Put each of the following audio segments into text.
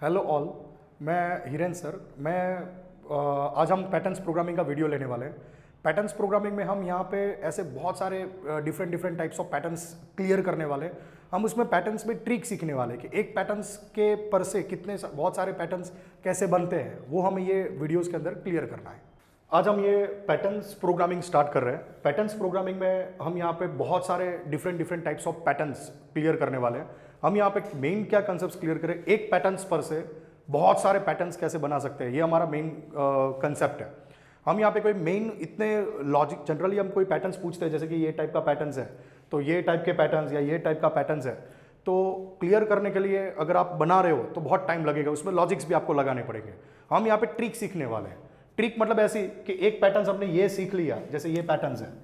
Hello all. मैं Hiren sir. आज हम पैटर्न्स प्रोग्रामिंग का वीडियो लेने वाले हैं। पैटर्न्स प्रोग्रामिंग में हम यहाँ पे ऐसे बहुत सारे different different types of patterns clear करने वाले हैं। हम उसमें पैटर्न्स में ट्रिक सीखने वाले हैं कि एक पैटर्न्स के पर से बहुत सारे पैटर्न्स कैसे बनते हैं, वो हमें ये वीडियोज़ के अंदर क्लियर करना है। आज हम ये पैटर्न्स प्रोग्रामिंग स्टार्ट कर रहे हैं। पैटर्न्स प्रोग्रामिंग में हम यहाँ पे बहुत सारे different different types of patterns clear करने वाले हैं। हम यहाँ पे मेन क्या कंसेप्ट क्लियर करें, एक पैटर्न्स पर से बहुत सारे पैटर्न्स कैसे बना सकते हैं, ये हमारा मेन कंसेप्ट है। हम यहाँ पे कोई मेन इतने लॉजिक, जनरली हम कोई पैटर्न्स पूछते हैं जैसे कि ये टाइप का पैटर्न्स है तो ये टाइप के पैटर्न्स या ये टाइप का पैटर्न्स है, तो क्लियर करने के लिए अगर आप बना रहे हो तो बहुत टाइम लगेगा, उसमें लॉजिक्स भी आपको लगाने पड़ेंगे। हम यहाँ पे ट्रिक सीखने वाले हैं। ट्रिक मतलब ऐसी कि एक पैटर्न्स हमने ये सीख लिया, जैसे ये पैटर्न्स है,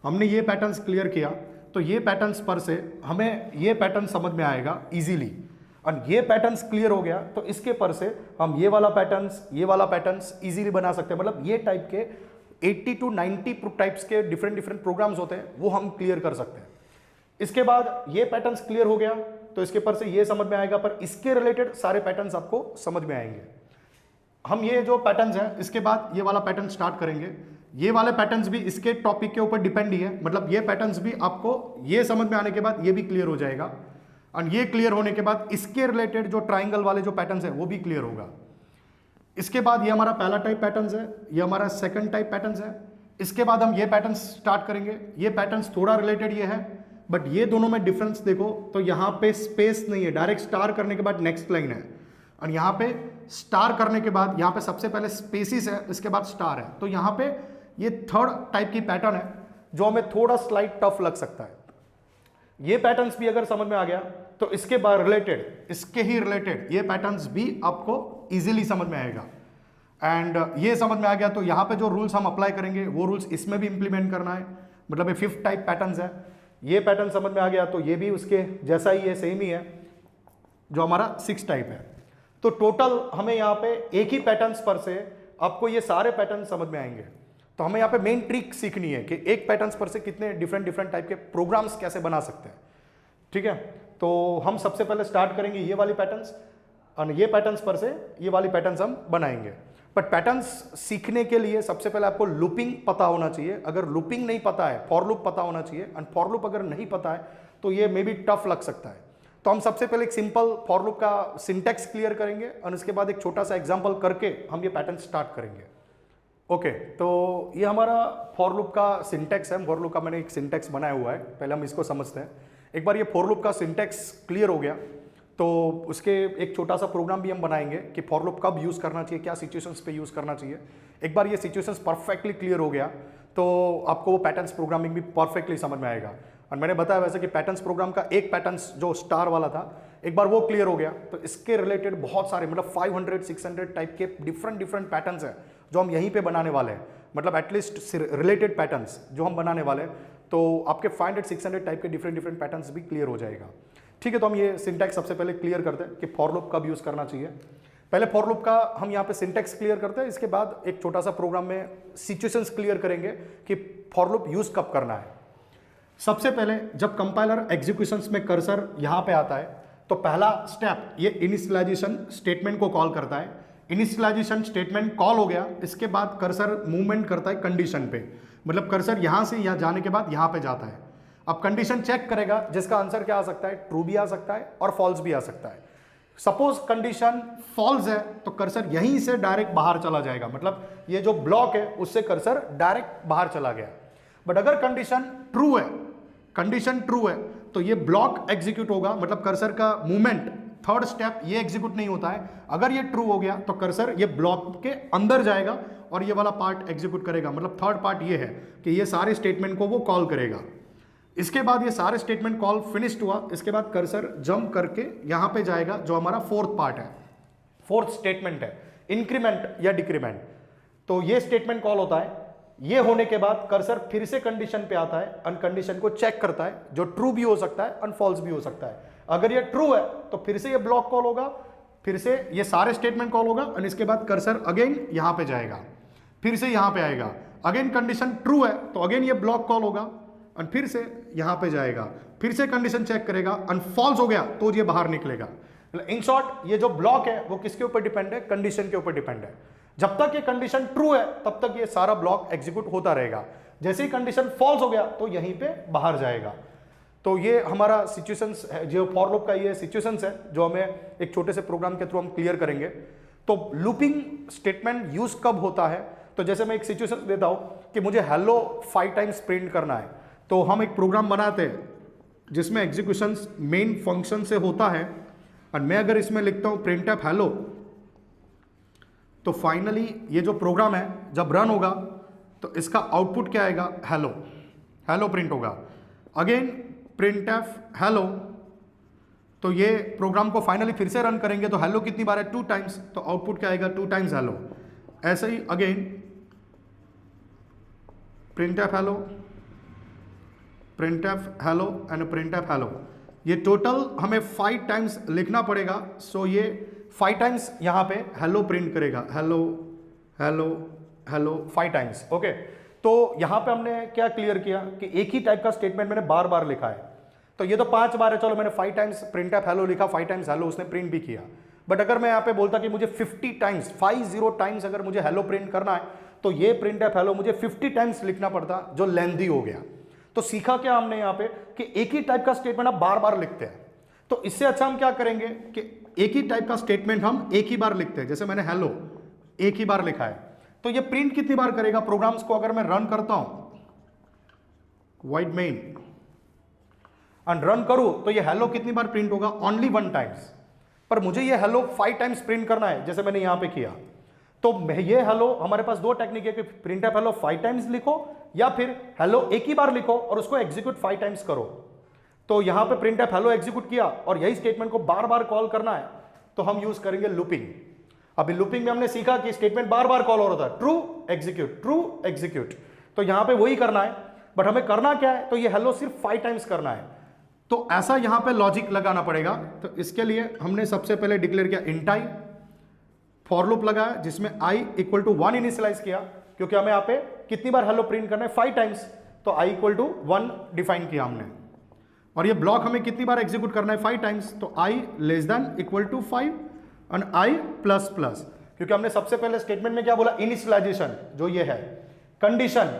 हमने ये पैटर्न्स क्लियर किया तो ये पैटर्न्स पर से हमें ये पैटर्न समझ में आएगा इजीली, और ये पैटर्न्स क्लियर हो गया तो इसके पर से हम ये वाला पैटर्न्स इजीली बना सकते हैं। मतलब ये टाइप के 80 to 90 टाइप्स के डिफरेंट डिफरेंट प्रोग्राम्स होते हैं, वो हम क्लियर कर सकते हैं। इसके बाद ये पैटर्न्स क्लियर हो गया तो इसके पर से ये समझ में आएगा, पर इसके रिलेटेड सारे पैटर्न्स आपको समझ में आएंगे। हम ये जो पैटर्न्स है इसके बाद ये वाला पैटर्न स्टार्ट करेंगे। ये वाले पैटर्न्स भी इसके टॉपिक के ऊपर डिपेंड ही है, मतलब ये पैटर्न्स भी आपको ये समझ में आने के बाद ये भी क्लियर हो जाएगा, और ये क्लियर होने के बाद इसके रिलेटेड जो ट्राइंगल वाले जो पैटर्न्स है वो भी क्लियर होगा। इसके बाद ये हमारा पहला टाइप पैटर्न्स है, ये हमारा सेकंड टाइप पैटर्न्स है। इसके बाद हम ये पैटर्न्स स्टार्ट करेंगे। ये पैटर्न्स थोड़ा रिलेटेड ये है, बट ये दोनों में डिफरेंस देखो तो यहाँ पे स्पेस नहीं है, डायरेक्ट स्टार करने के बाद नेक्स्ट लाइन है, और यहाँ पे स्टार करने के बाद यहाँ पे सबसे पहले स्पेसिस है, इसके बाद स्टार है। तो यहाँ पे ये थर्ड टाइप की पैटर्न है जो हमें थोड़ा स्लाइट टफ लग सकता है। ये पैटर्न्स भी अगर समझ में आ गया तो इसके बाद रिलेटेड, इसके ही रिलेटेड ये पैटर्न्स भी आपको इजीली समझ में आएगा। एंड ये समझ में आ गया तो यहाँ पे जो रूल्स हम अप्लाई करेंगे वो रूल्स इसमें भी इंप्लीमेंट करना है। मतलब ये फिफ्थ टाइप पैटर्न्स है। ये पैटर्न समझ में आ गया तो ये भी उसके जैसा ही है, सेम ही है जो हमारा 6 टाइप है। तो टोटल हमें यहाँ पे एक ही पैटर्न्स पर से आपको ये सारे पैटर्न समझ में आएंगे। तो हमें यहाँ पे मेन ट्रिक सीखनी है कि एक पैटर्न्स पर से कितने डिफरेंट डिफरेंट टाइप के प्रोग्राम्स कैसे बना सकते हैं। ठीक है, तो हम सबसे पहले स्टार्ट करेंगे ये वाली पैटर्न्स, और ये पैटर्न्स पर से ये वाली पैटर्न्स हम बनाएंगे। बट पैटर्न्स सीखने के लिए सबसे पहले आपको लूपिंग पता होना चाहिए। अगर लूपिंग नहीं पता है, फॉर लूप पता होना चाहिए, एंड फॉर लूप अगर नहीं पता है तो ये मे बी टफ लग सकता है। तो हम सबसे पहले एक सिंपल फॉर लूप का सिंटेक्स क्लियर करेंगे, और उसके बाद एक छोटा सा एग्जांपल करके हम ये पैटर्न स्टार्ट करेंगे। ओके, तो ये हमारा फॉर लूप का सिंटेक्स है। फॉर लूप का मैंने एक सिंटेक्स बनाया हुआ है, पहले हम इसको समझते हैं। एक बार ये फॉर लूप का सिंटेक्स क्लियर हो गया तो उसके एक छोटा सा प्रोग्राम भी हम बनाएंगे कि फॉर लूप कब यूज़ करना चाहिए, क्या सिचुएशंस पे यूज़ करना चाहिए। एक बार ये सिचुएशंस परफेक्टली क्लियर हो गया तो आपको वो पैटर्न्स प्रोग्रामिंग भी परफेक्टली समझ में आएगा। और मैंने बताया वैसे कि पैटर्न्स प्रोग्राम का एक पैटर्न्स जो स्टार वाला था, एक बार वो क्लियर हो गया तो इसके रिलेटेड बहुत सारे, मतलब 500-600 टाइप के डिफरेंट डिफरेंट पैटर्न्स हैं जो हम यहीं पे बनाने वाले हैं। मतलब एटलीस्ट रिलेटेड पैटर्न्स जो हम बनाने वाले हैं, तो आपके 500-600 टाइप के डिफरेंट डिफरेंट पैटर्न्स भी क्लियर हो जाएगा। ठीक है, तो हम ये सिंटेक्स सबसे पहले क्लियर करते हैं कि फॉर लूप कब यूज़ करना चाहिए। पहले फॉर लूप का हम यहाँ पे सिंटेक्स क्लियर करते हैं, इसके बाद एक छोटा सा प्रोग्राम में सिचुएशंस क्लियर करेंगे कि फॉर लूप यूज़ कब करना है। सबसे पहले जब कंपाइलर एग्जीक्यूशंस में कर्सर यहाँ पे आता है तो पहला स्टेप ये इनिशियलाइजेशन स्टेटमेंट को कॉल करता है। इनिशियलाइजेशन स्टेटमेंट कॉल हो गया, इसके बाद कर्सर मूवमेंट करता है कंडीशन पे, मतलब कर्सर यहाँ से यहाँ जाने के बाद यहाँ पे जाता है। अब कंडीशन चेक करेगा जिसका आंसर क्या आ सकता है, ट्रू भी आ सकता है और फॉल्स भी आ सकता है। सपोज कंडीशन फॉल्स है तो कर्सर यहीं से डायरेक्ट बाहर चला जाएगा, मतलब ये जो ब्लॉक है उससे कर्सर डायरेक्ट बाहर चला गया। बट अगर कंडीशन ट्रू है तो ये ब्लॉक एग्जीक्यूट होगा, मतलब कर्सर का मूवमेंट थर्ड स्टेप ये एग्जीक्यूट नहीं होता है। अगर ये ट्रू हो गया तो कर्सर ये ब्लॉक के अंदर जाएगा और ये वाला पार्ट एग्जीक्यूट करेगा। मतलब थर्ड पार्ट ये है कि ये सारे स्टेटमेंट को वो कॉल करेगा। इसके बाद ये सारे स्टेटमेंट कॉल फिनिश्ड हुआ, इसके बाद कर्सर जंप करके यहां पे जाएगा जो हमारा फोर्थ पार्ट है, फोर्थ स्टेटमेंट है, इंक्रीमेंट या डिक्रीमेंट। तो ये स्टेटमेंट कॉल होता है। ये होने के बाद कर्सर फिर से कंडीशन पे आता है, अन कंडीशन को चेक करता है, जो ट्रू भी हो सकता है अन फॉल्स भी हो सकता है। अगर ये ट्रू है तो फिर से ये ब्लॉक कॉल होगा, फिर से ये सारे स्टेटमेंट कॉल होगा, और इसके बाद कर्सर अगेन यहां पे जाएगा, फिर से यहां पे आएगा। अगेन कंडीशन ट्रू है तो अगेन ये ब्लॉक कॉल होगा, और फिर से यहां पे जाएगा, फिर से कंडीशन चेक करेगा, अनफॉल्स हो गया तो ये बाहर निकलेगा। इन शॉर्ट ये जो ब्लॉक है वो किसके ऊपर डिपेंड है, कंडीशन के ऊपर डिपेंड है। जब तक ये कंडीशन ट्रू है तब तक ये सारा ब्लॉक एग्जीक्यूट होता रहेगा, जैसे ही कंडीशन फॉल्स हो गया तो यहीं पे बाहर जाएगा। तो ये हमारा सिचुएशंस है, जो फॉर लूप का ये सिचुएशंस है जो हमें एक छोटे से प्रोग्राम के थ्रू हम क्लियर करेंगे। तो लूपिंग स्टेटमेंट यूज कब होता है, तो जैसे मैं एक सिचुएशन देता हूं कि मुझे हेलो 5 टाइम्स प्रिंट करना है, तो हम एक प्रोग्राम बनाते हैं जिसमें एग्जीक्यूशन मेन फंक्शन से होता है, और मैं अगर इसमें लिखता हूं printf हेलो, तो फाइनली ये जो प्रोग्राम है जब रन होगा तो इसका आउटपुट क्या आएगा, हेलो, हेलो प्रिंट होगा। अगेन printf हेलो, तो ये प्रोग्राम को फाइनली फिर से रन करेंगे तो हेलो कितनी बार है, 2 टाइम्स, तो आउटपुट क्या आएगा, 2 टाइम्स हेलो। ऐसे ही again printf hello, printf hello and printf hello, ये टोटल हमें 5 टाइम्स लिखना पड़ेगा। सो ये 5 टाइम्स यहाँ पे हेलो प्रिंट करेगा, hello hello hello 5 times. Okay, तो यहाँ पे हमने क्या क्लियर किया कि एक ही टाइप का स्टेटमेंट मैंने बार बार लिखा है, तो ये तो 5 बार है, चलो मैंने 5 टाइम्स printf हेलो लिखा, 5 टाइम्स हेलो उसने प्रिंट भी किया। बट अगर मैं यहाँ पे बोलता कि मुझे 50 टाइम्स 50 टाइम्स अगर मुझे हेलो प्रिंट करना है, तो ये printf हेलो मुझे 50 टाइम्स लिखना पड़ता, जो लेंथी हो गया। तो सीखा क्या हमने यहाँ पे कि एक ही टाइप का स्टेटमेंट आप बार बार लिखते हैं, तो इससे अच्छा हम क्या करेंगे कि एक ही टाइप का स्टेटमेंट हम एक ही बार लिखते हैं। जैसे मैंने हेलो एक ही बार लिखा है, तो ये प्रिंट कितनी बार करेगा, प्रोग्राम्स को अगर मैं रन करता हूं void main एंड रन करूं तो ये हेलो कितनी बार प्रिंट होगा, ओनली 1 टाइम्स। पर मुझे ये हेलो 5 टाइम्स प्रिंट करना है, जैसे मैंने यहां पे किया, तो ये हेलो हमारे पास 2 टेक्निक है कि printf हेलो 5 टाइम्स लिखो या फिर हेलो एक ही बार लिखो और उसको एग्जीक्यूट 5 टाइम्स करो। तो यहां पे printf हेलो एग्जीक्यूट किया और यही स्टेटमेंट को बार बार कॉल करना है, तो हम यूज करेंगे लूपिंग। अभी लूपिंग में हमने सीखा कि स्टेटमेंट बार बार कॉल हो रहा था, ट्रू एग्जीक्यूट, तो यहां पे वही करना है। बट हमें करना क्या है, तो ये हेलो सिर्फ 5 टाइम्स करना है, तो ऐसा यहां पे लॉजिक लगाना पड़ेगा। तो इसके लिए हमने सबसे पहले डिक्लेयर किया int i, फॉर लूप लगाया जिसमें i इक्वल टू 1 इनिशियलाइज किया, क्योंकि हमें यहाँ पे कितनी बार हेलो प्रिंट करना है, 5 टाइम्स, तो i इक्वल टू 1 डिफाइन किया हमने। और ये ब्लॉक हमें कितनी बार एग्जीक्यूट करना है, 5 टाइम्स, तो i less than equal to 5 and i plus plus, क्योंकि हमने सबसे पहले स्टेटमेंट में क्या बोला, इनिशियलाइजेशन जो ये है, कंडीशन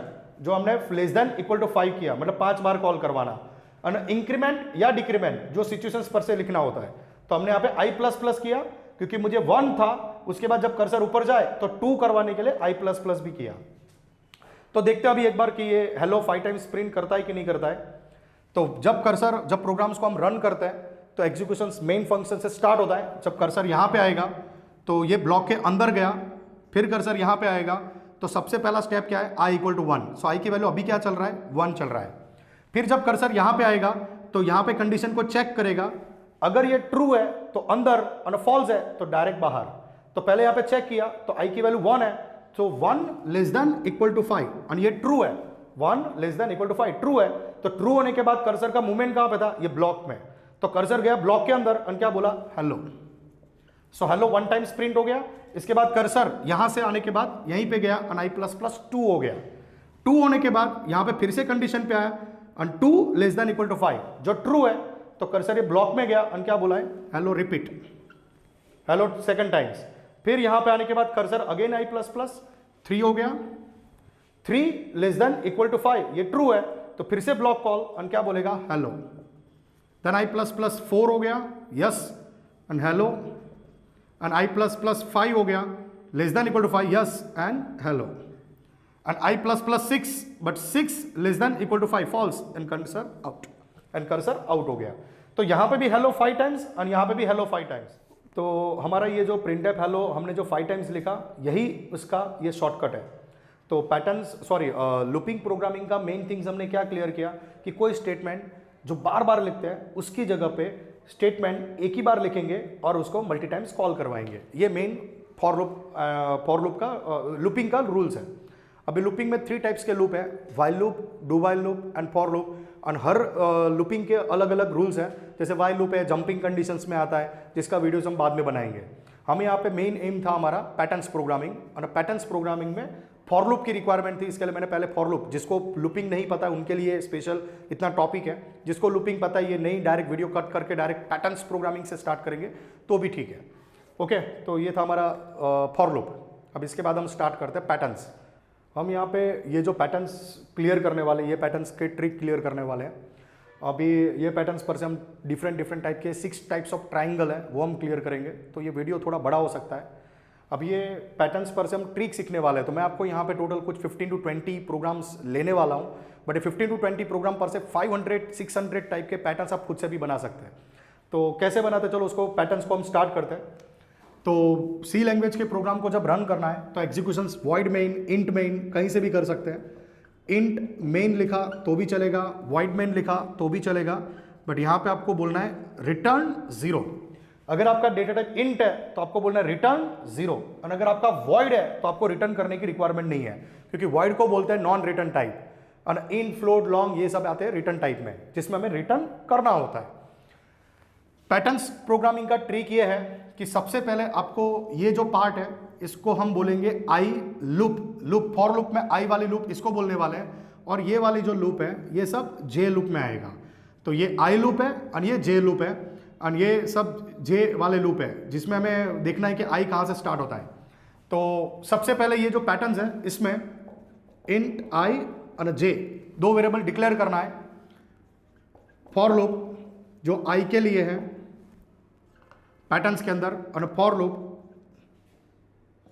जो हमने लेस देन इक्वल टू 5 किया, मतलब 5 बार कॉल करवाना, और इंक्रीमेंट या डिक्रीमेंट जो सिचुएशंस पर से लिखना होता है, तो हमने यहाँ पे i प्लस प्लस किया क्योंकि मुझे 1 था, उसके बाद जब कर्सर ऊपर जाए तो 2 करवाने के लिए i प्लस प्लस भी किया। तो देखते हैं अभी एक बार कि ये हेलो 5 टाइम्स प्रिंट करता है कि नहीं करता है। तो जब प्रोग्राम्स को हम रन करते हैं तो एग्जीक्यूशन मेन फंक्शन से स्टार्ट होता है। जब कर्सर यहाँ पे आएगा तो ये ब्लॉक के अंदर गया, फिर कर्सर यहाँ पे आएगा, तो सबसे पहला स्टेप क्या है, i equal to 1, so i की वैल्यू अभी क्या चल रहा है, 1 चल रहा है। फिर जब कर्सर यहाँ पे आएगा तो यहाँ पे कंडीशन को चेक करेगा, अगर ये ट्रू है तो अंदर और फॉल्स है तो डायरेक्ट बाहर। तो पहले यहाँ पे चेक किया तो i की वैल्यू 1 है, तो 1 लेस देन इक्वल टू 5, और ये ट्रू है, 1 less than equal to 5 true है। तो ट्रू होने के बाद कर्सर का मूवमेंट कहाँ पे था, ये ब्लॉक में, तो कर्सर गया ब्लॉक के अंदर और क्या बोला, hello. So hello 1 times print हो गया। इसके बाद कर्सर यहां से आने के बाद यहीं पे गया और i प्लस प्लस 2 हो गया। 2 होने के बाद यहां पे फिर से कंडीशन पे आया और 2 लेस देन इक्वल टू 5 जो ट्रू है, तो कर्सर ये ब्लॉक में गया और क्या बोला है, hello repeat, hello 2nd times. फिर यहां पे आने के बाद cursor again i plus plus 3 हो गया, 3 लेस देन इक्वल टू 5 ये ट्रू है, तो फिर से ब्लॉक कॉल और क्या बोलेगा, hello. Then i plus plus 4 हो गया, yes and hello, and i plus plus 5 हो गया, less than equal to 5, yes and hello, and i plus plus 6 but 6 less than equal to 5 false and cursor out, and cursor out हो गया। तो यहां पे भी हेलो 5 टाइम्स और यहां पे भी हेलो 5 टाइम्स। तो हमारा ये जो printf हेलो हमने जो 5 टाइम्स लिखा, यही उसका ये शॉर्टकट है। तो लूपिंग प्रोग्रामिंग का मेन थिंग्स हमने क्या क्लियर किया कि कोई स्टेटमेंट जो बार बार लिखते हैं उसकी जगह पे स्टेटमेंट एक ही बार लिखेंगे और उसको मल्टी टाइम्स कॉल करवाएंगे। ये मेन फॉर लूप का लूपिंग का रूल्स है। अभी लूपिंग में 3 टाइप्स के लूप है, while loop, do while loop and for loop, और हर लूपिंग के अलग अलग रूल्स हैं। जैसे वाइल लूप है जंपिंग कंडीशंस में आता है, जिसका वीडियोस हम बाद में बनाएंगे। हम यहाँ पे मेन एम था हमारा पैटर्न्स प्रोग्रामिंग, और पैटर्न्स प्रोग्रामिंग में फॉर लूप की रिक्वायरमेंट थी, इसके लिए मैंने पहले फॉर लूप, जिसको लूपिंग नहीं पता है उनके लिए स्पेशल इतना टॉपिक है, जिसको लूपिंग पता है ये नहीं डायरेक्ट वीडियो कट करके डायरेक्ट पैटर्न्स प्रोग्रामिंग से स्टार्ट करेंगे तो भी ठीक है। ओके, तो ये था हमारा फॉर लूप। अब इसके बाद हम स्टार्ट करते हैं पैटर्न्स। हम यहाँ पे ये जो पैटर्न्स क्लियर करने वाले, ये पैटर्न्स के ट्रिक क्लियर करने वाले हैं। अभी ये पैटर्न्स पर से हम डिफरेंट टाइप के 6 टाइप्स ऑफ ट्राइंगल है वो हम क्लियर करेंगे, तो ये वीडियो थोड़ा बड़ा हो सकता है। अब ये पैटर्न्स पर से हम ट्रिक सीखने वाले हैं, तो मैं आपको यहाँ पे टोटल कुछ 15 to 20 प्रोग्राम्स लेने वाला हूँ, बट ये 15 to 20 प्रोग्राम पर से 500-600 टाइप के पैटर्न्स आप खुद से भी बना सकते हैं। तो कैसे बनाते हैं, चलो उसको पैटर्न्स को हम स्टार्ट करते हैं। तो सी लैंग्वेज के प्रोग्राम को जब रन करना है तो executions void main, int main कहीं से भी कर सकते हैं। इंट मेन लिखा तो भी चलेगा, वॉइड मेन लिखा तो भी चलेगा, बट यहाँ पे आपको बोलना है रिटर्न 0। अगर आपका डेटा टाइप इंट है तो आपको बोलना है रिटर्न 0, और अगर आपका वॉइड है तो आपको रिटर्न करने की रिक्वायरमेंट नहीं है, क्योंकि वॉइड को बोलते हैं नॉन रिटर्न टाइप, और इन, फ्लोट, लॉन्ग ये सब आते हैं रिटर्न टाइप में, जिसमें हमें रिटर्न करना होता है। पैटर्न्स प्रोग्रामिंग का ट्रिक ये है कि सबसे पहले आपको ये जो पार्ट है इसको हम बोलेंगे आई लूप। फॉर लूप में आई वाली लूप इसको बोलने वाले हैं, और ये वाली जो लूप है ये सब जे लूप में आएगा। तो ये आई लूप है और ये जे लूप है, और ये सब जे वाले लूप है, जिसमें हमें देखना है कि आई कहाँ से स्टार्ट होता है। तो सबसे पहले ये जो पैटर्न्स है इसमें इंट आई और जे 2 वेरिएबल डिक्लेयर करना है। फॉर लूप जो आई के लिए है पैटर्न्स के अंदर, और for loop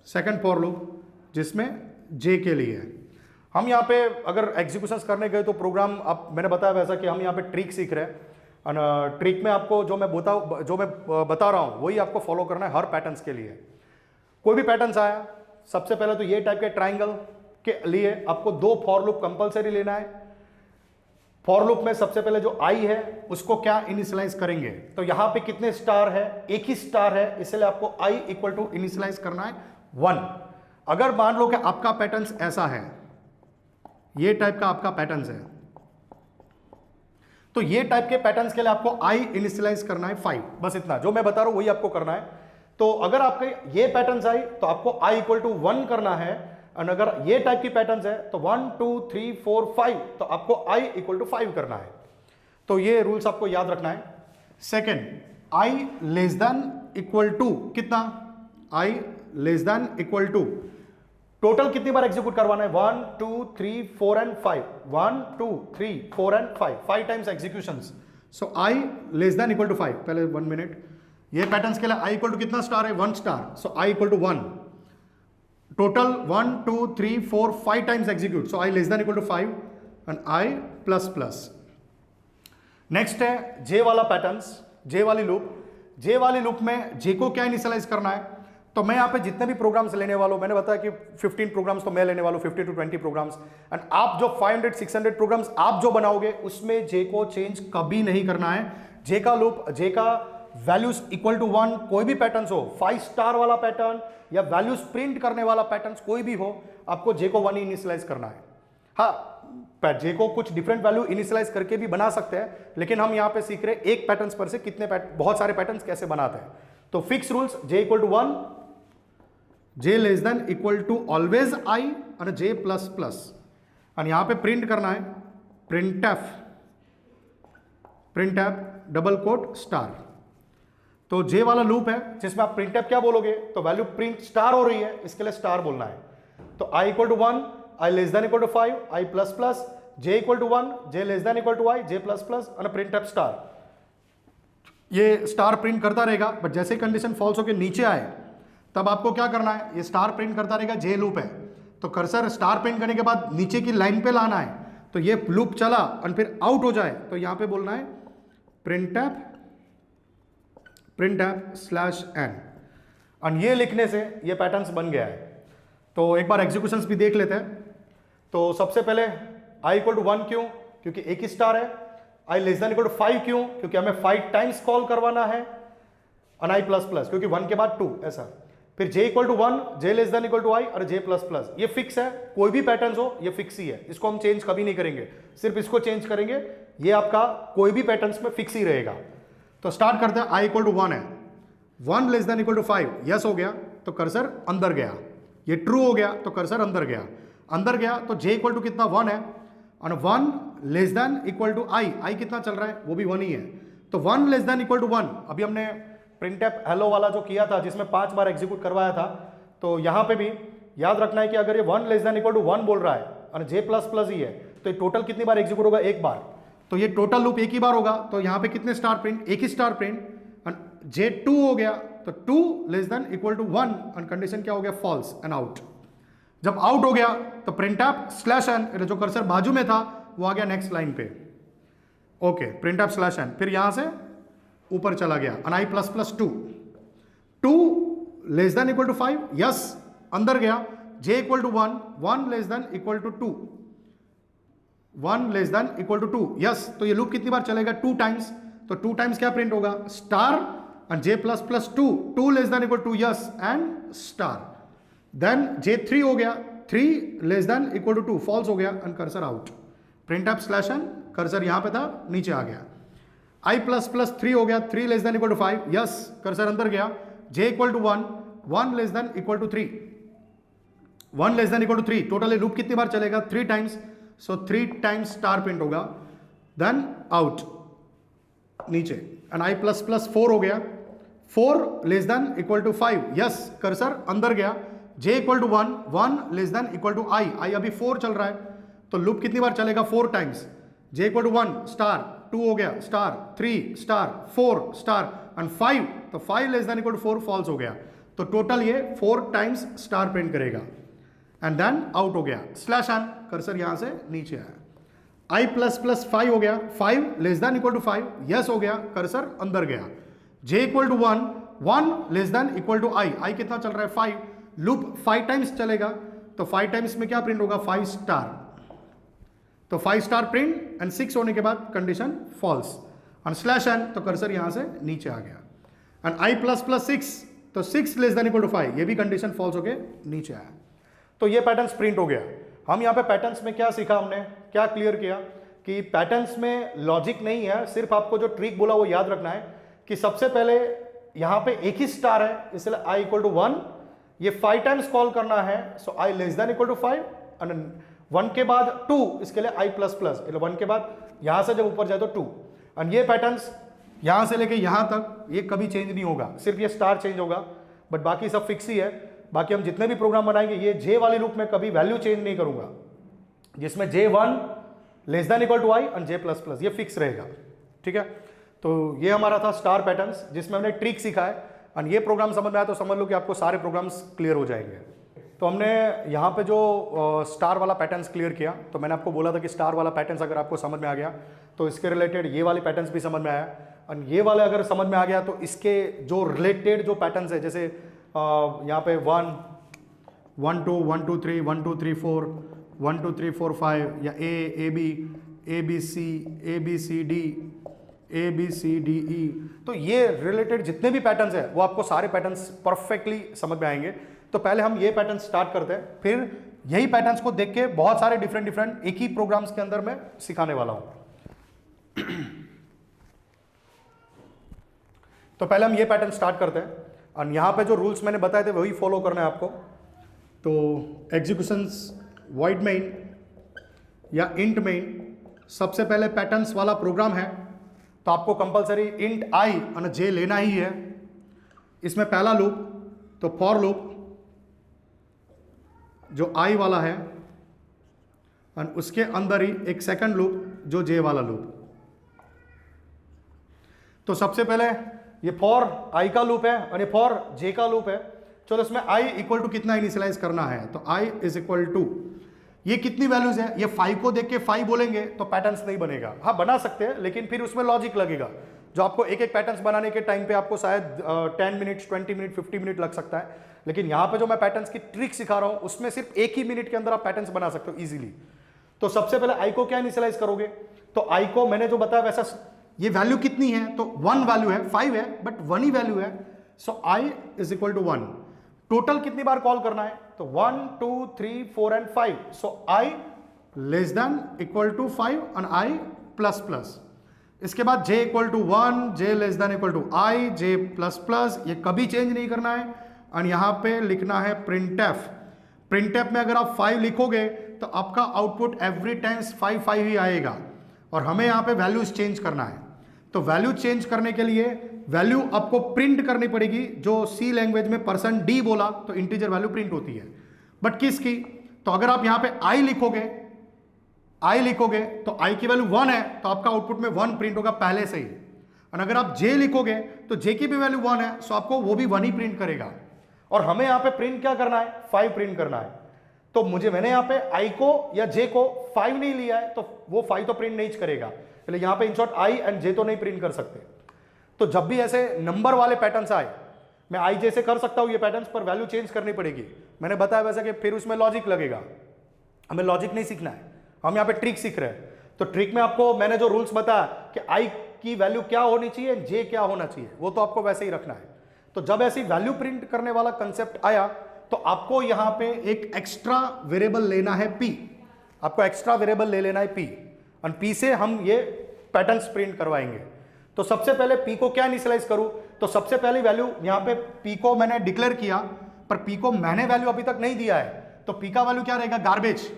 second for loop जिसमें जे के लिए है। हम यहाँ पे अगर एग्जीक्यूशंस करने गए तो प्रोग्राम, आप मैंने बताया वैसा कि हम यहाँ पे ट्रिक सीख रहे हैं, और ट्रिक में आपको जो मैं बता रहा हूँ वही आपको फॉलो करना है हर पैटर्न्स के लिए। कोई भी पैटर्न्स आया, सबसे पहले तो ये टाइप के ट्राइंगल के लिए आपको 2 फॉर लूप कंपलसरी लेना है। फॉर लूप में सबसे पहले जो आई है उसको क्या इनिशियलाइज करेंगे, तो यहां पे कितने स्टार है, एक ही स्टार है, इसलिए आपको आई इक्वल टू इनिशियलाइज करना है 1। अगर मान लो कि आपका पैटर्न्स ऐसा है, ये टाइप का आपका पैटर्न्स है, तो ये टाइप के पैटर्न्स के लिए आपको आई इनिशियलाइज करना है 5, बस इतना जो मैं बता रहा हूं वही आपको करना है। तो अगर आपके ये पैटर्न्स आई तो आपको आई इक्वल टू 1 करना है, और अगर ये टाइप की पैटर्न्स है तो 1 2 3 4 5 तो आपको आई इक्वल टू 5 करना है। तो ये रूल्स आपको याद रखना है। Second, i less than equal to कितना, i less than equal to total कितनी बार एग्जीक्यूट करवाना है, 1 2 3 4 and 5, 1 2 3 4 and 5 times executions. So I less than equal to 5। पहले 1 मिनट, ये पैटर्न्स के लिए आई इक्वल टू कितना स्टार है, 1 star, so I equal to 1। Total 1 2 3 4 5 times execute, so I less than equal to 5 and I plus plus. Next है J वाला patterns, जे वाली loop. जे वाली लूप में जे को क्या इनिशियलाइज करना है, तो मैं यहाँ पे जितने भी प्रोग्राम्स लेने वाला हूं, मैंने बताया कि 15 प्रोग्राम्स तो मैं लेने वाला हूं, 50 to 20 प्रोग्राम्स, एंड आप जो 500-600 प्रोग्राम्स आप जो बनाओगे उसमें जे को चेंज कभी नहीं करना है। जे का लूप, जे का वैल्यूज इक्वल टू 1, कोई भी पैटर्न हो, 5 स्टार वाला पैटर्न या वैल्यूज प्रिंट करने वाला पैटर्न कोई भी हो, आपको जे को 1 ही इनिशियलाइज करना है। हाँ, जे को कुछ डिफरेंट वैल्यू इनिशियलाइज करके भी बना सकते हैं, लेकिन हम यहाँ पे सीख रहे हैं एक पैटर्न पर से कितने बहुत सारे पैटर्न कैसे बनाते हैं। तो fix rules, J equal to 1, J less than equal to always I और जे प्लस प्लस, और यहां पे प्रिंट करना है प्रिंटफ डबल कोट स्टार। तो जे वाला लूप है जिसमें आप प्रिंटफ क्या बोलोगे, तो वैल्यू प्रिंट स्टार हो रही है, इसके लिए स्टार बोलना है। तो i equal to 1, i less than equal to 5, i plus plus, j equal to 1, J less than equal to I, J plus plus, और प्रिंटफ स्टार। ये स्टार प्रिंट करता रहेगा, बट जैसे कंडीशन फॉल्स होकर नीचे आए तब आपको क्या करना है, ये स्टार प्रिंट करता रहेगा, जे लूप है, तो कर्सर स्टार प्रिंट करने के बाद नीचे की लाइन पे लाना है, तो ये लूप चला और फिर आउट हो जाए तो यहां पे बोलना है प्रिंटफ स्लैश एन, और ये लिखने से ये पैटर्न्स बन गया है। तो एक बार एग्जीक्यूशंस भी देख लेते हैं। तो सबसे पहले आई इक्वल टू 1 क्यों, क्योंकि एक ही स्टार है। आई लेस देन इक्वल टू 5 क्यों, क्योंकि हमें 5 टाइम्स कॉल करवाना है, और आई प्लस प्लस क्योंकि 1 के बाद 2 ऐसा। फिर j equal to 1, j less than equal to आई और j प्लस प्लस, ये फिक्स है, कोई भी पैटर्न हो ये फिक्स ही है, इसको हम चेंज कभी नहीं करेंगे, सिर्फ इसको चेंज करेंगे, ये आपका कोई भी पैटर्न्स में फिक्स ही रहेगा। तो स्टार्ट करते हैं, आई इक्वल टू 1 है, 1 less than equal to 5, yes हो गया तो कर्सर अंदर गया, ये ट्रू हो गया तो कर्सर अंदर गया, अंदर गया तो j इक्वल टू कितना 1 है, और 1 less than equal to i कितना चल रहा है, वो भी 1 ही है, तो 1 लेस देन इक्वल टू 1। अभी हमने प्रिंटफ हेलो वाला जो किया था जिसमें 5 बार एग्जीक्यूट करवाया था, तो यहाँ पे भी याद रखना है कि अगर ये 1 लेस देन इक्वल टू 1 बोल रहा है और j प्लस प्लस ही है, तो ये टोटल कितनी बार एग्जीक्यूट होगा, एक बार, तो ये टोटल लूप एक ही बार होगा, तो यहाँ पे कितने स्टार प्रिंट, एक ही स्टार प्रिंट, j2 हो गया तो 2 लेस देन इक्वल टू 1 और कंडीशन क्या हो गया, फॉल्स एंड आउट। जब आउट हो गया तो प्रिंटफ स्लैश एन, जो कर्सर बाजू में था वो आ गया नेक्स्ट लाइन पे, ओके, प्रिंटफ स्लैश एन, फिर यहां से ऊपर चला गया and i plus plus 2 less than equal to 5, yes, अंदर गया, j equal to 1 less than equal to 2, 1 less than equal to 2, yes, तो ये लूप कितनी बार चलेगा, 2 टाइम्स, तो 2 टाइम्स क्या प्रिंट होगा, star and j plus plus 2 less than equal to, yes, and star, then j3 हो गया, 3 less than equal to 2, false हो गया and cursor out, printf slash N, cursor यहां पे था, नीचे आ गया, i प्लस प्लस 3 हो गया, 3 less than equal to 5, yes, cursor अंदर गया, j equal to 1 less than equal to 3, 1 less than equal to 3, total loop कितनी बार चलेगा, 3 times, so 3 times star print होगा, देन आउट नीचे, एंड i प्लस प्लस 4 हो गया, 4 less than equal to 5, yes, cursor अंदर गया, j equal to 1 less than equal to i अभी 4 चल रहा है, तो लूप कितनी बार चलेगा, 4 times, j equal to 1 star, 2 हो गया स्टार, 3 स्टार, 4 स्टार एंड 5, तो 5 less than equal to 4, false हो गया, तो टोटल ये 4 टाइम्स स्टार प्रिंट करेगा एंड देन आउट हो गया, स्लैश एन, कर्सर यहां से नीचे आया, i प्लस प्लस 5 हो गया, 5 less than equal to 5, yes हो गया, कर्सर अंदर गया, j equal to 1 less than equal to i कितना चल रहा है, 5, लूप 5 टाइम्स चलेगा, तो 5 टाइम्स में क्या प्रिंट होगा, 5 स्टार, तो 5 स्टार प्रिंट एंड 6 होने के बाद condition false and slash n, तो कर्सर यहां से नीचे आ गया, एंड i प्लस प्लस 6, तो 6 लेस देन इक्वल टू 5, ये भी कंडीशन फॉल्स होके नीचे आया, तो ये पैटर्न प्रिंट हो गया। हम यहाँ पे पैटर्न्स में क्या सीखा, हमने क्या क्लियर किया कि पैटर्न्स में लॉजिक नहीं है, सिर्फ आपको जो ट्रिक बोला वो याद रखना है कि सबसे पहले यहाँ पे एक ही स्टार है, इसलिए i इक्वल टू 1, ये 5 टाइम्स कॉल करना है, so i less than equal to 5 and 1 के बाद 2, इसके लिए i प्लस प्लस, 1 के बाद यहां से जब ऊपर जाए तो 2, एंड ये पैटर्न्स यहां से लेके यहां तक ये कभी चेंज नहीं होगा, सिर्फ ये स्टार चेंज होगा, बट बाकी सब फिक्स ही है। बाकी हम जितने भी प्रोग्राम बनाएंगे ये j वाले लूप में कभी वैल्यू चेंज नहीं करूंगा, जिसमें j1 less than equal to i and j plus plus, ये फिक्स रहेगा, ठीक है। तो ये हमारा था स्टार पैटर्न्स, जिसमें हमने ट्रिक सीखा है, एंड ये प्रोग्राम समझ में आया तो समझ लो कि आपको सारे प्रोग्राम्स क्लियर हो जाएंगे। तो हमने यहाँ पे जो स्टार वाला पैटर्न्स क्लियर किया, तो मैंने आपको बोला था कि स्टार वाला पैटर्न्स अगर आपको समझ में आ गया तो इसके रिलेटेड ये वाले पैटर्न्स भी समझ में आया, और ये वाले अगर समझ में आ गया तो इसके जो रिलेटेड जो पैटर्न्स है, जैसे यहाँ पे 1 2 1 2 3 1 2 3 4 1 2 3 4 5 या a b c d e, तो ये रिलेटेड जितने भी पैटर्न्स है वो आपको सारे पैटर्न्स परफेक्टली समझ में आएंगे। तो पहले हम ये पैटर्न स्टार्ट करते हैं, फिर यही पैटर्न्स को देख के बहुत सारे डिफरेंट एक ही प्रोग्राम्स के अंदर मैं सिखाने वाला हूं। तो पहले हम ये पैटर्न स्टार्ट करते हैं, और यहां पे जो रूल्स मैंने बताए थे वही फॉलो करना है आपको। तो एग्जीक्यूशंस वॉइड मेन या इंट मेन, सबसे पहले पैटर्न्स वाला प्रोग्राम है, तो आपको कंपलसरी इंट i और j लेना ही है। इसमें पहला लूप तो फॉर लूप जो i वाला है, और उसके अंदर ही एक सेकंड लूप जो j वाला लूप। तो सबसे पहले ये फॉर i का लूप है और ये फॉर j का लूप है। चलो इसमें i इक्वल टू कितना इनिशियलाइज करना है, तो i इज इक्वल टू, ये कितनी वैल्यूज है, ये 5 को देख के 5 बोलेंगे तो पैटर्न्स नहीं बनेगा। हाँ बना सकते हैं, लेकिन फिर उसमें लॉजिक लगेगा, जो आपको एक एक पैटर्न्स बनाने के टाइम पे आपको शायद 10 मिनट्स 20 मिनट 50 मिनट लग सकता है। लेकिन यहाँ पे जो मैं पैटर्न्स की ट्रिक सिखा रहा हूँ उसमें सिर्फ एक ही मिनट के अंदर आप पैटर्न्स बना सकते हो इजीली। तो सबसे पहले i को क्या इनिशियलाइज करोगे, तो i को मैंने जो बताया वैसा, ये वैल्यू कितनी है, तो 1 वैल्यू है, 5 है बट 1 ही वैल्यू है, so i is equal to 1। Total कितनी बार कॉल करना है, तो 1 2 3 4 and 5, so i less than equal to 5 और i प्लस प्लस। इसके बाद j equal to 1, j less than equal to i, j plus plus, ये कभी चेंज नहीं करना है। और यहां पे लिखना है प्रिंटफ। printf में अगर आप 5 लिखोगे तो आपका आउटपुट एवरी टाइम्स 5 ही आएगा, और हमें यहाँ पे वैल्यूज चेंज करना है। तो वैल्यू चेंज करने के लिए वैल्यू आपको प्रिंट करनी पड़ेगी, जो सी लैंग्वेज में %d बोला तो इंटीजर वैल्यू प्रिंट होती है, बट किसकी? तो अगर आप यहाँ पे i लिखोगे तो i की वैल्यू 1 है तो आपका आउटपुट में 1 प्रिंट होगा पहले से ही। और अगर आप j लिखोगे तो j की भी वैल्यू 1 है, सो आपको वो भी 1 ही प्रिंट करेगा। और हमें यहाँ पे प्रिंट क्या करना है? 5 प्रिंट करना है। तो मैंने यहाँ पे i को या j को 5 नहीं लिया है, तो वो 5 तो प्रिंट नहीं करेगा, इसलिए यहाँ पे in short i and j तो नहीं प्रिंट कर सकते। तो जब भी ऐसे नंबर वाले पैटर्न्स आए, मैं i j से कर सकता हूँ ये पैटर्न्स, पर वैल्यू चेंज करनी पड़ेगी। मैंने बताया वैसे कि फिर उसमें लॉजिक लगेगा, हमें लॉजिक नहीं सीखना है, हम यहाँ पे ट्रिक सीख रहे हैं। तो ट्रिक में आपको मैंने जो रूल्स बताया कि i की वैल्यू क्या होनी चाहिए, j क्या होना चाहिए, वो तो आपको वैसे ही रखना है। तो जब ऐसी वैल्यू प्रिंट करने वाला कंसेप्ट आया तो आपको यहाँ पे एक एक्स्ट्रा वेरिएबल लेना है p, आपको एक्स्ट्रा वेरिएबल ले लेना है p, और p से हम ये पैटर्न्स प्रिंट करवाएंगे। तो सबसे पहले p को क्या इनिशियलाइज करूं? तो सबसे पहली वैल्यू यहाँ पे p को मैंने डिक्लेयर किया, पर p को मैंने वैल्यू अभी तक नहीं दिया है, तो p का वैल्यू क्या रहेगा? गार्बेज।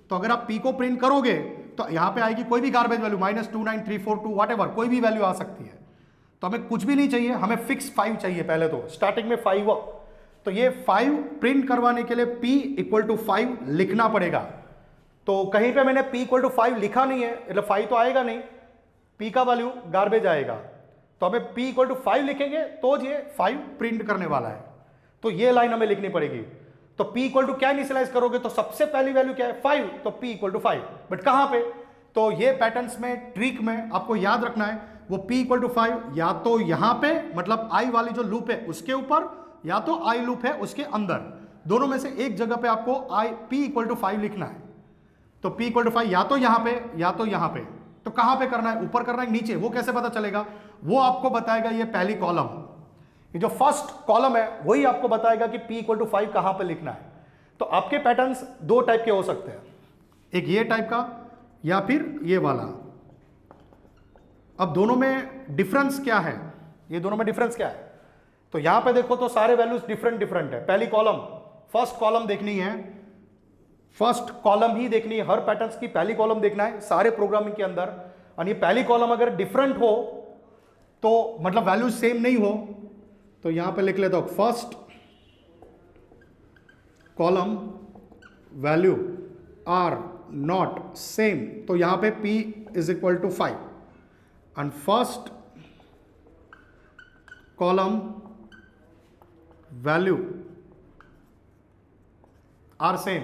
तो अगर आप p को प्रिंट करोगे तो यहाँ पे आएगी कोई भी गार्बेज वैल्यू, -29342 व्हाटएवर, कोई भी वैल्यू आ सकती है। तो हमें कुछ भी नहीं चाहिए, हमें फिक्स 5 चाहिए। पहले तो स्टार्टिंग में 5 हो, तो ये 5 प्रिंट करवाने के लिए p = 5 लिखना पड़ेगा। तो कहीं पे मैंने p = 5 लिखा नहीं है, मतलब 5 तो आएगा नहीं, p का वैल्यू गार्बेज आएगा। तो हमें p = 5 लिखेंगे तो ये 5 प्रिंट करने वाला है, तो ये लाइन हमें लिखनी पड़ेगी। तो p = क्या इनिशियलाइज करोगे? तो सबसे पहली वैल्यू क्या है? 5, तो p = 5, बट कहां पे? तो ये पैटर्न्स में, ट्रिक में आपको याद रखना है, वो p = 5 या तो यहां पे, मतलब i वाली जो लूप है उसके ऊपर, या तो i लूप है उसके अंदर, दोनों में से एक जगह पे आपको p = 5 लिखना है। तो p = 5 या तो यहां पे या तो यहां पे। तो कहां पे करना है? ऊपर करना है, नीचे? वो कैसे पता चलेगा? वो आपको बताएगा ये पहली कॉलम, ये जो फर्स्ट कॉलम है वही आपको बताएगा कि p = 5 कहां पे लिखना है। तो आपके पैटर्न्स 2 टाइप के हो सकते हैं, एक ये टाइप का या फिर ये वाला। अब दोनों में डिफरेंस क्या है? ये दोनों में डिफरेंस क्या है? तो यहां पे देखो तो सारे वैल्यूज डिफरेंट है। पहली कॉलम, फर्स्ट कॉलम देखनी है, फर्स्ट कॉलम ही देखनी है, हर पैटर्न्स की पहली कॉलम देखना है सारे प्रोग्रामिंग के अंदर। और ये पहली कॉलम अगर डिफरेंट हो, तो मतलब वैल्यूज सेम नहीं हो, तो यहां पे लिख लेता हूं first column value are not same, तो यहां पे p = 5, and first column value are same.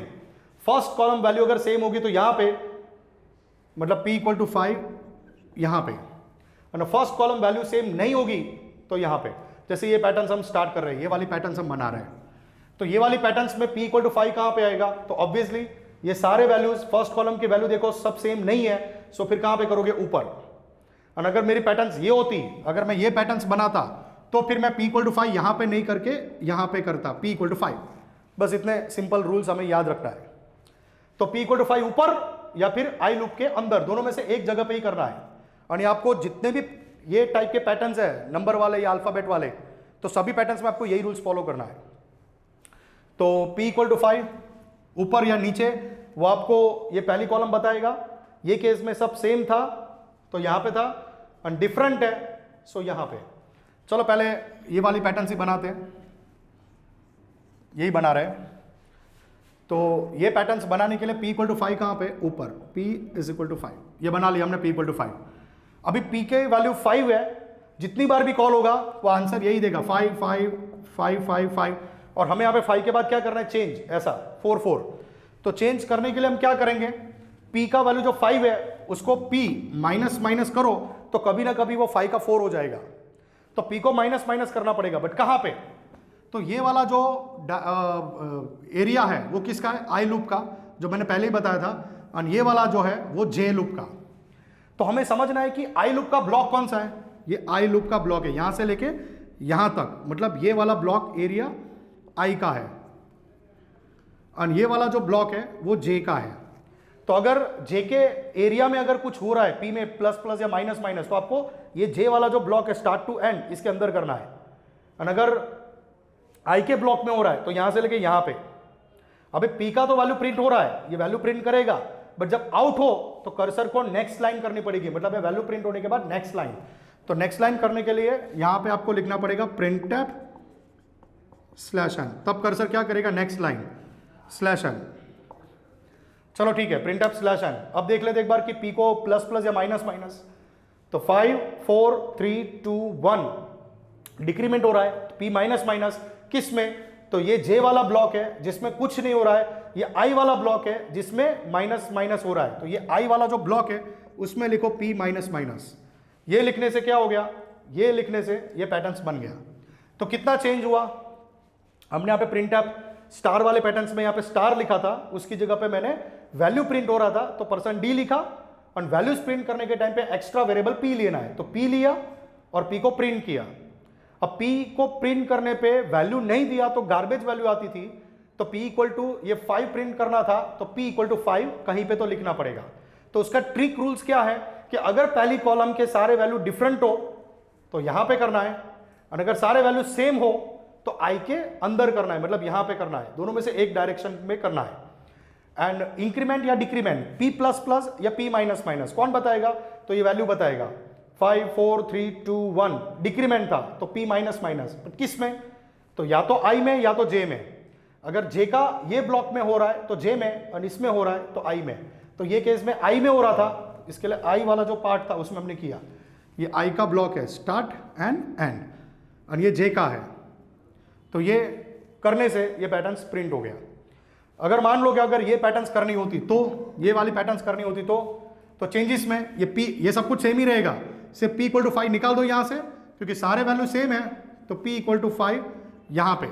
First column value अगर सेम होगी तो यहां पे मतलब p = 5 यहां पे, और फर्स्ट कॉलम वैल्यू सेम नहीं होगी तो यहां पे। जैसे ये पैटर्न्स हम स्टार्ट कर रहे हैं, ये वाली पैटर्न्स हम बना रहे हैं, तो ये वाली पैटर्न्स में p = 5 कहां पे आएगा? तो ऑब्वियसली ये सारे वैल्यूज, फर्स्ट कॉलम की वैल्यू देखो सब सेम नहीं है, सो फिर कहां पे करोगे? ऊपर। और अगर मेरी पैटर्न्स ये होती, अगर मैं ये पैटर्न्स बनाता, तो फिर मैं p = 5 यहां पे नहीं करके यहां पे करता, p = 5। बस इतने सिंपल रूल्स हमें याद रखना है। तो p = 5 ऊपर या फिर i लूप के अंदर, दोनों में से एक जगह पे ही करना है। और आपको जितने भी ये टाइप के पैटर्न्स है, नंबर वाले या अल्फाबेट वाले, तो सभी पैटर्न्स में आपको यही रूल्स फॉलो करना है। तो p = 5 ऊपर या नीचे, वो आपको ये पहली कॉलम बताएगा। ये केस में सब सेम था तो यहां पे था, और डिफरेंट है सो यहां पे। चलो पहले ये वाली पैटर्न ही बनाते हैं, यही बना रहे हैं। तो ये पैटर्न्स बनाने के लिए p = 5 कहां पे? ऊपर, p = 5, ये बना लिया हमने p = 5। अभी p के वैल्यू 5 है, जितनी बार भी कॉल होगा वो आंसर यही देगा, 5 5 5 5 5। और हमें यहाँ पे 5 के बाद क्या करना है? चेंज, ऐसा 4 4। तो चेंज करने के लिए हम क्या करेंगे? p का वैल्यू जो 5 है उसको p माइनस करो तो कभी ना कभी वो 5 का 4 हो जाएगा, तो p को माइनस करना पड़ेगा, बट कहां पे? तो ये वाला जो एरिया है वो किसका है? i लूप का, जो मैंने पहले ही बताया था। और ये वाला जो है वो j लूप का। तो हमें समझना है कि i लूप का ब्लॉक कौन सा है? ये i लूप का ब्लॉक है, यहां से लेके यहां तक, मतलब ये वाला ब्लॉक एरिया i का है, और ये वाला जो ब्लॉक है वो j का है। तो अगर j के एरिया में अगर कुछ हो रहा है p में प्लस प्लस या माइनस माइनस, तो आपको ये j वाला जो ब्लॉक है स्टार्ट टू एंड इसके अंदर करना है। और अगर i के ब्लॉक में हो रहा है तो यहां से लेके यहां पे, अबे पी का तो वैल्यू प्रिंट हो रहा है, ये वैल्यू प्रिंट करेगा, बट जब आउट हो तो कर्सर को नेक्स्ट लाइन करनी पड़ेगी, मतलब ये वैल्यू प्रिंट होने के बाद नेक्स्ट लाइन। तो नेक्स्ट लाइन करने के लिए यहां पे आपको लिखना पड़ेगा printf /n, तब कर्सर क्या करेगा, नेक्स्ट लाइन /n। चलो ठीक है, printf /n। अब देख लेते एक बार कि p को प्लस प्लस या माइनस माइनस। तो 5 4 3 2 1 डिक्रीमेंट हो रहा है, तो p माइनस माइनस किस में, तो ये j वाला ब्लॉक है जिसमें कुछ नहीं हो रहा है, ये i वाला ब्लॉक है जिसमें माइनस माइनस हो रहा है। तो ये i वाला जो ब्लॉक है उसमें लिखो p माइनस माइनस। ये लिखने से क्या हो गया, ये लिखने से ये पैटर्न्स बन गया। तो कितना चेंज हुआ, हमने यहाँ पे printf स्टार वाले पैटर्न्स में यहाँ पे स्टार लिखा था, उसकी जगह पे मैंने वैल्यू प्रिंट हो रहा था तो %d लिखा, और वैल्यूज प्रिंट करने के टाइम पे एक्स्ट्रा वेरिएबल p लेना है, तो p लिया और p को प्रिंट किया। अब p को प्रिंट करने पे वैल्यू नहीं दिया तो गार्बेज वैल्यू आती थी, तो p इक्वल टू ये 5 प्रिंट करना था, तो p इक्वल टू 5 कहीं पे तो लिखना पड़ेगा। तो उसका ट्रिक रूल्स क्या है कि अगर पहली कॉलम के सारे वैल्यू डिफरेंट हो तो यहां पे करना है, और अगर सारे वैल्यू सेम हो तो i के अंदर करना है, मतलब यहां पे करना है, दोनों में से एक डायरेक्शन में करना है। एंड इंक्रीमेंट या डिक्रीमेंट, p प्लस प्लस या p माइनस माइनस, कौन बताएगा, तो ये वैल्यू बताएगा। 5 4 3 2 1 डिक्रीमेंट था तो p माइनस माइनस, किस में, तो या तो i में या तो j में। अगर j का ये ब्लॉक में हो रहा है तो j में, और इसमें हो रहा है तो i में। तो ये केस में i में हो रहा था, इसके लिए i वाला जो पार्ट था उसमें हमने किया। ये i का ब्लॉक है स्टार्ट एंड एंड, और ये j का है, तो ये करने से ये पैटर्न्स प्रिंट हो गया। अगर मान लो कि अगर ये पैटर्न्स करनी होती, तो ये वाली पैटर्न्स करनी होती तो चेंजेस में ये p, ये सब कुछ सेम ही रहेगा, सिर्फ p इक्वल टू 5 निकाल दो यहां से, क्योंकि सारे वैल्यू सेम है, तो p इक्वल टू 5 यहां पे।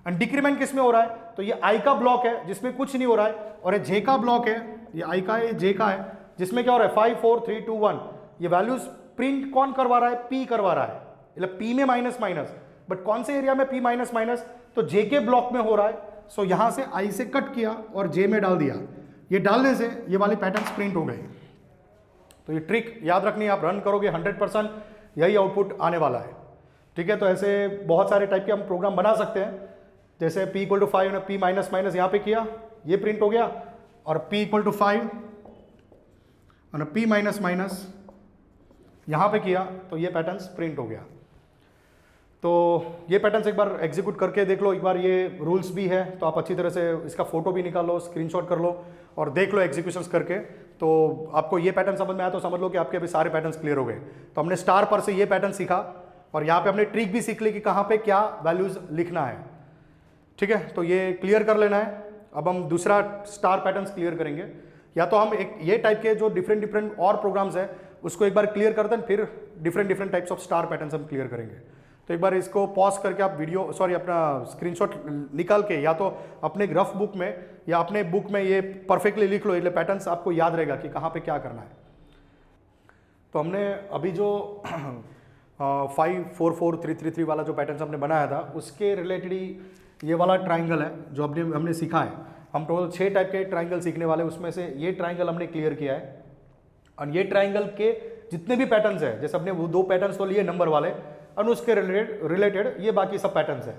एंड डिक्रीमेंट किस में हो रहा है, तो ये i का ब्लॉक है जिसमें कुछ नहीं हो रहा है, और ये j का ब्लॉक है, ये i का है, j का है, जिसमें क्या हो रहा है 5 4 3 2 1। ये वैल्यूज प्रिंट कौन करवा रहा है, p करवा रहा है, मतलब p में माइनस माइनस, बट कौन से एरिया में p माइनस माइनस, तो j के ब्लॉक में हो रहा है। सो यहां से i से कट किया और j में डाल दिया, ये डालने से ये वाले पैटर्न्स प्रिंट हो गए। तो ये ट्रिक याद रखनी है, आप रन करोगे 100% यही आउटपुट आने वाला है। ठीक है, तो ऐसे बहुत सारे टाइप के हम प्रोग्राम बना सकते हैं, जैसे p इक्वल टू 5 ने p माइनस माइनस यहाँ पे किया, ये प्रिंट हो गया, और p इक्वल टू 5 और p माइनस माइनस यहाँ पे किया, तो ये पैटर्न्स प्रिंट हो गया। तो ये पैटर्न्स एक बार एग्जीक्यूट करके देख लो, एक बार ये रूल्स भी है तो आप अच्छी तरह से इसका फोटो भी निकाल लो, स्क्रीनशॉट कर लो और देख लो एग्जीक्यूशंस करके। तो आपको ये पैटर्न समझ में आया तो समझ लो कि आपके अभी सारे पैटर्न्स क्लियर हो गए। तो हमने स्टार पर से ये पैटर्न सीखा, और यहाँ पे हमने ट्रिक भी सीख ली कि कहाँ पे क्या वैल्यूज लिखना है। ठीक है, तो ये क्लियर कर लेना है। अब हम दूसरा स्टार पैटर्न्स क्लियर करेंगे, या तो हम एक ये टाइप के जो डिफरेंट और प्रोग्राम्स है उसको एक बार क्लियर करते हैं, फिर different types of star patterns हम क्लियर करेंगे। तो एक बार इसको पॉज करके आप अपना स्क्रीनशॉट निकाल के या तो अपने रफ बुक में या अपने बुक में ये परफेक्टली लिख लो, એટલે पैटर्न्स आपको याद रहेगा कि कहाँ पे क्या करना है। तो हमने अभी जो 5 4 4 3 3 3 वाला जो पैटर्न्स हमने बनाया था उसके रिलेटेड ही ये वाला ट्राइंगल है जो हमने सीखा है। हम टोटल 6 टाइप के ट्राइंगल सीखने वाले, उसमें से ये ट्राइंगल हमने क्लियर किया है। और ये ट्राइंगल के जितने भी पैटर्न्स है, जैसे अपने वो 2 पैटर्न्स तो लिए नंबर वाले, और उसके रिलेटेड ये बाकी सब पैटर्न्स है।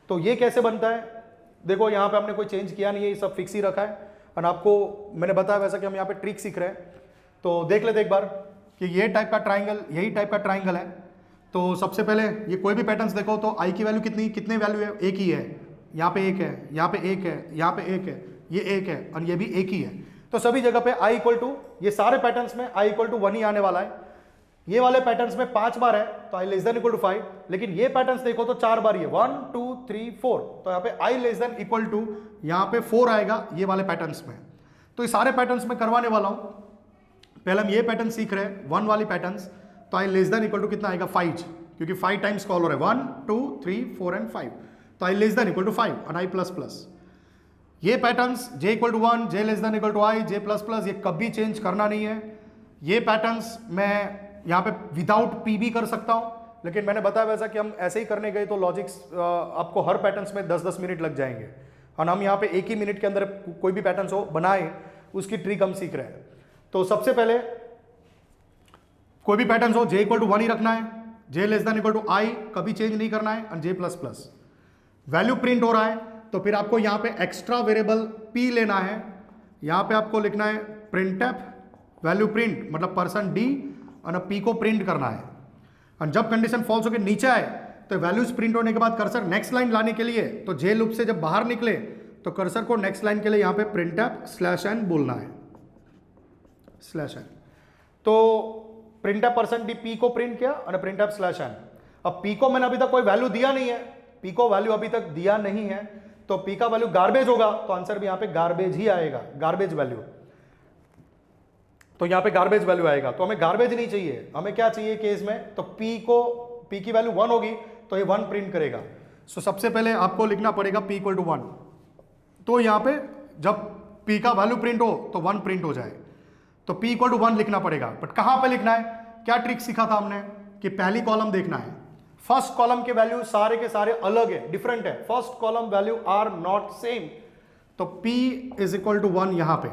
तो ये कैसे बनता है, देखो यहाँ पे हमने कोई चेंज किया नहीं है, ये सब फिक्स ही रखा है। और आपको मैंने बताया वैसा कि हम यहाँ पे ट्रिक सीख रहे हैं। तो देख लेते एक बार कि ये टाइप का ट्राइंगल, यही टाइप का ट्राइंगल है। तो सबसे पहले ये कोई भी पैटर्न्स देखो तो आई की वैल्यू कितने वैल्यू है, एक ही है, यहाँ पे एक है, यहाँ पे एक है, यहाँ पे एक है, ये एक है, और ये भी एक ही है। तो सभी जगह पे i इक्वल टू, ये सारे पैटर्न्स में i इक्वल टू 1 ही आने वाला है। ये वाले पैटर्न्स में 5 बार है तो i less than equal to 5, लेकिन ये पैटर्न्स देखो तो 4 बार ही है, 1 2 3 4। तो यहाँ पे i less than equal to, यहाँ पे 4 आएगा ये वाले पैटर्न्स में। तो ये सारे पैटर्न्स में करवाने वाला हूँ। पहले हम ये पैटर्न सीख रहे हैं 1 वाली पैटर्न्स, तो i less than equal to कितना आएगा 5, क्योंकि 5 टाइम्स कॉल हो रहा है 1 2 3 4 एंड 5। तो i less than equal to 5 और i प्लस प्लस। ये patterns j equal to 1, j less than equal to i, j plus plus, ये कभी चेंज करना नहीं है। ये पैटर्न्स मैं यहाँ पे विदाउट p भी कर सकता हूँ, लेकिन मैंने बताया वैसा कि हम ऐसे ही करने गए तो लॉजिक्स आपको हर पैटर्न्स में 10-10 मिनट लग जाएंगे, और हम यहाँ पे एक ही मिनट के अंदर कोई भी पैटर्न्स हो बनाए उसकी ट्रिक हम सीख रहे हैं। तो सबसे पहले कोई भी पैटर्न्स हो j इक्वल टू 1 ही रखना है, j less than equal to i कभी चेंज नहीं करना है, और j plus plus. Value print हो रहा है तो फिर आपको यहाँ पे एक्स्ट्रा वेरिएबल p लेना है, यहाँ पे आपको लिखना है printf वैल्यू प्रिंट, मतलब परसेंट d और p को प्रिंट करना है। और जब कंडीशन फॉल्स होकर नीचे आए तो वैल्यूज प्रिंट होने के बाद कर्सर नेक्स्ट लाइन लाने के लिए, तो जे लूप से जब बाहर निकले तो कर्सर को नेक्स्ट लाइन के लिए यहाँ पे printf /n बोलना है, /n। तो printf परसेंट d p को प्रिंट किया और printf /n। अब p को मैंने अभी तक कोई वैल्यू दिया नहीं है, p को वैल्यू अभी तक दिया नहीं है, तो p का वैल्यू गार्बेज होगा, तो आंसर भी यहाँ पे गार्बेज ही आएगा, गार्बेज वैल्यू। तो यहाँ पे गार्बेज वैल्यू आएगा, तो हमें गार्बेज नहीं चाहिए, हमें क्या चाहिए केस में, तो p की वैल्यू 1 होगी तो ये 1 प्रिंट करेगा। सो सबसे पहले आपको लिखना पड़ेगा p = 1, तो यहाँ पे जब p का वैल्यू प्रिंट हो तो 1 प्रिंट हो जाए, तो p = 1 लिखना पड़ेगा। बट कहाँ पे लिखना है, क्या ट्रिक सीखा था हमने कि पहली कॉलम देखना है, फर्स्ट कॉलम के वैल्यू सारे के सारे अलग है, डिफरेंट है, first column value are not same, तो p = 1 यहाँ पे।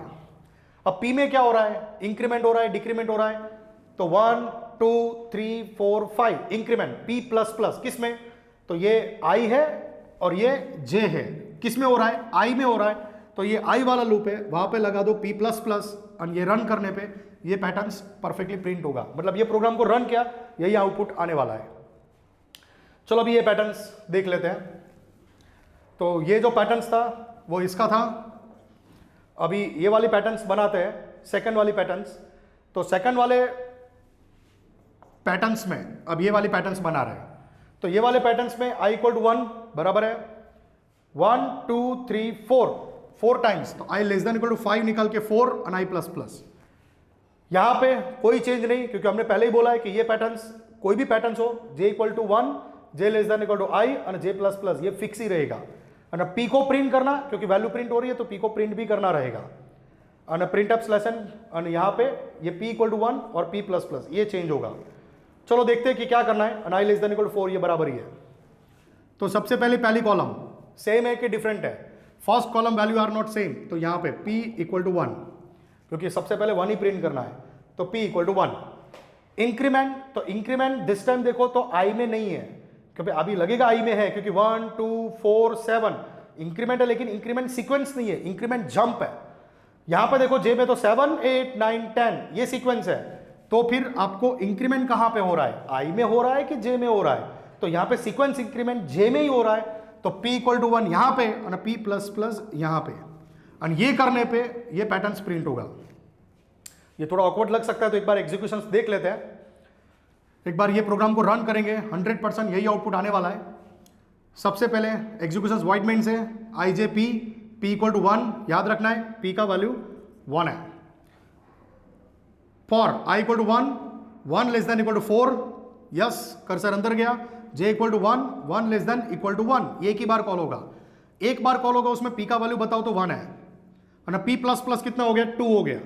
अब p में क्या हो रहा है, इंक्रीमेंट हो रहा है, डिक्रीमेंट हो रहा है, तो 1 2 3 4 5 इंक्रीमेंट p प्लस किस में, तो ये i है और ये j है, किस में हो रहा है, i में हो रहा है, तो ये i वाला लूप है, वहां पे लगा दो p प्लस और ये रन करने पे ये पैटर्न्स परफेक्टली प्रिंट होगा, मतलब ये प्रोग्राम को रन किया, यही आउटपुट आने वाला है। चलो अभी ये पैटर्न्स देख लेते हैं। तो ये जो पैटर्न्स था वो इसका था, अभी ये वाली पैटर्न्स बनाते हैं, सेकंड वाली पैटर्न्स। तो सेकंड वाले पैटर्न्स में अब ये वाली पैटर्न्स बना रहे हैं, तो ये वाले पैटर्न्स में i = 1 बराबर है 1 2 3 4 टाइम्स, तो i <= 5 निकाल के 4 और i++। यहां पे कोई चेंज नहीं, क्योंकि हमने पहले ही बोला है कि ये पैटर्न्स कोई भी पैटर्न्स हो, j = 1 j <= i और j++, ये फिक्स ही रहेगा। और p को प्रिंट करना, क्योंकि वैल्यू प्रिंट हो रही है तो p को प्रिंट भी करना रहेगा, और printf /n, और यहाँ पे ये p = 1 और p++, ये चेंज होगा। चलो देखते हैं कि क्या करना है। i <= 4, ये बराबर ही है। तो सबसे पहले पहली कॉलम सेम है कि डिफरेंट है, first column value are not same, तो यहाँ पे p = 1, क्योंकि सबसे पहले 1 ही प्रिंट करना है, तो p = 1। इंक्रीमेंट, तो इंक्रीमेंट दिस टाइम देखो तो i में नहीं है, क्योंकि अभी लगेगा i में है, क्योंकि 1 2 4 7 इंक्रीमेंट है, लेकिन इंक्रीमेंट सीक्वेंस नहीं है, इंक्रीमेंट जंप है। यहां पर देखो j में तो 7 8 9 10 ये सीक्वेंस है, तो फिर आपको इंक्रीमेंट कहां पे हो रहा है, i में हो रहा है कि j में हो रहा है, तो यहां पे सीक्वेंस इंक्रीमेंट j में ही हो रहा है, तो p = 1 यहां पे और p++ यहां पे, और ये करने पे ये पैटर्न प्रिंट होगा। ये थोड़ा ऑकवर्ड लग सकता है, तो एक बार एग्जीक्यूशंस देख लेते हैं। एक बार ये प्रोग्राम को रन करेंगे, 100% यही आउटपुट आने वाला है। सबसे पहले एग्जीक्यूशंस वाइड मेन से ijp p = 1 याद रखना है, p का वैल्यू 1 है। फॉर i = 1 1 <= 4, यस कर्सर अंदर गया, j = 1 1 <= 1, एक ही बार कॉल होगा, एक बार कॉल होगा, उसमें p का वैल्यू बताओ तो 1 है, और p++ कितना हो गया, 2 हो गया,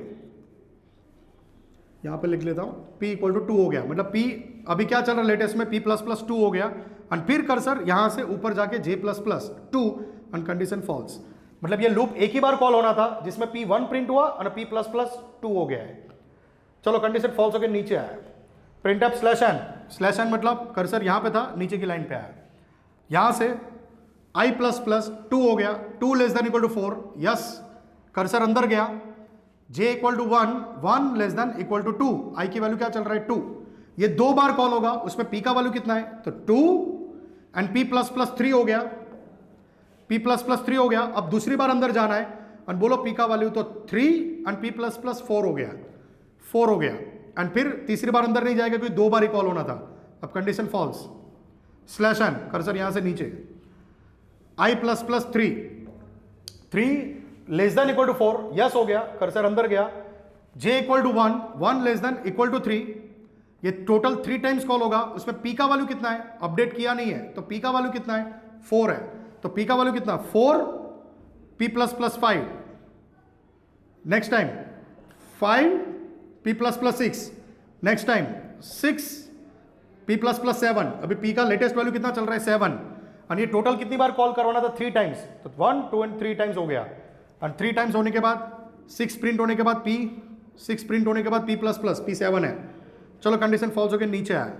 यहां पे लिख लेता हूं p = 2 हो गया, मतलब p अभी क्या चल रहा है लेटेस्ट में p++ 2 हो गया, और फिर कर्सर यहां से ऊपर जाके j++ 2 और कंडीशन फॉल्स, मतलब ये लूप एक ही बार कॉल होना था जिसमें p 1 प्रिंट हुआ और p++ 2 हो गया है। चलो कंडीशन फॉल्स होकर नीचे आया, printf /n मतलब कर्सर यहां पे था, नीचे की लाइन पे आया, यहां से i++ 2 हो गया, 2 <= 4, यस कर्सर अंदर गया, j = 1 1 <= 2, i की वैल्यू क्या चल रहा है 2, ये 2 बार कॉल होगा, उसमें p का वैल्यू कितना है, तो 2 एंड p++ 3 हो गया, p++ 3 हो गया। अब दूसरी बार अंदर जाना है और बोलो p का वैल्यू तो 3 एंड p++ 4 हो गया, 4 हो गया, एंड फिर तीसरी बार अंदर नहीं जाएगा क्योंकि 2 बार ही कॉल होना था। अब कंडीशन फॉल्स, /n कर्सर यहां से नीचे, i++ 3 <= 4, यस हो गया, कर्सर अंदर गया, j = 1 1 <= 3, ये टोटल 3 टाइम्स कॉल होगा, उसमें p का वैल्यू कितना है, अपडेट किया नहीं है, तो p का वैल्यू कितना है 4 है, तो p का वैल्यू कितना 4 p++ 5, next time 5 p++ 6, next time 6 p++ 7, अभी p का लेटेस्ट वैल्यू कितना चल रहा है 7, और ये टोटल कितनी बार कॉल करवाना था 3 टाइम्स, तो 1 2 एंड 3 टाइम्स हो गया, और 3 टाइम्स होने के बाद 6 प्रिंट होने के बाद p 6 प्रिंट होने के बाद p++ p 7 है। चलो कंडीशन फॉल्स होकर नीचे आया,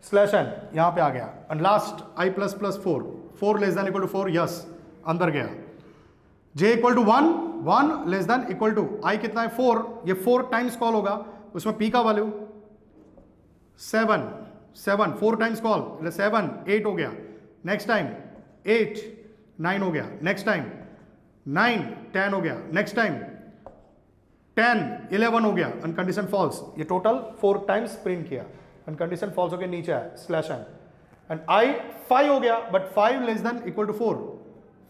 /n यहां पे आ गया, और लास्ट i++ 4 4 <= 4, यस अंदर गया, j equal to 1, 1 less than equal to i कितना है 4, ये 4 टाइम्स कॉल होगा, उसमें पी का वैल्यू 7, 7 4 टाइम्स कॉल 7 8 हो गया, नेक्स्ट टाइम 8 9 हो गया, नेक्स्ट टाइम 9 10 हो गया, नेक्स्ट टाइम 10 11 हो गया, अनकंडीशन फॉल्स, ये टोटल 4 टाइम्स प्रिंट किया, अनकंडीशन फॉल्स हो गया, नीचे आया स्लैश एन, एंड आई 5 हो गया, but 5 less than equal to 4,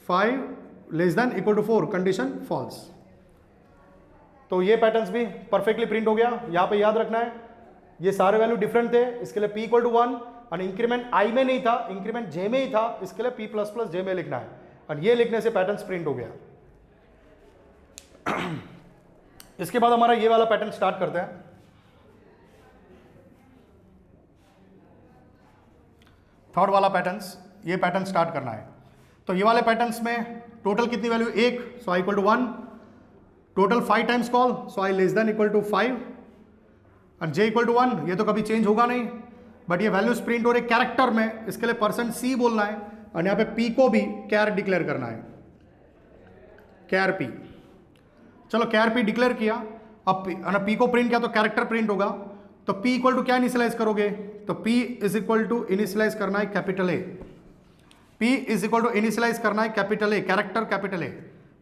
5 less than equal to 4, condition false. तो ये पैटर्न्स भी परफेक्टली प्रिंट हो गया। यहां पे याद रखना है ये सारे वैल्यू डिफरेंट थे, इसके लिए p इक्वल टू 1, और इंक्रीमेंट i में नहीं था, इंक्रीमेंट j में ही था, इसके लिए p प्लस प्लस j में लिखना है, और ये लिखने से पैटर्न प्रिंट हो गया। इसके बाद हमारा ये वाला पैटर्न स्टार्ट करते हैं। थर्ड वाला पैटर्न्स, ये पैटर्न स्टार्ट करना है। तो ये वाले पैटर्न्स में टोटल कितनी value 1, so I equal to 1, total 5 times call, so I less than equal to 5, और j इक्वल टू 1, ये तो कभी चेंज होगा नहीं, बट ये वैल्यूज प्रिंट हो रहे कैरेक्टर में, इसके लिए परसेंट c बोलना है, और यहाँ पे p को भी कैर डिक्लेयर करना है, कैर p। चलो कैर p डिक्लेयर किया, अब p को प्रिंट किया तो कैरेक्टर प्रिंट होगा, तो p इक्वल टू क्या इनिशियलाइज करोगे, तो p is equal to initialize करना है capital A, p is equal to initialize करना है capital A, character capital A,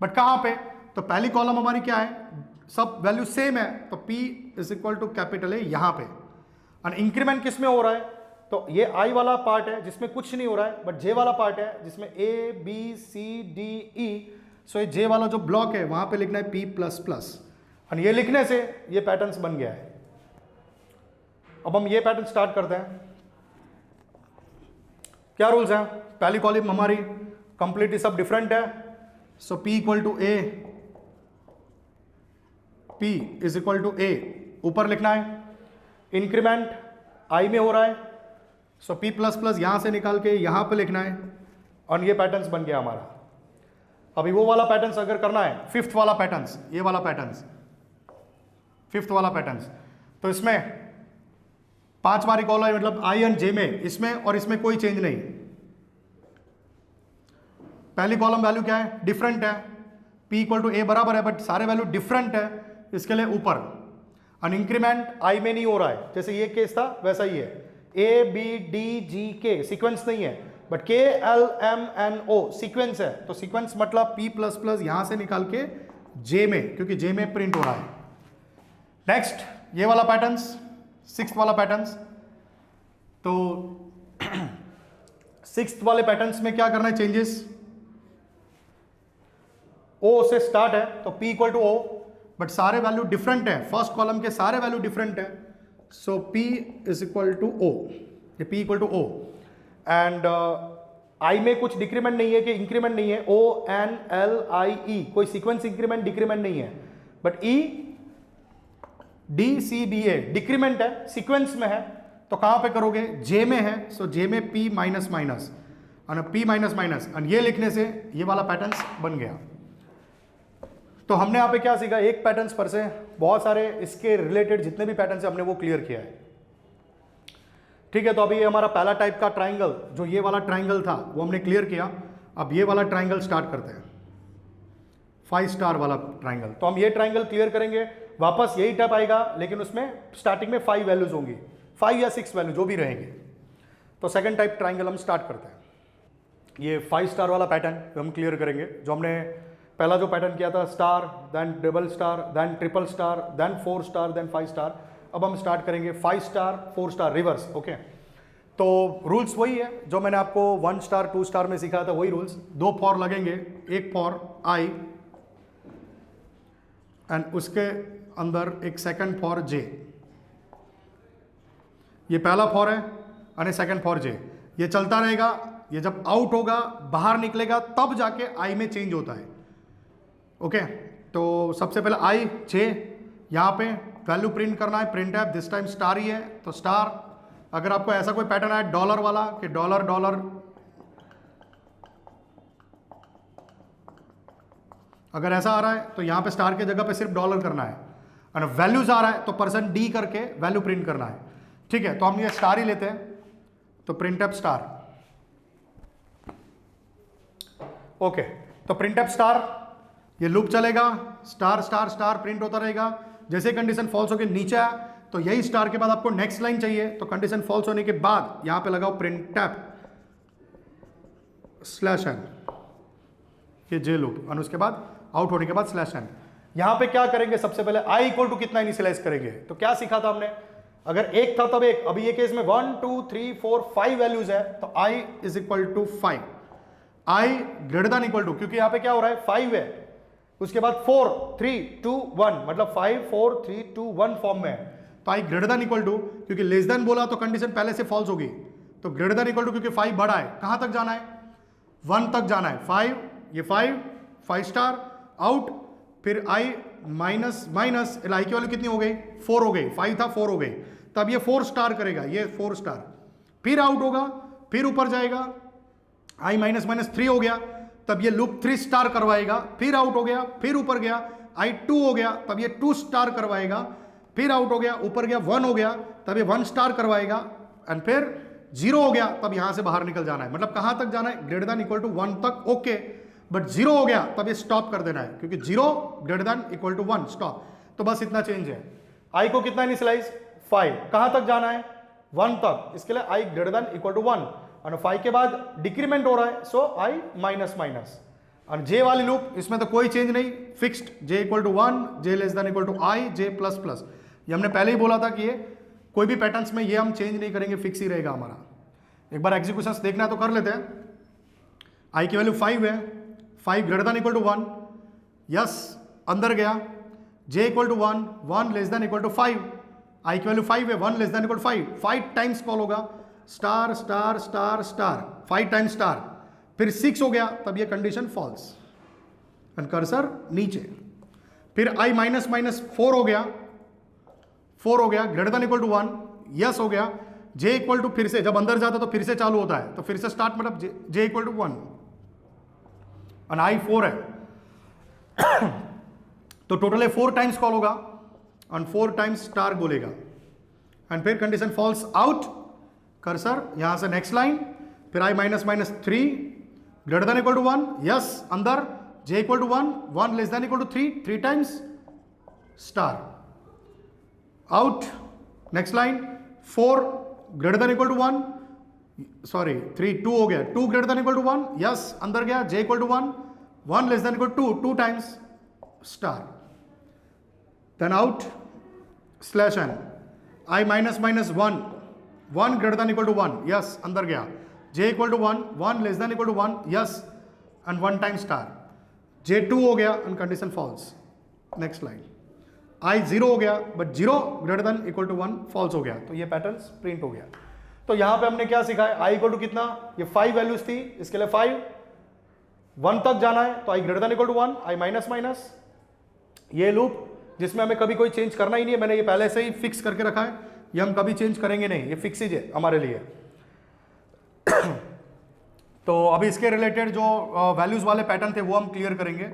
but कहाँ पे, तो पहली कॉलम हमारी क्या है, सब वैल्यू सेम है, तो p is equal to capital A यहाँ पे, और इंक्रीमेंट किस में हो रहा है, तो ये i वाला पार्ट है जिसमें कुछ नहीं हो रहा है, बट j वाला पार्ट है जिसमें a b c d e, सो ये j वाला जो ब्लॉक है वहां पे लिखना है p प्लस प्लस, और ये लिखने से ये पैटर्न्स बन गया है। अब हम ये पैटर्न स्टार्ट करते हैं। क्या रूल्स हैं, पहली कॉलम हमारी कंप्लीटली सब डिफरेंट है, so p equal to a, p is equal to a, ऊपर लिखना है, इंक्रीमेंट i में हो रहा है, सो p प्लस प्लस यहां से निकाल के यहां पे लिखना है, और ये पैटर्न्स बन गया हमारा। अभी वो वाला पैटर्न्स अगर करना है, फिफ्थ वाला पैटर्न्स, ये वाला पैटर्न्स, फिफ्थ वाला पैटर्न्स, तो इसमें 5 बारी कॉल है, मतलब i एंड j में, इसमें और इसमें कोई चेंज नहीं। पहली कॉलम वैल्यू क्या है, डिफरेंट है, p इक्वल टू a बराबर है, बट सारे वैल्यू डिफरेंट है, इसके लिए ऊपर, और इंक्रीमेंट i में नहीं हो रहा है, जैसे ये केस था वैसा ही है, a b d g k sequence नहीं है, but k l m n o sequence है, तो सीक्वेंस मतलब p प्लस प्लस यहां से निकाल के j में, क्योंकि j में प्रिंट हो रहा है। नेक्स्ट ये वाला पैटर्न्स, सिक्स्थ वाला पैटर्न्स, तो सिक्स्थ वाले पैटर्न्स में क्या करना है, चेंजेस, o से स्टार्ट है तो p equal to o, but सारे वैल्यू डिफरेंट है, फर्स्ट कॉलम के सारे वैल्यू डिफरेंट है, so p is equal to o, ये p equal to o, and i में कुछ डिक्रीमेंट नहीं है कि इंक्रीमेंट नहीं है, o n l i e कोई सीक्वेंस इंक्रीमेंट डिक्रीमेंट नहीं है, but e d c b a decrement है, सीक्वेंस में है, तो कहां पे करोगे, j में है, सो j में p माइनस माइनस, और p माइनस माइनस, और ये लिखने से ये वाला पैटर्न्स बन गया। तो हमने यहाँ पे क्या सीखा, एक पैटर्न्स पर से बहुत सारे इसके रिलेटेड जितने भी पैटर्न्स है हमने वो क्लियर किया है। ठीक है, तो अभी ये हमारा पहला टाइप का ट्राइंगल, जो ये वाला ट्राइंगल था वो हमने क्लियर किया। अब ये वाला ट्राइंगल स्टार्ट करते हैं, 5 स्टार वाला ट्राइंगल। तो हम ये ट्राइंगल क्लियर करेंगे, वापस यही टाइप आएगा, लेकिन उसमें स्टार्टिंग में 5 वैल्यूज होंगी, 5 या 6 वैल्यू जो भी रहेंगे। तो सेकंड टाइप ट्राइंगल हम स्टार्ट करते हैं। ये 5 स्टार वाला पैटर्न हम क्लियर करेंगे, जो हमने पहला जो पैटर्न किया था, star, then double star, then triple star, then 4 star, then 5 star. अब हम स्टार्ट करेंगे 5 स्टार 4 स्टार रिवर्स। ओके, तो रूल्स वही है जो मैंने आपको 1 स्टार 2 स्टार में सिखाया था, वही रूल्स। 2 फॉर लगेंगे, एक फॉर आई एंड उसके अंदर एक सेकंड फॉर जे। ये पहला फॉर है और सेकंड फॉर जे, ये चलता रहेगा। ये जब आउट होगा, बाहर निकलेगा, तब जाके आई में चेंज होता है। ओके, तो सबसे पहले आई जे, यहाँ पे वैल्यू प्रिंट करना है, प्रिंट है, दिस टाइम स्टार ही है तो स्टार। अगर आपको ऐसा कोई पैटर्न है डॉलर वाला कि डॉलर डॉलर, अगर ऐसा आ रहा है तो यहाँ पे स्टार के जगह पे सिर्फ डॉलर करना है, और वैल्यूज आ रहा है तो परसेंट डी करके वैल्यू प्रिंट करना है। ठीक है, तो हम ये स्टार ही लेते हैं, तो प्रिंट एप स्टार। ओके, तो प्रिंट एप स्टार ये लूप चलेगा, स्टार स्टार स्टार प्रिंट होता रहेगा। जैसे कंडीशन फॉल्स होकर नीचे आया तो यही स्टार के बाद आपको नेक्स्ट लाइन चाहिए, तो कंडीशन फॉल्स होने के बाद यहां पे लगाओ प्रिंटफ स्लैश एन, ये जे लूप, और उसके बाद आउट होने के बाद स्लैश एन। यहां पे क्या करेंगे, सबसे पहले आई इक्वल टू कितना इनिशियलाइज करेंगे। तो क्या सीखा था हमने, अगर एक था तब एक, अभी ये केस में 1 2 3 4 5 वैल्यूज है, तो i is equal to 5, I greater than equal to, क्योंकि यहां पे क्या हो रहा है 5 है, उसके बाद 4 3 2 1, मतलब 5 4 3 2 1 फॉर्म में है। तो I greater than equal to, क्योंकि लेस देन बोला तो कंडीशन पहले से फॉल्स होगी, तो ग्रेटर देन इक्वल टू, क्योंकि 5 बड़ा है, कहां तक जाना है 1 तक जाना है, 5 ये 5 स्टार आउट, फिर आई माइनस माइनस आई की वैल्यू कितनी हो गई 4 हो गई, 5 था 4 हो गई, तब ये 4 स्टार करेगा, ये 4 स्टार, फिर आउट होगा, फिर ऊपर जाएगा, आई माइनस माइनस 3 हो गया, तब ये लूप 3 स्टार करवाएगा, फिर आउट हो गया, फिर ऊपर गया, आई 2 हो गया, तब ये 2 स्टार करवाएगा, फिर आउट हो गया, ऊपर गया 1 हो गया, तब ये 1 स्टार करवाएगा, एंड फिर 0 हो गया, तब यहां से बाहर निकल जाना है। मतलब कहां तक जाना है, ग्रेटर देन इक्वल टू 1 तक, ओके, बट 0 हो गया तब ये स्टॉप कर देना है, क्योंकि 0 greater than equal to 1 stop. तो बस इतना चेंज है। आई को कितना इनिशियलाइज 5, कहां तक जाना है 1 तक, इसके लिए आई ग्रेटर देन इक्वल टू 1, और 5 के बाद डिक्रीमेंट हो रहा है, सो आई माइनस माइनस, और जे वाली लूप इसमें तो कोई चेंज नहीं, fixed, J equal to 1, J less than equal to I, J plus plus. ये हमने पहले ही बोला था कि ये कोई भी पैटर्न्स में ये हम चेंज नहीं करेंगे, फिक्स ही रहेगा हमारा। एक बार एग्जीक्यूशंस देखना है तो कर लेते हैं। आई की वैल्यू 5 है, 5 greater than equal to 1, yes अंदर गया, j equal to 1, 1 less than equal to 5, i की वैल्यू 5 है, 1 less than equal to 5, 5 times call होगा, star star star star, 5 times star, फिर 6 हो गया, तब ये कंडीशन फॉल्स, एंड कर्सर नीचे, फिर आई माइनस माइनस 4 हो गया, 4 हो गया, greater than equal to 1, yes हो गया, जे इक्वल टू, फिर से जब अंदर जाता तो फिर से चालू होता है, तो फिर से स्टार्ट, मतलब जे इक्वल टू 1, और आई 4 है तो टोटल है 4 टाइम्स कॉल होगा, और 4 टाइम्स स्टार बोलेगा, एंड फिर कंडीशन फॉल्स आउट, कर्सर यहां से नेक्स्ट लाइन, फिर i minus minus 3 greater than equal to 1, yes अंदर, j equal to 1, 1 less than equal to 3 times star out, next line 4 greater than equal to 1, sorry 3 2 हो गया, 2 greater than equal to 1, yes अंदर गया, j equal to 1, 1 less than equal to 2 times star, then out slash n, i minus minus 1, 1 greater than equal to 1, yes अंदर गया, j equal to 1, 1 less than equal to 1, yes and 1 time star, j 2 हो गया and condition false, next line, i 0 हो गया, but 0 greater than equal to 1 false हो गया, तो ये पैटर्न प्रिंट हो गया। तो यहां पे हमने क्या सीखा है, आई इक्वल टू कितना, ये 5 वैल्यूज थी, इसके लिए 5 1 तक जाना है, तो I greater than equal to 1, I minus minus, ये लूप जिसमें हमें कभी कोई चेंज करना ही नहीं है, मैंने ये पहले से ही फिक्स करके रखा है, ये हम कभी चेंज करेंगे नहीं, ये फिक्स ही है हमारे लिए। तो अभी इसके रिलेटेड जो वैल्यूज वाले पैटर्न थे वो हम क्लियर करेंगे,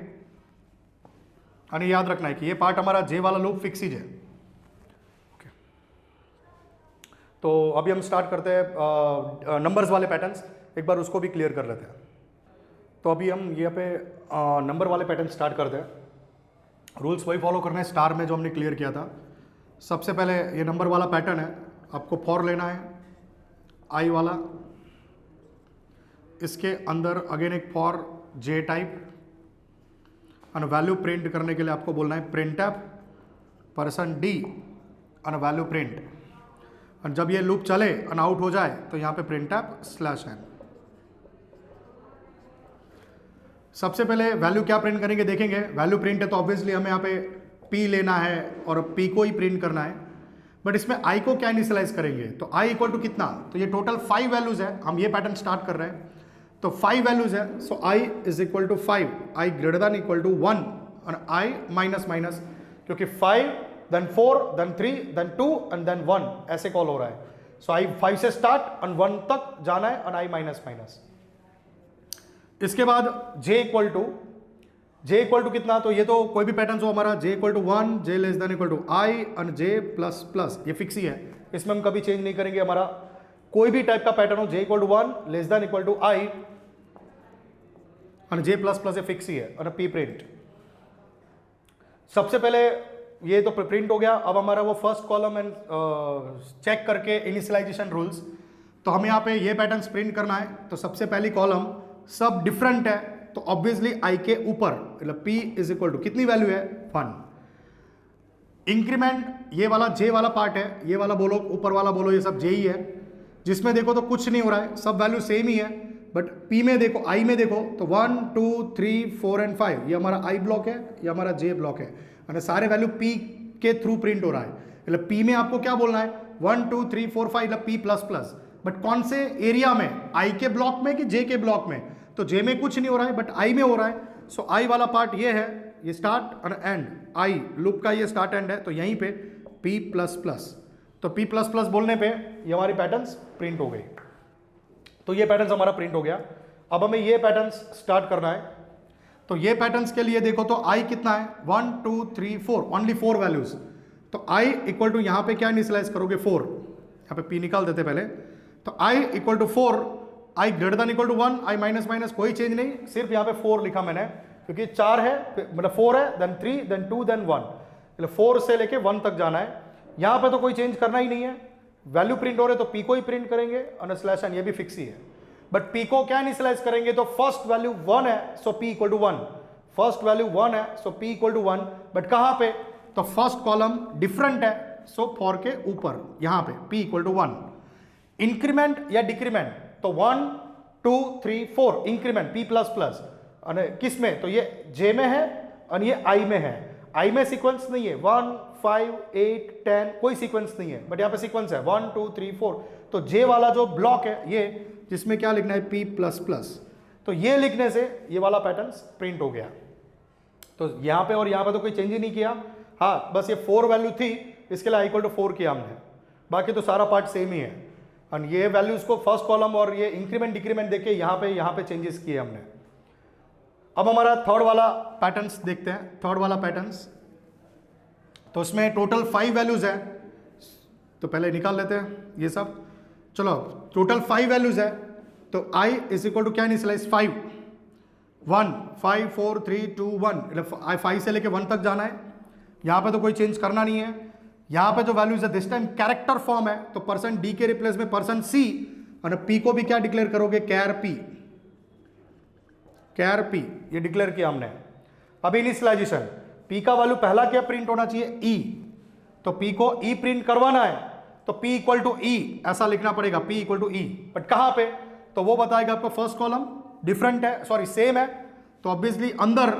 यानी याद रखना है कि ये पार्ट हमारा जे वाला लूप फिक्स ही है। ओके, तो अभी हम स्टार्ट करते हैं नंबर्स वाले पैटर्न्स, एक बार उसको भी क्लियर कर लेते हैं। तो अभी हम यहाँ पे नंबर वाले पैटर्न स्टार्ट करते हैं। रूल्स वही फॉलो करना है स्टार में जो हमने क्लियर किया था। सबसे पहले ये नंबर वाला पैटर्न है, आपको फॉर लेना है आई वाला, इसके अंदर अगेन एक फॉर जे टाइप, और वैल्यू प्रिंट करने के लिए आपको बोलना है printf %d और वैल्यू प्रिंट, और जब ये लूप चले और आउट हो जाए तो यहाँ पे printf /n। सबसे पहले वैल्यू क्या प्रिंट करेंगे देखेंगे। वैल्यू प्रिंट है तो ऑब्वियसली हमें यहाँ पे p लेना है और p को ही प्रिंट करना है, बट इसमें i को क्या इनिशियलाइज करेंगे, तो i इक्वल टू कितना, तो ये टोटल 5 वैल्यूज है, हम ये पैटर्न स्टार्ट कर रहे हैं, तो 5 वैल्यूज है, so i is equal to 5, i greater than equal to 1 और i माइनस माइनस, क्योंकि 5 then 4 then 3 then 2 and then 1 ऐसे कॉल हो रहा है। सो i 5 से स्टार्ट और 1 तक जाना है और i माइनस माइनस। इसके बाद j इक्वल टू कितना, तो ये तो कोई भी पैटर्न हो हमारा j equal to 1, j less than equal to i और j प्लस प्लस, ये फिक्स ही है, इसमें हम कभी चेंज नहीं करेंगे। हमारा कोई भी टाइप का पैटर्न हो j equal to 1 less than equal to i और j प्लस प्लस, ये फिक्स ही है, और p प्रिंट। सबसे पहले ये तो प्रिंट हो गया। अब हमारा वो फर्स्ट कॉलम एंड चेक करके इनिशियलाइजेशन रूल्स, तो हमें यहाँ पे ये पैटर्न प्रिंट करना है। तो सबसे पहली कॉलम सब डिफरेंट है, तो ऑब्वियसली आई के ऊपर मतलब p इज इक्वल टू कितनी वैल्यू है 1। इंक्रीमेंट ये वाला जे वाला पार्ट है, ये वाला बोलो ऊपर वाला बोलो, ये सब जे ही है, जिसमें देखो तो कुछ नहीं हो रहा है, सब वैल्यू सेम ही है। बट p में देखो, i में देखो तो 1 2 3 4 एंड 5 ये हमारा i ब्लॉक है, ये हमारा j ब्लॉक है, यानी सारे वैल्यू p के थ्रू प्रिंट हो रहा है। मतलब p में आपको क्या बोलना है 1 2 3 4 5 मतलब p प्लस प्लस, बट कौन से एरिया में, i के ब्लॉक में कि j के ब्लॉक में? तो j में कुछ नहीं हो रहा है बट i में हो रहा है। सो i वाला पार्ट ये है, ये स्टार्ट और एंड, i लूप का ये स्टार्ट एंड है, तो यहीं पे p प्लस प्लस, तो p प्लस प्लस बोलने पे ये हमारी पैटर्न्स प्रिंट हो गई। तो ये पैटर्न्स हमारा प्रिंट हो गया। अब हमें ये पैटर्न्स स्टार्ट करना है। तो ये पैटर्न्स के लिए देखो तो i कितना है 1 2 3 4, ओनली 4 वैल्यूज। तो i इक्वल टू यहाँ पे क्या इनिशियलाइज करोगे 4, यहाँ पे p निकाल देते पहले। तो i equal to 4, i greater than equal to 1, i minus minus कोई चेंज नहीं, सिर्फ यहाँ पे 4 लिखा मैंने, क्योंकि 4 है मतलब 4 है देन 3 देन 2 देन 1, मतलब 4 से लेके 1 तक जाना है। यहाँ पे तो कोई चेंज करना ही नहीं है, वैल्यू प्रिंट हो रहे तो p को ही प्रिंट करेंगे और स्लैश एन, ये भी फिक्स ही है। बट p को क्या इनिशियलाइज करेंगे, तो फर्स्ट वैल्यू 1 है so p equal to 1, first value 1 है so p equal to 1, but कहां पे, तो फर्स्ट कॉलम डिफरेंट है सो फॉर के ऊपर यहां पे p इक्वल टू 1। इंक्रीमेंट या डिक्रीमेंट, तो 1 2 3 4 इंक्रीमेंट p प्लस प्लस, किस में, तो ये j में है और ये i में है। i में सीक्वेंस नहीं है 1 5 8 10 कोई सीक्वेंस नहीं है, बट यहाँ पे सीक्वेंस है 1 2 3 4। तो j वाला जो ब्लॉक है ये, जिसमें क्या लिखना है p प्लस प्लस, तो ये लिखने से ये वाला पैटर्न प्रिंट हो गया। तो यहाँ पे और यहाँ पे तो कोई चेंज ही नहीं किया, हाँ बस ये 4 वैल्यू थी, इसके लिए i इक्वल टू 4 किया हमने, बाकी तो सारा पार्ट सेम ही है। और ये वैल्यूज को फर्स्ट कॉलम और ये इंक्रीमेंट डिक्रीमेंट देके यहाँ पे चेंजेस किए हमने। अब हमारा थर्ड वाला पैटर्न्स देखते हैं। थर्ड वाला पैटर्न्स, तो उसमें टोटल 5 वैल्यूज है, तो पहले निकाल लेते हैं ये सब। चलो टोटल 5 वैल्यूज है, तो i इज इक्वल टू क्या इनिशियलाइज 5 1 5 4 3 2 1, मतलब 5 से लेके 1 तक जाना है। यहाँ पे तो कोई चेंज करना नहीं है। यहाँ पे जो वैल्यूज है दिस टाइम कैरेक्टर फॉर्म है, तो परसेंट डी के रिप्लेस में परसेंट सी, और p को भी क्या डिक्लेयर करोगे कैर p, ये डिक्लेयर किया हमने। अब इनिशियलाइजेशन, p का वैल्यू पहला क्या प्रिंट होना चाहिए e, तो p को e प्रिंट करवाना है तो p इक्वल टू e ऐसा लिखना पड़ेगा, p equal to e, but कहां पे, तो वो बताएगा आपको फर्स्ट कॉलम डिफरेंट है, सॉरी सेम है, तो ऑब्वियसली अंदर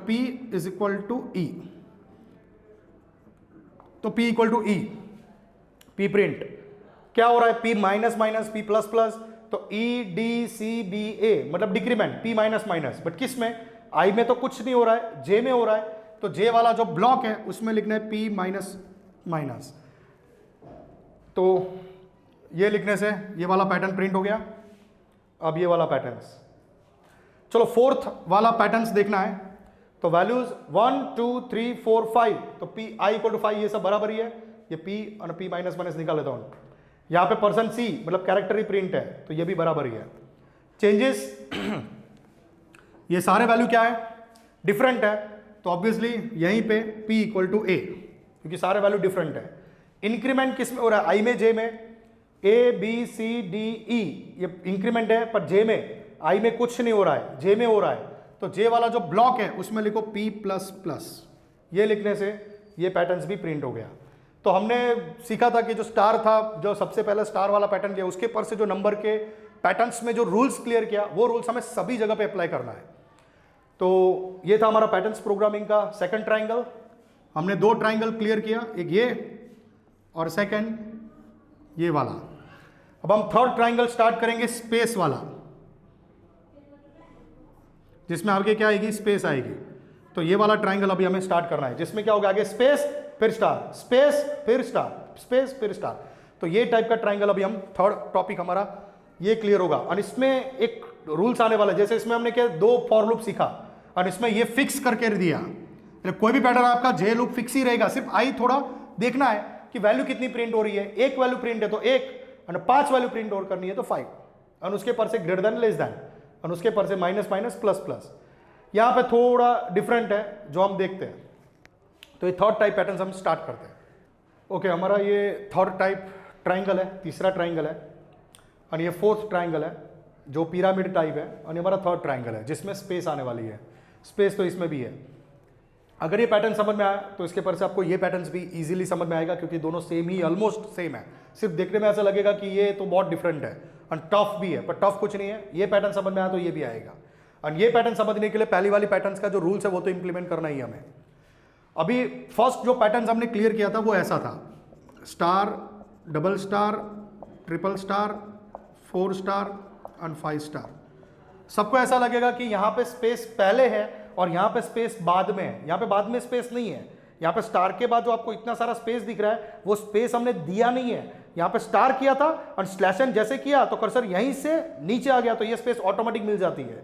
p is equal to e, तो p equal to e, p print क्या हो रहा है p minus minus p plus plus, तो e d c b a मतलब decrement p minus minus, but किस में, i में तो कुछ नहीं हो रहा है, j में हो रहा है, तो j वाला जो ब्लॉक है उसमें लिखना है p माइनस माइनस, तो ये लिखने से ये वाला पैटर्न प्रिंट हो गया। अब ये वाला पैटर्न्स, चलो फोर्थ वाला पैटर्न्स देखना है। तो वैल्यूज 1 2 3 4 5, तो p i इक्वल टू 5 ये सब बराबर ही है, ये p और p माइनस माइनस निकाल लेता हूँ। यहाँ पे परसेंट c मतलब कैरेक्टर ही प्रिंट है, तो ये भी बराबर ही है। चेंजेस ये सारे वैल्यू क्या है, डिफरेंट है, तो ऑब्वियसली यहीं पे p इक्वल टू a, क्योंकि सारे वैल्यू डिफरेंट है। इंक्रीमेंट किस में हो रहा है, i में j में, a b c d e ये इंक्रीमेंट है, पर j में, i में कुछ नहीं हो रहा है, j में हो रहा है, तो j वाला जो ब्लॉक है उसमें लिखो p प्लस प्लस, ये लिखने से ये पैटर्न्स भी प्रिंट हो गया। तो हमने सीखा था कि जो स्टार था, जो सबसे पहले स्टार वाला पैटर्न किया, उसके पर से जो नंबर के पैटर्न्स में जो रूल्स क्लियर किया, वो रूल्स हमें सभी जगह पे अप्लाई करना है। तो ये था हमारा पैटर्न्स प्रोग्रामिंग का सेकंड ट्राइंगल। हमने 2 ट्राइंगल क्लियर किया, एक ये और सेकंड ये वाला। अब हम थर्ड ट्राइंगल स्टार्ट करेंगे स्पेस वाला, जिसमें आगे क्या आएगी, स्पेस आएगी। तो ये वाला ट्राइंगल अभी हमें स्टार्ट करना है, जिसमें क्या होगा, आगे स्पेस फिर स्टार, स्पेस फिर स्टार, स्पेस फिर स्टार। तो ये टाइप का ट्राइंगल अभी हम थर्ड टॉपिक हमारा ये क्लियर होगा। और इसमें एक रूल्स आने वाला है, जैसे इसमें हमने क्या 2 फॉर लूप सीखा और इसमें ये फिक्स करके दिया, कोई भी पैटर्न आपका जे लूप फिक्स ही रहेगा, सिर्फ आई थोड़ा देखना है कि वैल्यू कितनी प्रिंट हो रही है। एक वैल्यू प्रिंट है तो 1, और 5 वैल्यू प्रिंट और करनी है तो 5, और उसके पर से ग्रेटर देन लेस देन, और उसके पर से माइनस माइनस प्लस प्लस। यहां पे थोड़ा डिफरेंट है जो हम देखते हैं। तो ये थर्ड टाइप पैटर्न हम स्टार्ट करते हैं। ओके, हमारा ये थर्ड टाइप ट्राइंगल है, तीसरा ट्राइंगल है, और ये फोर्थ ट्राइंगल है जो पिरामिड टाइप है, और ये हमारा थर्ड ट्राइंगल है जिसमें स्पेस आने वाली है। स्पेस तो इसमें भी है। अगर ये पैटर्न समझ में आया तो इसके पर से आपको ये पैटर्न्स भी इजीली समझ में आएगा, क्योंकि दोनों सेम ही, ऑलमोस्ट सेम है। सिर्फ देखने में ऐसा लगेगा कि ये तो बहुत डिफरेंट है और टफ भी है, पर टफ कुछ नहीं है। ये पैटर्न समझ में आया तो ये भी आएगा। और ये पैटर्न समझने के लिए पहली वाली पैटर्न्स का जो रूल्स है वो तो इंप्लीमेंट करना ही हमें। अभी फर्स्ट जो पैटर्न हमने क्लियर किया था वो ऐसा था, star, double star, triple star, 4 star और 5 स्टार। सबको ऐसा लगेगा कि यहाँ पे स्पेस पहले है और यहाँ पे स्पेस बाद में है। यहाँ पे बाद में स्पेस नहीं है। यहाँ पे स्टार के बाद जो आपको इतना सारा स्पेस दिख रहा है वो स्पेस हमने दिया नहीं है। यहाँ पे स्टार किया था और स्लैश एन जैसे किया तो कर्सर यहीं से नीचे आ गया, तो ये स्पेस ऑटोमेटिक मिल जाती है।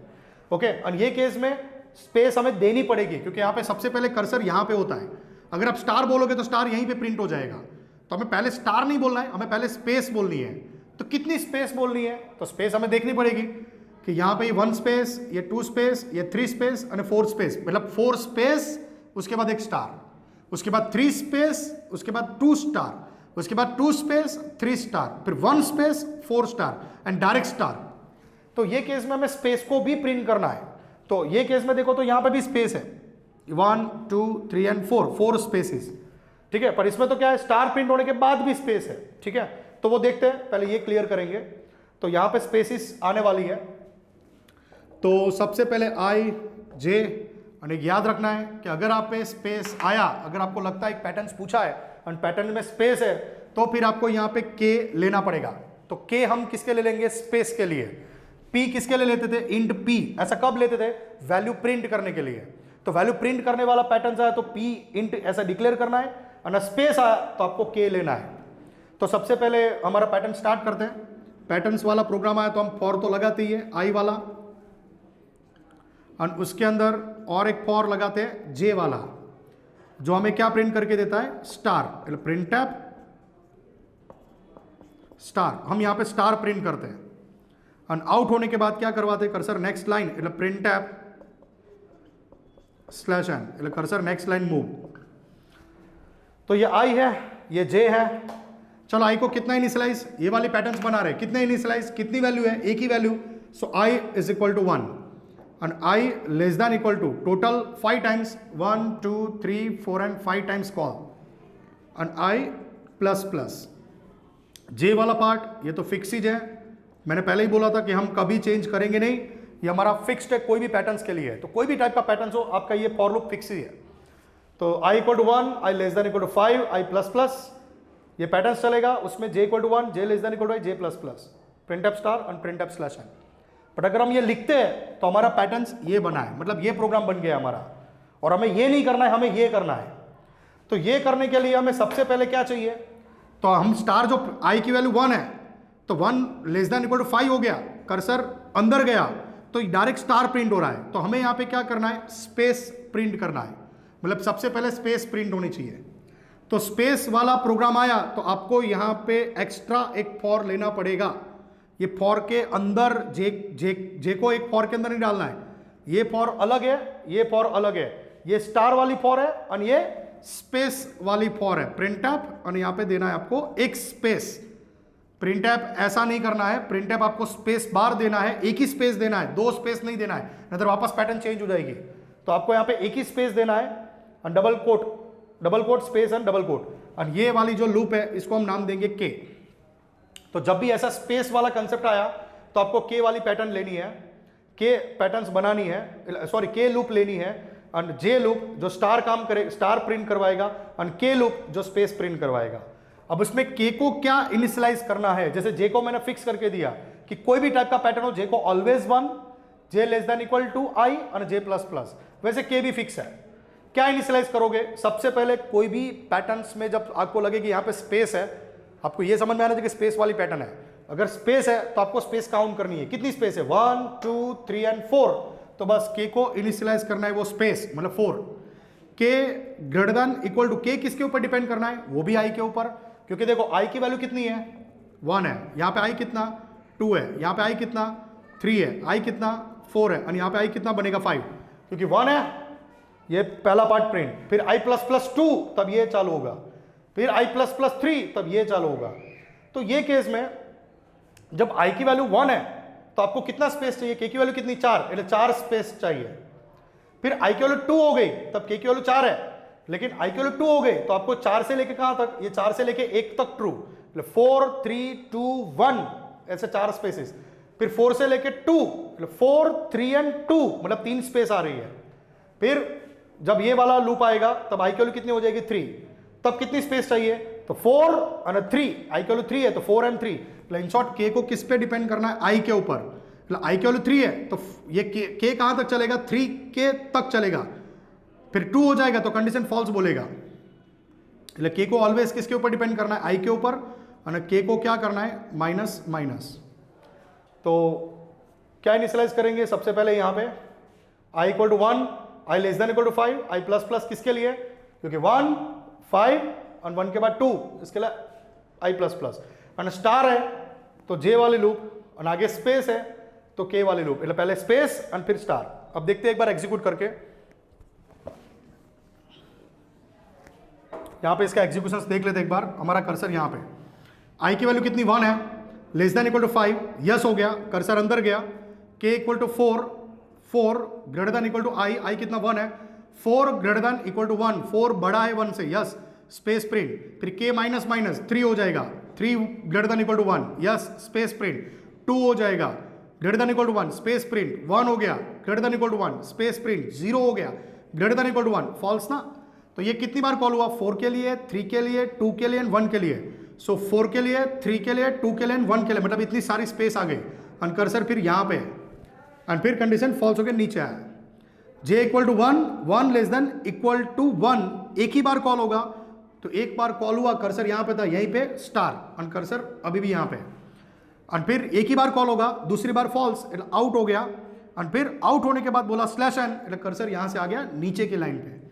ओके, और ये केस में स्पेस हमें देनी पड़ेगी, क्योंकि यहाँ पे सबसे पहले कर्सर यहाँ पे होता है। अगर आप स्टार बोलोगे तो स्टार यहीं पे प्रिंट हो जाएगा, तो हमें पहले स्टार नहीं बोलना है, हमें पहले स्पेस बोलनी है। तो कितनी स्पेस बोलनी है, तो स्पेस हमें देखनी पड़ेगी कि यहाँ पे 1 स्पेस, ये 2 स्पेस, ये 3 स्पेस और 4 स्पेस, मतलब 4 स्पेस, उसके बाद एक स्टार, उसके बाद 3 स्पेस, उसके बाद 2 स्टार, उसके बाद 2 स्पेस, 3 स्टार, फिर 1 space, 4 star and direct star. तो ये केस में हमें स्पेस को भी प्रिंट करना है। तो ये केस में देखो तो यहाँ पे भी स्पेस है, 1 2 3 एंड 4 स्पेसिस, ठीक है। पर इसमें तो क्या है, स्टार प्रिंट होने के बाद भी स्पेस है, ठीक है। तो वो देखते हैं, पहले ये क्लियर करेंगे। तो यहाँ पे स्पेसिस आने वाली है, तो सबसे पहले आई जे, और एक याद रखना है कि अगर आप पे स्पेस आया, अगर आपको लगता है एक पैटर्न पूछा है और पैटर्न में स्पेस है, तो फिर आपको यहाँ पे के लेना पड़ेगा। तो के हम किसके ले लेंगे, स्पेस के लिए। पी किसके लिए लेते थे, इंट पी। ऐसा कब लेते थे, वैल्यू प्रिंट करने के लिए। तो वैल्यू प्रिंट करने वाला पैटर्न आया तो पी इंट ऐसा डिक्लेयर करना है, और स्पेस आया तो आपको के लेना है। तो सबसे पहले हमारा पैटर्न स्टार्ट करते हैं। पैटर्न्स वाला प्रोग्राम आया तो हम फॉर तो लगाते ही है, आई वाला, और उसके अंदर और एक फॉर लगाते हैं जे वाला, जो हमें क्या प्रिंट करके देता है, स्टार। प्रिंट टैब स्टार, हम यहां पे स्टार प्रिंट करते हैं। और आउट होने के बाद क्या करवाते हैं, cursor next line, print tab slash N, cursor next line move. तो ये आई है, ये जे है। चलो आई को कितना इनिशियलाइज, ये वाली पैटर्न्स बना रहे, कितने इनिशियलाइज, कितनी वैल्यू है, एक ही value. So I is equal to 1 and I less than equal to total 5 times 1 2 3 4 and 5 times call and I plus plus J वाला पार्ट ये तो फिक्स ही है, मैंने पहले ही बोला था कि हम कभी चेंज करेंगे नहीं, ये हमारा फिक्स्ड है कोई भी पैटर्न्स के लिए। तो कोई भी टाइप का पैटर्न हो आपका ये फॉर लूप फिक्स ही है। तो I equal to 1, I less than equal to 5, I plus plus, ये पैटर्न चलेगा। उसमें J equal to 1, J less than equal to J plus plus, print F star और print F slash N. But अगर हम ये लिखते हैं तो हमारा पैटर्न्स ये बना है, मतलब ये प्रोग्राम बन गया हमारा, और हमें ये नहीं करना है, हमें ये करना है। तो ये करने के लिए हमें सबसे पहले क्या चाहिए, तो हम स्टार जो आई की वैल्यू 1 है, तो 1 लेस देन इक्वल टू 5 हो गया, कर्सर अंदर गया तो डायरेक्ट स्टार प्रिंट हो रहा है। तो हमें यहाँ पे क्या करना है, स्पेस प्रिंट करना है, मतलब सबसे पहले स्पेस प्रिंट होनी चाहिए। तो स्पेस वाला प्रोग्राम आया तो आपको यहाँ पे एक्स्ट्रा एक फॉर लेना पड़ेगा। ये फॉर के अंदर जे को एक फॉर के अंदर नहीं डालना है, ये फॉर अलग है, ये फॉर अलग है, ये स्टार वाली फॉर है और ये स्पेस वाली फॉर है, प्रिंट एप, और यहाँ पे देना है आपको एक स्पेस। प्रिंट एप ऐसा नहीं करना है, प्रिंट एप आपको स्पेस बार देना है, एक ही स्पेस देना है, 2 स्पेस नहीं देना है, नहीं तो वापस पैटर्न चेंज हो जाएगी। तो आपको यहाँ पे एक ही स्पेस देना है और double quote space and double quote, और ये वाली जो लूप है इसको हम नाम देंगे के। तो जब भी ऐसा स्पेस वाला कंसेप्ट आया तो आपको के वाली पैटर्न लेनी है, के पैटर्न्स बनानी है, सॉरी के लूप लेनी है, और जे लूप जो स्टार काम करे, स्टार प्रिंट करवाएगा, और के लूप जो स्पेस प्रिंट करवाएगा। अब इसमें के को क्या इनिशियलाइज करना है, जैसे जे को मैंने फिक्स करके दिया कि कोई भी टाइप का पैटर्न हो, जे को always 1, J less than equal to आई और जे प्लस प्लस, वैसे के भी फिक्स है। क्या इनिशियलाइज करोगे, सबसे पहले कोई भी पैटर्न्स में जब आपको लगे कि यहाँ पे स्पेस है, आपको ये समझ में आना चाहिए कि स्पेस वाली पैटर्न है। अगर स्पेस है तो आपको स्पेस काउंट करनी है, कितनी स्पेस है, 1 2 3 एंड 4, तो बस के को इनिशियलाइज करना है वो स्पेस, मतलब 4। के ग्रेटर देन इक्वल टू, के किसके ऊपर डिपेंड करना है, वो भी आई के ऊपर, क्योंकि देखो आई की वैल्यू कितनी है, 1 है, यहाँ पे आई कितना 2 है, यहाँ पे आई कितना 3 है, आई कितना 4 है, और यहाँ पे आई कितना बनेगा 5, क्योंकि 1 है ये पहला पार्ट प्रिंट, फिर i प्लस प्लस 2 तब ये चालू होगा, फिर i प्लस प्लस 3 तब ये चालू होगा। तो ये केस में जब i की वैल्यू 1 है तो आपको कितना स्पेस चाहिए, k की वैल्यू कितनी 4, એટલે 4 स्पेस चाहिए। फिर i की वैल्यू 2 हो गई तब k की वैल्यू 4 है, लेकिन i की वैल्यू 2 हो गई तो आपको 4 से लेके कहां तक, ये 4 से लेके 1 तक ट्रू, 4 3 2 1 ऐसे 4 स्पेसेस। फिर 4 से लेके 2, 4 3 एंड 2 मतलब 3 स्पेस आ रही है। फिर जब ये वाला लूप आएगा तब i की वैल्यू कितनी हो जाएगी 3, तब कितनी स्पेस चाहिए, तो 4 और 3, i की वैल्यू 3 है तो 4 एंड 3। इन शॉर्ट k को किस पे डिपेंड करना है, i के ऊपर। i की वैल्यू 3 है तो ये k कहां तक चलेगा, 3k तक चलेगा। फिर 2 हो जाएगा तो कंडीशन फॉल्स बोलेगा। k को ऑलवेज किसके ऊपर डिपेंड करना है, i के ऊपर, और k को क्या करना है, माइनस माइनस। तो क्या इनिशियलाइज करेंगे, सबसे पहले यहां पे i equal to 1, i less than equal to 5, i plus plus किसके लिए, क्योंकि 1 5 और 1 के बाद 2, इसके लिए i प्लस प्लस, और स्टार है तो j वाले लूप, और आगे स्पेस है तो k वाले लूप, मतलब पहले स्पेस और फिर स्टार। अब देखते हैं एक बार एग्जीक्यूट करके, यहां पे इसका एग्जीक्यूशन देख लेते एक बार। हमारा कर्सर यहां पे i की वैल्यू कितनी 1 है, less than equal to 5, yes हो गया, कर्सर अंदर गया, k equal to 4, 4 greater than equal to i कितना 1 है, 4 ग्रेटर देन इक्वल टू 1, 4 बड़ा है 1 से, यस, स्पेस प्रिंट। फिर k माइनस माइनस 3 हो जाएगा, 3 greater than equal to 1, yes, space print. 2 हो जाएगा greater than equal to 1, space print. 1 हो गया greater than equal to 1, space print. 0 हो गया greater than equal to 1, false ना। तो ये कितनी बार कॉल हुआ, 4 के लिए, 3 के लिए, 2 के लिए, 1 के लिए। सो 4 के लिए, 3 के लिए, 2 के लिए, 1 के लिए, मतलब इतनी सारी स्पेस आ गई। और कर्सर फिर यहाँ पे, और फिर कंडीशन फॉल्स हो गया, नीचे आया। j equal to 1, 1 less than equal to 1, एक ही बार कॉल होगा, तो एक बार कॉल हुआ, कर्सर यहाँ पे था, यहीं पे स्टार, और कर्सर अभी भी यहाँ पे। और फिर एक ही बार कॉल होगा, दूसरी बार फॉल्स, आउट हो गया, और फिर आउट होने के बाद बोला स्लैश एन, એટલે कर्सर यहाँ से आ गया नीचे की लाइन पे।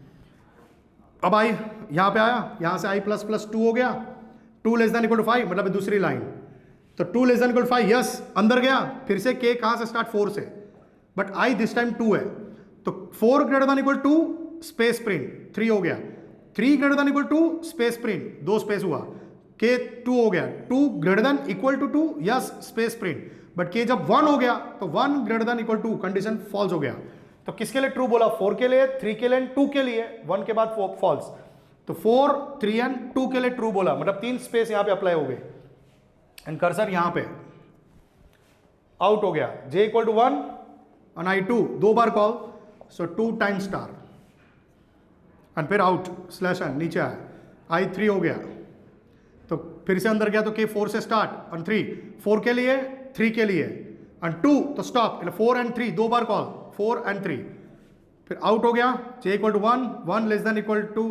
अब आई यहाँ पे आया, यहाँ से i प्लस प्लस 2 हो गया, 2 लेस देन इक्वल टू 5 मतलब दूसरी लाइन, तो 2 less than equal to 5, yes, अंदर गया, फिर से k कहाँ से स्टार्ट, 4 से, बट i दिस टाइम 2 है, तो 4 greater than equal to space print, 3 हो गया, 3 greater than equal to space print, 2 space हुआ, k 2 हो गया, 2 greater than equal to 2, yes, space print, but k जब 1 हो गया तो 1 greater than equal to, condition false हो गया। तो किसके लिए ट्रू बोला, 4 के लिए, 3 के लिए, 2 के लिए, 1 के बाद फॉल्स, तो 4 3 एंड 2 के लिए ट्रू बोला, मतलब 3 स्पेस यहां पे अप्लाई हो गए। एंड कर्सर यहां पे आउट हो गया, j इक्वल टू 1 और i 2, 2 बार call, so 2 times star, and फिर आउट स्लैश एन, नीचे आया, i 3 हो गया, तो फिर से अंदर गया, तो k 4 से स्टार्ट, और 3, 4 के लिए, 3 के लिए, एंड 2 तो स्टॉप, 4 एंड 3 2 बार कॉल, 4 एंड 3, फिर आउट हो गया, j equal to 1, 1 less than equal to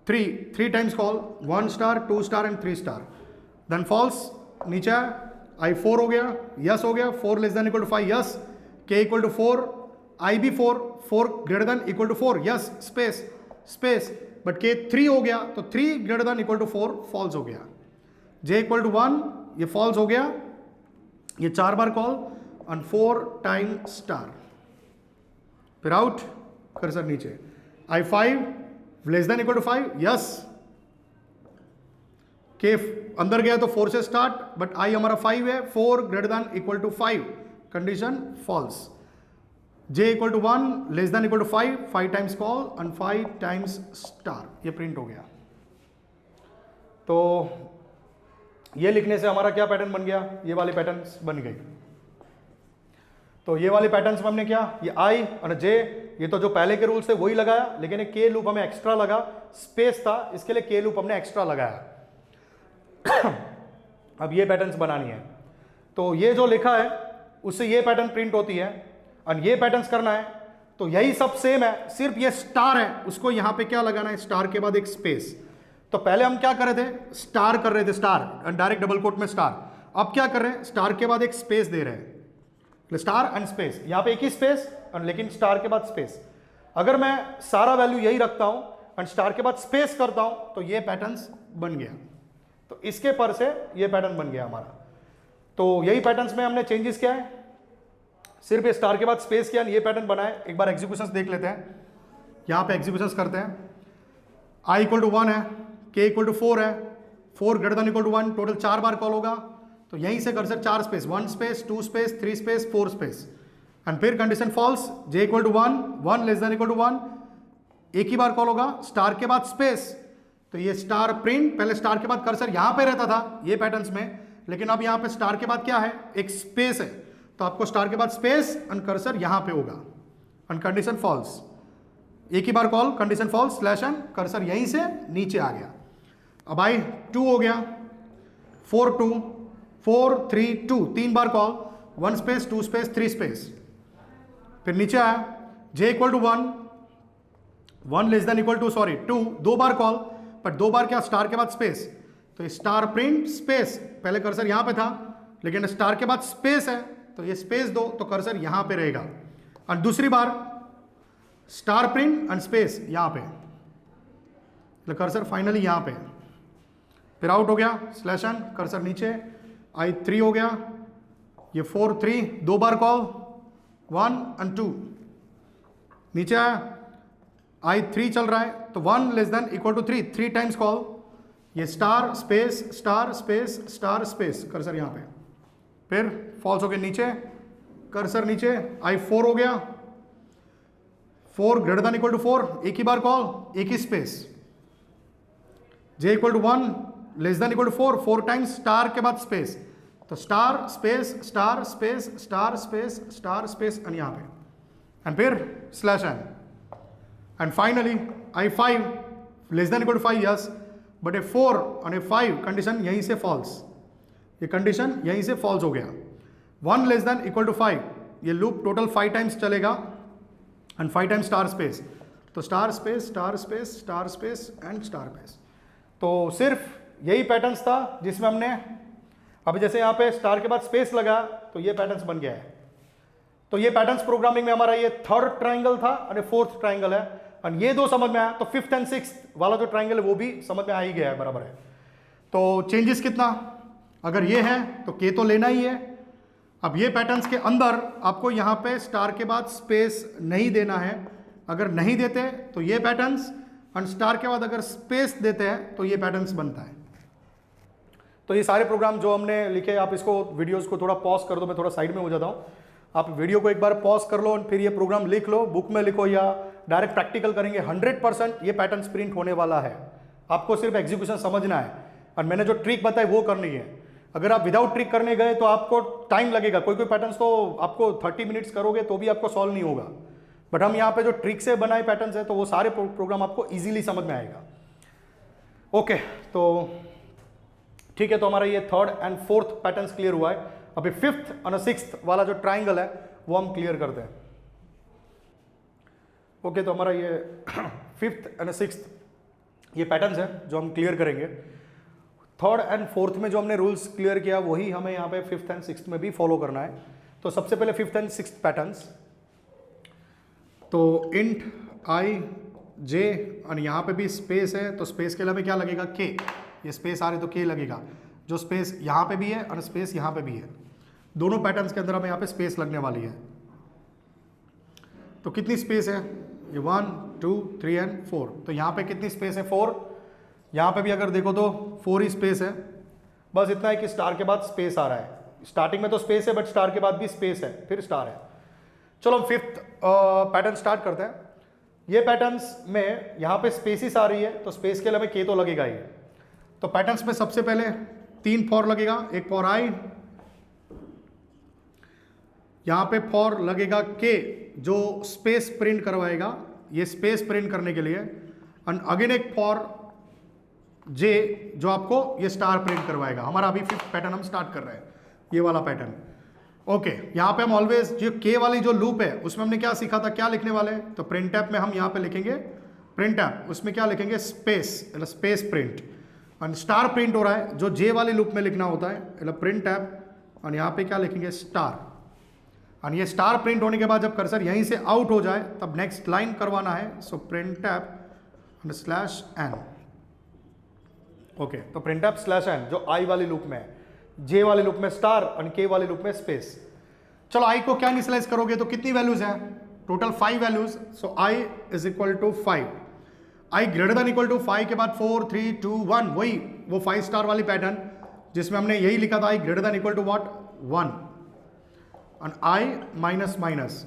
3 times call, 1 star, 2 star and 3 star, then false, नीचे i 4 हो गया, यस हो गया, 4 less than equal to 5, yes, k equal to 4, i भी 4, 4 greater than equal to 4, yes, space space, but k 3 हो गया, तो 3 greater than equal to 4 false हो गया, j इक्वल टू 1, ये फॉल्स हो गया, ये 4 बार कॉल, और 4 टाइम स्टार, फिर आउट, कर्सर नीचे, i 5 less than equal to 5, yes, के अंदर गया तो 4 से स्टार्ट, बट i हमारा 5 है, 4 greater than equal to 5, condition false, j equal to 1 less than equal to 5, 5 times call and 5 times star, ये प्रिंट हो गया। तो ये लिखने से हमारा क्या पैटर्न बन गया, ये वाली पैटर्न्स बन गई। तो ये वाली पैटर्न्स में हमने क्या, ये i और j, ये तो जो पहले के रूल से वही लगाया, लेकिन एक k लूप हमें एक्स्ट्रा लगा, स्पेस था, इसके लिए k लूप हमने एक्स्ट्रा लगाया। अब ये पैटर्न्स बनानी है, तो ये जो लिखा है उससे ये पैटर्न प्रिंट होती है, और ये पैटर्न्स करना है, तो यही सब सेम है, सिर्फ ये स्टार है, उसको यहां पे क्या लगाना है, स्टार के बाद एक स्पेस। तो पहले हम क्या कर रहे थे, स्टार कर रहे थे, स्टार डायरेक्ट डबल कोट में स्टार, अब क्या कर रहे हैं, स्टार के बाद एक स्पेस दे रहे हैं, स्टार एंड स्पेस, यहां पे एक ही स्पेस, लेकिन स्टार के बाद स्पेस। अगर मैं सारा वैल्यू यही रखता हूं और स्टार के बाद स्पेस करता हूं, तो ये पैटर्न्स बन गया, तो इसके पर से ये पैटर्न बन गया हमारा। तो यही पैटर्न्स में हमने चेंजेस किया है, सिर्फ ये स्टार के बाद स्पेस किया, ये पैटर्न बनाए। एक बार एग्जीक्यूशंस देख लेते हैं। यहाँ पे एग्जीक्यूशंस करते हैं। i इक्वल टू 1 है, k इक्वल टू 4 है, 4 greater than equal to 1, total 4 बार कॉल होगा। तो यहीं से cursor 4 space, 1 space, 2 space, 3 space, 4 space, and फिर condition false, j equal to 1, 1 less than equal to 1, एक ही बार कॉल होगा, स्टार के बाद स्पेस। तो ये स्टार प्रिंट, पहले स्टार के बाद कर्सर यहां पे रहता था ये पैटर्न्स में, लेकिन अब यहां पे स्टार के बाद क्या है, एक स्पेस है। तो आपको स्टार के बाद स्पेस एंड कर्सर यहां पे होगा, एंड कंडीशन फॉल्स, एक ही बार call, condition false slash N, cursor यहीं से नीचे आ गया। अब आई 2 हो गया, 4 2 4 3 2, 3 बार कॉल, 1 स्पेस, 2 स्पेस, 3 स्पेस, फिर नीचे आया, j equal to 1, 1 less than equal to 2, 2 बार कॉल, पर 2 बार क्या, स्टार के बाद स्पेस। तो स्टार प्रिंट स्पेस, पहले कर्सर यहां पे था, लेकिन स्टार के बाद स्पेस है, तो ये स्पेस दो तो कर्सर यहां पे रहेगा। और दूसरी बार स्टार प्रिंट एंड स्पेस यहां पे, तो कर्सर फाइनली यहां पे, फिर आउट हो गया, स्लैश एन, कर्सर नीचे, आई 3 हो गया, ये 4 3, 2 बार कॉल, 1 एंड 2, नीचे आया, आई 3 चल रहा है, तो 1 less than equal to 3, 3 times call, ये star space star space star space, cursor यहां पे, फिर फॉल्स हो गया नीचे, कर्सर नीचे, आई 4 हो गया, 4 ग्रेटर देन इक्वल टू 4, एक ही बार कॉल, एक ही space, j equal to 1 less than equal to 4, 4 times star के बाद स्पेस, तो star space star space star space star space, and यहां पे, एंड फिर slash N, and finally I 5 less than equal to 5, yes, but a 4 और ए 5 condition यहीं से false, ये कंडीशन यहीं से फॉल्स हो गया। 1 लेस देन इक्वल टू 5, ये लूप टोटल 5 टाइम्स चलेगा, एंड 5 टाइम्स स्टार स्पेस, तो star space star space star space and star space. तो सिर्फ यही पैटर्न्स था जिसमें हमने, अब जैसे यहाँ पे स्टार के बाद स्पेस लगा तो ये पैटर्न्स बन गया है। तो ये पैटर्न्स प्रोग्रामिंग में हमारा ये 3rd ट्राइंगल था और 4th ट्राइंगल है, और ये 2 समझ में आया, तो 5th एंड 6th वाला जो ट्राइंगल है वो भी समझ में आ ही गया है, बराबर है। तो चेंजेस कितना, अगर ये है तो k तो लेना ही है। अब ये पैटर्न्स के अंदर आपको यहाँ पे स्टार के बाद स्पेस नहीं देना है, अगर नहीं देते तो ये पैटर्न्स, और स्टार के बाद अगर स्पेस देते हैं तो ये पैटर्न्स बनता है। तो ये सारे प्रोग्राम जो हमने लिखे, आप इसको वीडियोस को थोड़ा पॉज कर दो, मैं थोड़ा साइड में हो जाता हूँ, आप वीडियो को एक बार पॉज कर लो और फिर ये प्रोग्राम लिख लो, बुक में लिखो या डायरेक्ट प्रैक्टिकल करेंगे। 100% ये पैटर्न प्रिंट होने वाला है, आपको सिर्फ एग्जीक्यूशन समझना है, और मैंने जो ट्रिक बताई वो करनी है। अगर आप विदाउट ट्रिक करने गए तो आपको टाइम लगेगा, कोई कोई पैटर्न्स तो आपको 30 मिनट्स करोगे तो भी आपको सॉल्व नहीं होगा, बट हम यहाँ पे जो ट्रिक से बनाए पैटर्न्स है तो वो सारे प्रोग्राम आपको ईजिली समझ में आएगा। ओके, तो ठीक है, तो हमारा ये 3rd and 4th patterns clear हुआ है। अभी 5th और 6th वाला जो ट्राइंगल है वो हम क्लियर करते हैं। ओके, तो हमारा ये 5th एंड 6th ये पैटर्न्स है जो हम क्लियर करेंगे। 3rd एंड 4th में जो हमने रूल्स क्लियर किया वही हमें यहाँ पे 5th एंड 6th में भी फॉलो करना है। तो सबसे पहले 5th एंड 6th पैटर्न्स, तो इंट आई जे, और यहाँ पे भी स्पेस है, तो स्पेस के लिए क्या लगेगा, के, ये स्पेस आ रही तो के लगेगा, जो स्पेस यहाँ पे भी है और स्पेस यहाँ पे भी है, दोनों पैटर्न्स के अंदर हमें यहाँ पे स्पेस लगने वाली है। तो कितनी स्पेस है, ये 1 2 3 एंड 4, तो यहाँ पे कितनी स्पेस है, 4, यहाँ पे भी अगर देखो तो 4 ही स्पेस है, बस इतना है कि स्टार के बाद स्पेस आ रहा है, स्टार्टिंग में तो स्पेस है बट स्टार के बाद भी स्पेस है, फिर स्टार है। चलो हम 5th पैटर्न स्टार्ट करते हैं। ये पैटर्न्स में यहाँ पे स्पेसिस आ रही है, तो स्पेस के लिए हमें के तो लगेगा ही। तो पैटर्न्स में सबसे पहले 3 फॉर लगेगा, एक फॉर आई, यहाँ पे फॉर लगेगा के जो स्पेस प्रिंट करवाएगा, ये स्पेस प्रिंट करने के लिए, एंड अगेन एक फॉर जे जो आपको ये स्टार प्रिंट करवाएगा। हमारा अभी 5th पैटर्न हम स्टार्ट कर रहे हैं, ये वाला पैटर्न। ओके, यहाँ पे हम ऑलवेज जो के वाली जो लूप है उसमें हमने क्या सीखा था, क्या लिखने वाले हैं, तो प्रिंट टैप में हम यहाँ पे लिखेंगे प्रिंट टैप, उसमें क्या लिखेंगे, स्पेस, मतलब स्पेस प्रिंट, और स्टार प्रिंट हो रहा है जो जे वाली लूप में लिखना होता है, मतलब प्रिंट टैप, और यहाँ पे क्या लिखेंगे, स्टार। और ये स्टार प्रिंट होने के बाद जब कर्सर यहीं से आउट हो जाए तब नेक्स्ट लाइन करवाना है, so print tab slash N. Okay, तो प्रिंट टैप स्लैश एन जो आई वाली लूप में है, जे वाली लूप में स्टार और के वाली लूप में स्पेस। चलो आई को क्या इनिशियलाइज करोगे तो कितनी वैल्यूज है, total 5 values, so I is equal to 5, I greater than equal to 5 के बाद 4 3 2 1, वही वो 5 स्टार वाली पैटर्न जिसमें हमने यही लिखा था, I greater than equal to what 1 and I minus minus,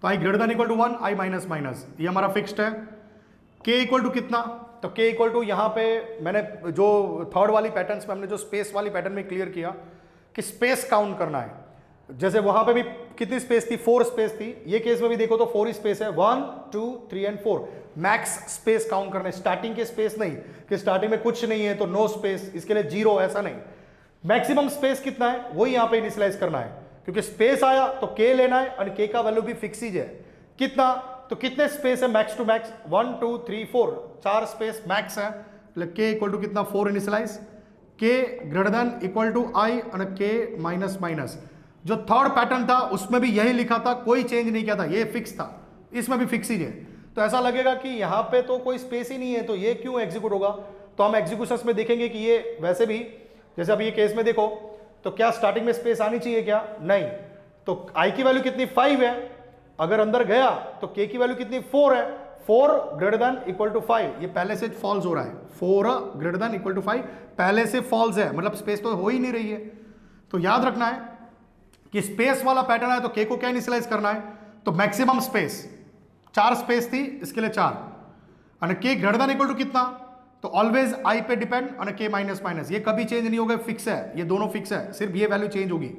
तो I greater than equal to 1 I minus minus, ये हमारा फिक्स्ड है। के इक्वल टू कितना, तो के इक्वल टू यहाँ पे मैंने जो थर्ड वाली पैटर्न्स में हमने जो स्पेस वाली पैटर्न में क्लियर किया कि स्पेस काउंट करना है, जैसे वहां पे भी कितनी स्पेस थी, 4 स्पेस थी, ये केस में भी देखो तो 4 ही स्पेस है, 1 2 3 एंड 4, मैक्स स्पेस काउंट करना है, स्टार्टिंग के स्पेस नहीं कि स्टार्टिंग में कुछ नहीं है तो नो स्पेस, इसके लिए 0, ऐसा नहीं, मैक्सिमम स्पेस कितना है वही यहां पे इनिशियलाइज करना है, क्योंकि स्पेस आया तो के लेना है और के का वैल्यू भी फिक्स ही है, कितना, तो कितने स्पेस है max to max, 1 2 3 4, 4 space max है, मतलब के इक्वल टू कितना 4 initialize, k greater than equal to आई और के माइनस माइनस, जो थर्ड पैटर्न था उसमें भी यही लिखा था, कोई चेंज नहीं किया था, ये फिक्स था, इसमें भी फिक्स ही है, तो ऐसा लगेगा कि यहां पे तो कोई स्पेस ही नहीं है तो ये क्यों एग्जीक्यूट होगा, तो हम एग्जीक्यूशंस में देखेंगे कि ये वैसे भी, जैसे अब ये केस में देखो तो क्या स्टार्टिंग में स्पेस आनी चाहिए क्या, नहीं, तो आई की वैल्यू कितनी 5 है, अगर अंदर गया तो के की वैल्यू कितनी 4 है, 4 ग्रेटर देन इक्वल टू 5, ये पहले से फॉल्स हो रहा है, 4 ग्रेटर देन इक्वल टू 5 पहले से फॉल्स है, मतलब स्पेस तो हो ही नहीं रही है, तो याद रखना है कि स्पेस वाला पैटर्न है तो के को क्या इनिशियलाइज करना है, तो मैक्सिमम स्पेस, 4 स्पेस थी इसके लिए 4, और के ग्रेटर देन इक्वल टू कितना, तो ऑलवेज आई पे डिपेंड और के माइनस माइनस, ये कभी चेंज नहीं होगा, फिक्स है, ये दोनों फिक्स है, सिर्फ ये वैल्यू चेंज होगी,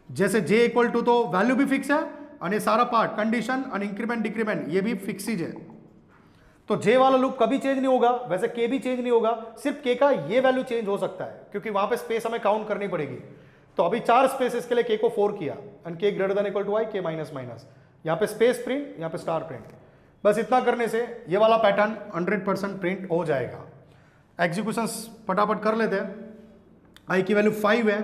जैसे जे इक्वल टू तो वैल्यू भी फिक्स है और ये सारा पार्ट कंडीशन और इंक्रीमेंट डिक्रीमेंट ये भी फिक्स ही है, तो जे वाला लूप कभी चेंज नहीं होगा, वैसे के भी चेंज नहीं होगा, सिर्फ के का ये वैल्यू चेंज हो सकता है क्योंकि वहां पे स्पेस हमें काउंट करनी पड़ेगी, तो अभी 4 स्पेसेस के लिए के को 4 किया एंड के ग्रेटर देन इक्वल टू आई के माइनस माइनस, यहाँ पे स्पेस प्रिंट, यहाँ पे स्टार प्रिंट, बस इतना करने से ये वाला पैटर्न 100% प्रिंट हो जाएगा। एग्जीक्यूशंस फटाफट कर लेते हैं, आई की वैल्यू 5 है,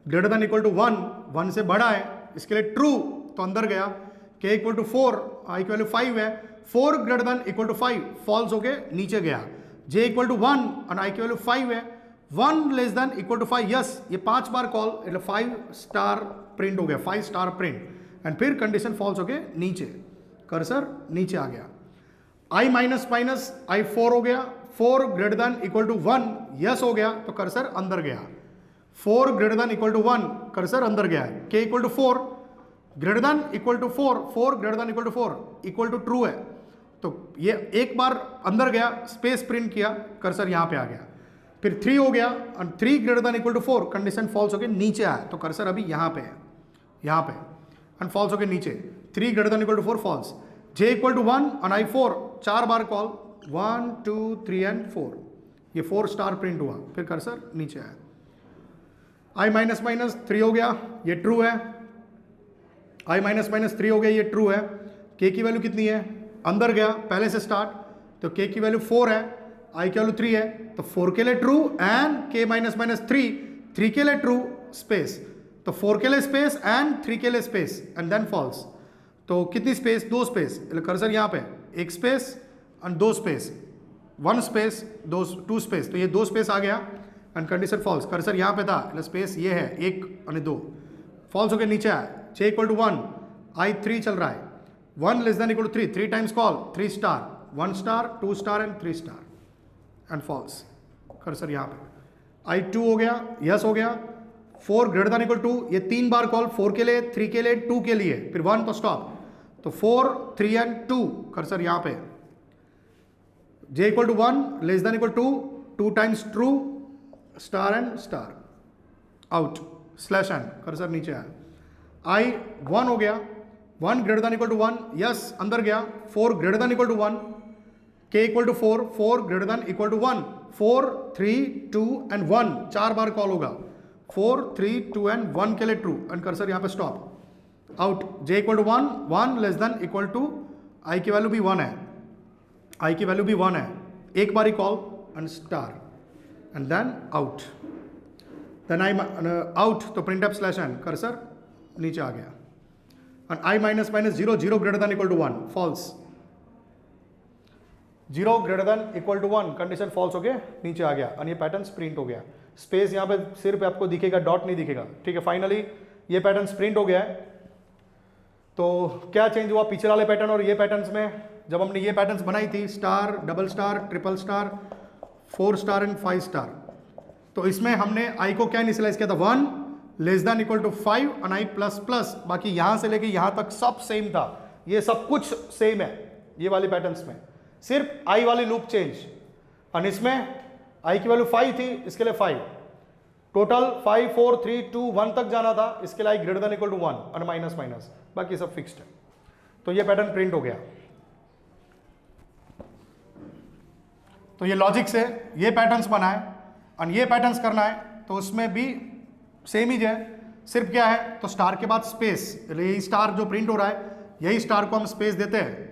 ग्रेटर देन इक्वल टू 1, 1 से बड़ा है, इसके लिए ट्रू तो अंदर गया, के इक्वल टू 4, आई की वैल्यू 5 है, 4 greater than equal to 5 false होके नीचे गया, जे इक्वल टू 1 और आई की वैल्यू 5 है, 1 less than equal to 5, yes ये 5 बार कॉल એટલે 5 स्टार प्रिंट हो गया, 5 स्टार प्रिंट एंड फिर कंडीशन फॉल्स होके नीचे, कर्सर नीचे आ गया, आई माइनस माइनस आई 4 हो गया, 4 greater than equal to 1 yes हो गया तो कर्सर अंदर गया, 4 greater than equal to 1 cursor अंदर गया, k equal to 4 greater than equal to 4, 4 greater than equal to 4 इक्वल टू ट्रू है, तो ये एक बार अंदर गया, स्पेस प्रिंट किया, कर्सर यहाँ पे आ गया, फिर 3 हो गया और 3 greater than equal to 4 condition false होके नीचे आया, तो कर्सर अभी यहाँ पे है, यहाँ पे एंड फॉल्स होके नीचे, 3 greater than equal to 4 false, J equal to 1 और आई 4 4 बार कॉल, 1 2 3 एंड 4, ये 4 स्टार प्रिंट हुआ, फिर कर्सर नीचे आया, आई माइनस माइनस 3 हो गया, ये ट्रू है, आई माइनस माइनस 3 हो गया, ये ट्रू है, के की वैल्यू कितनी है, अंदर गया पहले से स्टार्ट, तो के की वैल्यू 4 है, आई की वैल्यू 3 है, तो 4 के लिए ट्रू एंड के माइनस माइनस 3 के लिए ट्रू स्पेस, तो 4 के लिए स्पेस एंड 3 के लिए स्पेस एंड देन फॉल्स, तो कितनी स्पेस, 2 स्पेस, कर्सर यहाँ पे एक space and 2 space, 1 space 2 space, तो ये 2 स्पेस आ गया एंड कंडीशन फॉल्स, कर्सर यहाँ पे था, स्पेस ये है 1 और 2, फॉल्स होकर नीचे आया, जे इक्वल टू 1 आई 3 चल रहा है, 1 less than equal to 3 times call, 3 star, 1 star 2 star and 3 star and false, cursor यहाँ पे, आई 2 हो गया, यस हो गया, 4 ग्रेटर देन इक्वल टू, ये 3 बार कॉल, 4 के लिए, 3 के लिए, 2 के लिए, फिर 1 तो स्टॉप, तो 4 3 एंड 2 कर्सर यहाँ पे, J equal to 1 less than equal to 2 times true star and star out slash N, cursor नीचे आया, आई 1 हो गया, 1 greater than equal to 1 yes अंदर गया, 4 greater than equal to 1, K equal to 4, 4 greater than equal to 1, 4 3 2 and 1 4 बार call होगा, 4 3 2 and 1 के लिए ट्रू एंड कर्सर यहाँ पे stop out, J equal to 1 1 less than equal to, I की value भी 1 है, आई की वैल्यू भी 1 है, एक बार ही call and star and then out, then I out तो print F slash N, cursor नीचे आ गया and I minus minus 0 0 greater than equal to 1 false, 0 greater than equal to 1 condition false हो गया, नीचे आ गया और ये पैटर्न प्रिंट हो गया, स्पेस यहाँ पे सिर्फ आपको दिखेगा, डॉट नहीं दिखेगा, ठीक है। फाइनली ये पैटर्न प्रिंट हो गया है। तो क्या चेंज हुआ पिछले वाले पैटर्न और ये पैटर्न्स में? जब हमने ये पैटर्न्स बनाई थी, star, double star, triple star, 4 star and 5 star, तो इसमें हमने आई को क्या इनिशियलाइज किया था? 1 लेस देन इक्वल टू 5 और आई प्लस प्लस, बाकी यहां से लेके यहां तक सब सेम था, ये सब कुछ सेम है ये वाले पैटर्न्स में, सिर्फ आई वाली लूप चेंज। और इसमें आई की वैल्यू 5 थी, इसके लिए 5, टोटल 5 4 3 2 1 तक जाना था, इसके लिए आई ग्रेटर देन इक्वल टू 1 और माइनस माइनस, बाकी सब फिक्स्ड है। तो ये पैटर्न प्रिंट हो गया। तो ये लॉजिक से ये पैटर्न्स बनाए और ये पैटर्न्स करना है, तो उसमें भी सेम ही है, सिर्फ क्या है? तो स्टार के बाद स्पेस, यही स्टार जो प्रिंट हो रहा है, यही स्टार को हम स्पेस देते हैं,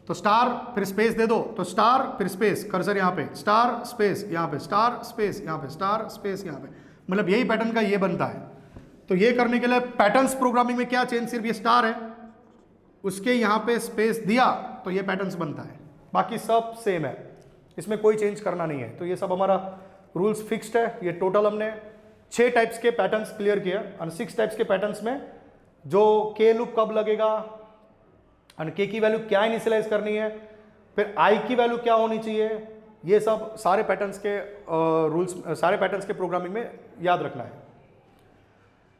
तो स्टार फिर स्पेस दे दो, तो स्टार फिर स्पेस, कर्सर यहाँ पे, स्टार स्पेस यहाँ पे, स्टार स्पेस यहाँ पे, स्टार स्पेस यहाँ पे, मतलब यही पैटर्न का ये बनता है। तो ये करने के लिए पैटर्न्स प्रोग्रामिंग में क्या चेंज? सिर्फ ये स्टार है, उसके यहाँ पे स्पेस दिया तो ये पैटर्न्स बनता है, बाकी सब सेम है, इसमें कोई चेंज करना नहीं है। तो ये सब हमारा रूल्स फिक्स्ड है। ये टोटल हमने 6 टाइप्स के पैटर्न्स क्लियर किए और 6 टाइप्स के पैटर्न्स में जो के लूप कब लगेगा और के की वैल्यू क्या इनिशियलाइज करनी है, फिर आई की वैल्यू क्या होनी चाहिए, ये सब सारे पैटर्न्स के रूल्स, सारे पैटर्न्स के प्रोग्रामिंग में याद रखना है।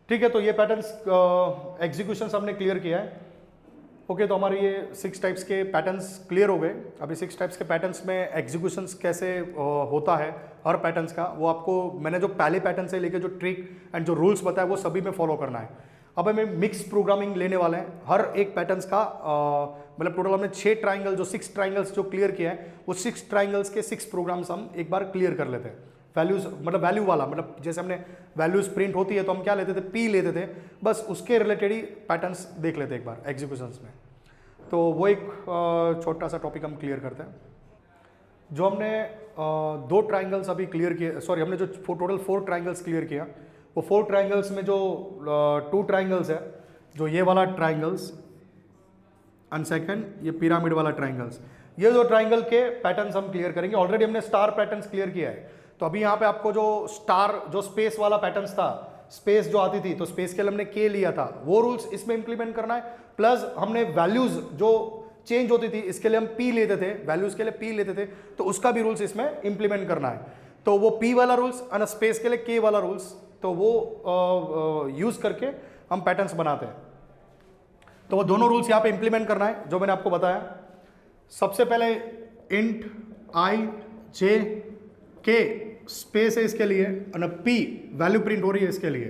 ठीक है, तो ये पैटर्न्स एग्जीक्यूशन हमने क्लियर किया है। ओके, तो हमारे ये 6 टाइप्स के पैटर्न्स क्लियर हो गए। अभी 6 टाइप्स के पैटर्न्स में एग्जीक्यूशंस कैसे होता है हर पैटर्न्स का, वो आपको मैंने जो पहले पैटर्न से लेके जो ट्रिक एंड जो रूल्स बताया वो सभी में फॉलो करना है। अब हमें मिक्स प्रोग्रामिंग लेने वाले हैं, हर एक पैटर्न्स का मतलब टोटल हमने 6 ट्राइंगल, जो 6 ट्राइंगल्स जो क्लियर किया है, वो 6 ट्राइंगल्स के 6 प्रोग्राम्स हम एक बार क्लियर कर लेते हैं। वैल्यूज मतलब वैल्यू वाला, मतलब जैसे हमने वैल्यूज प्रिंट होती है तो हम क्या लेते थे? पी लेते थे, बस उसके रिलेटेड ही पैटर्न्स देख लेते हैं एक बार एग्जीक्यूशंस में। तो वो एक छोटा सा टॉपिक हम क्लियर करते हैं। जो हमने 2 ट्राइंगल्स अभी क्लियर किए, सॉरी हमने जो टोटल 4 ट्राइंगल्स क्लियर किया, वो 4 ट्राइंगल्स में जो 2 ट्राइंगल्स है, जो ये वाला ट्राइंगल्स एंड सेकंड ये पिरामिड वाला ट्राइंगल्स, ये 2 ट्राइंगल के पैटर्न्स हम क्लियर करेंगे। ऑलरेडी हमने स्टार पैटर्न्स क्लियर किया है, तो अभी यहाँ पे आपको जो स्टार, जो स्पेस वाला पैटर्न्स था, स्पेस जो आती थी, तो स्पेस के लिए हमने के लिया था, वो रूल्स इसमें इंप्लीमेंट करना है। प्लस हमने वैल्यूज जो चेंज होती थी, इसके लिए हम पी लेते थे, वैल्यूज के लिए पी लेते थे, तो उसका भी रूल्स इसमें इंप्लीमेंट करना है। तो वो पी वाला रूल्स और स्पेस के लिए के वाला रूल्स, तो वो यूज करके हम पैटर्न्स बनाते हैं। तो वो दोनों रूल्स यहाँ पे इंप्लीमेंट करना है जो मैंने आपको बताया। सबसे पहले इंट आई जे के स्पेस है इसके लिए, और पी वैल्यू प्रिंट हो रही है इसके लिए।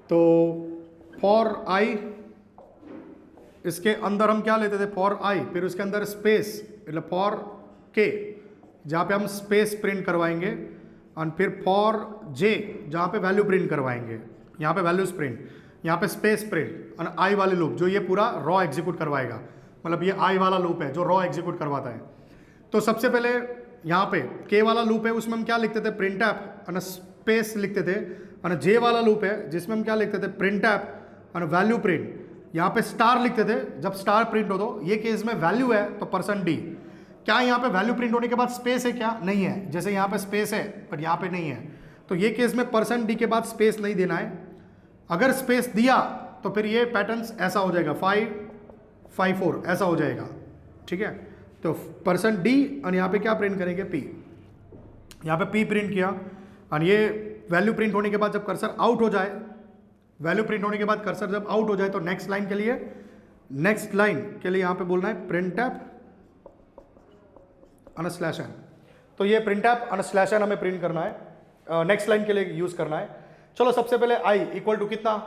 तो फॉर आई, इसके अंदर हम क्या लेते थे? फॉर आई, फिर उसके अंदर स्पेस, मतलब फॉर के जहाँ पे हम स्पेस प्रिंट करवाएंगे, और फिर फॉर जे जहाँ पे वैल्यू प्रिंट करवाएंगे, यहाँ पे वैल्यूज प्रिंट, यहाँ पे स्पेस प्रिंट, और आई वाले लूप जो ये पूरा रॉ एग्जीक्यूट करवाएगा, मतलब ये आई वाला लूप है जो रॉ एग्जीक्यूट करवाता है। तो सबसे पहले यहाँ पे के वाला लूप है, उसमें हम क्या लिखते थे? प्रिंट ऐप, और स्पेस लिखते थे। और जे वाला लूप है जिसमें हम क्या लिखते थे? प्रिंट ऐप और वैल्यू प्रिंट। यहाँ पे स्टार लिखते थे जब स्टार प्रिंट हो, तो ये केस में वैल्यू है तो %d। क्या यहाँ पे वैल्यू प्रिंट होने के बाद स्पेस है? क्या नहीं है, जैसे यहाँ पे स्पेस है पर यहाँ पे नहीं है, तो ये केस में %d के बाद स्पेस नहीं देना है। अगर स्पेस दिया तो फिर ये पैटर्न्स ऐसा हो जाएगा, 5 5 4 ऐसा हो जाएगा। ठीक है, तो %d और यहाँ पे क्या प्रिंट करेंगे? p। यहाँ पे p प्रिंट किया, और ये वैल्यू प्रिंट होने के बाद जब कर्सर आउट हो जाए, वैल्यू प्रिंट होने के बाद कर्सर जब आउट हो जाए, तो नेक्स्ट लाइन के लिए यहाँ पे बोलना है प्रिंट ऐप /n। तो ये प्रिंट ऐप /n हमें प्रिंट करना है, नेक्स्ट लाइन के लिए यूज करना है। चलो सबसे पहले i इक्वल टू कितना,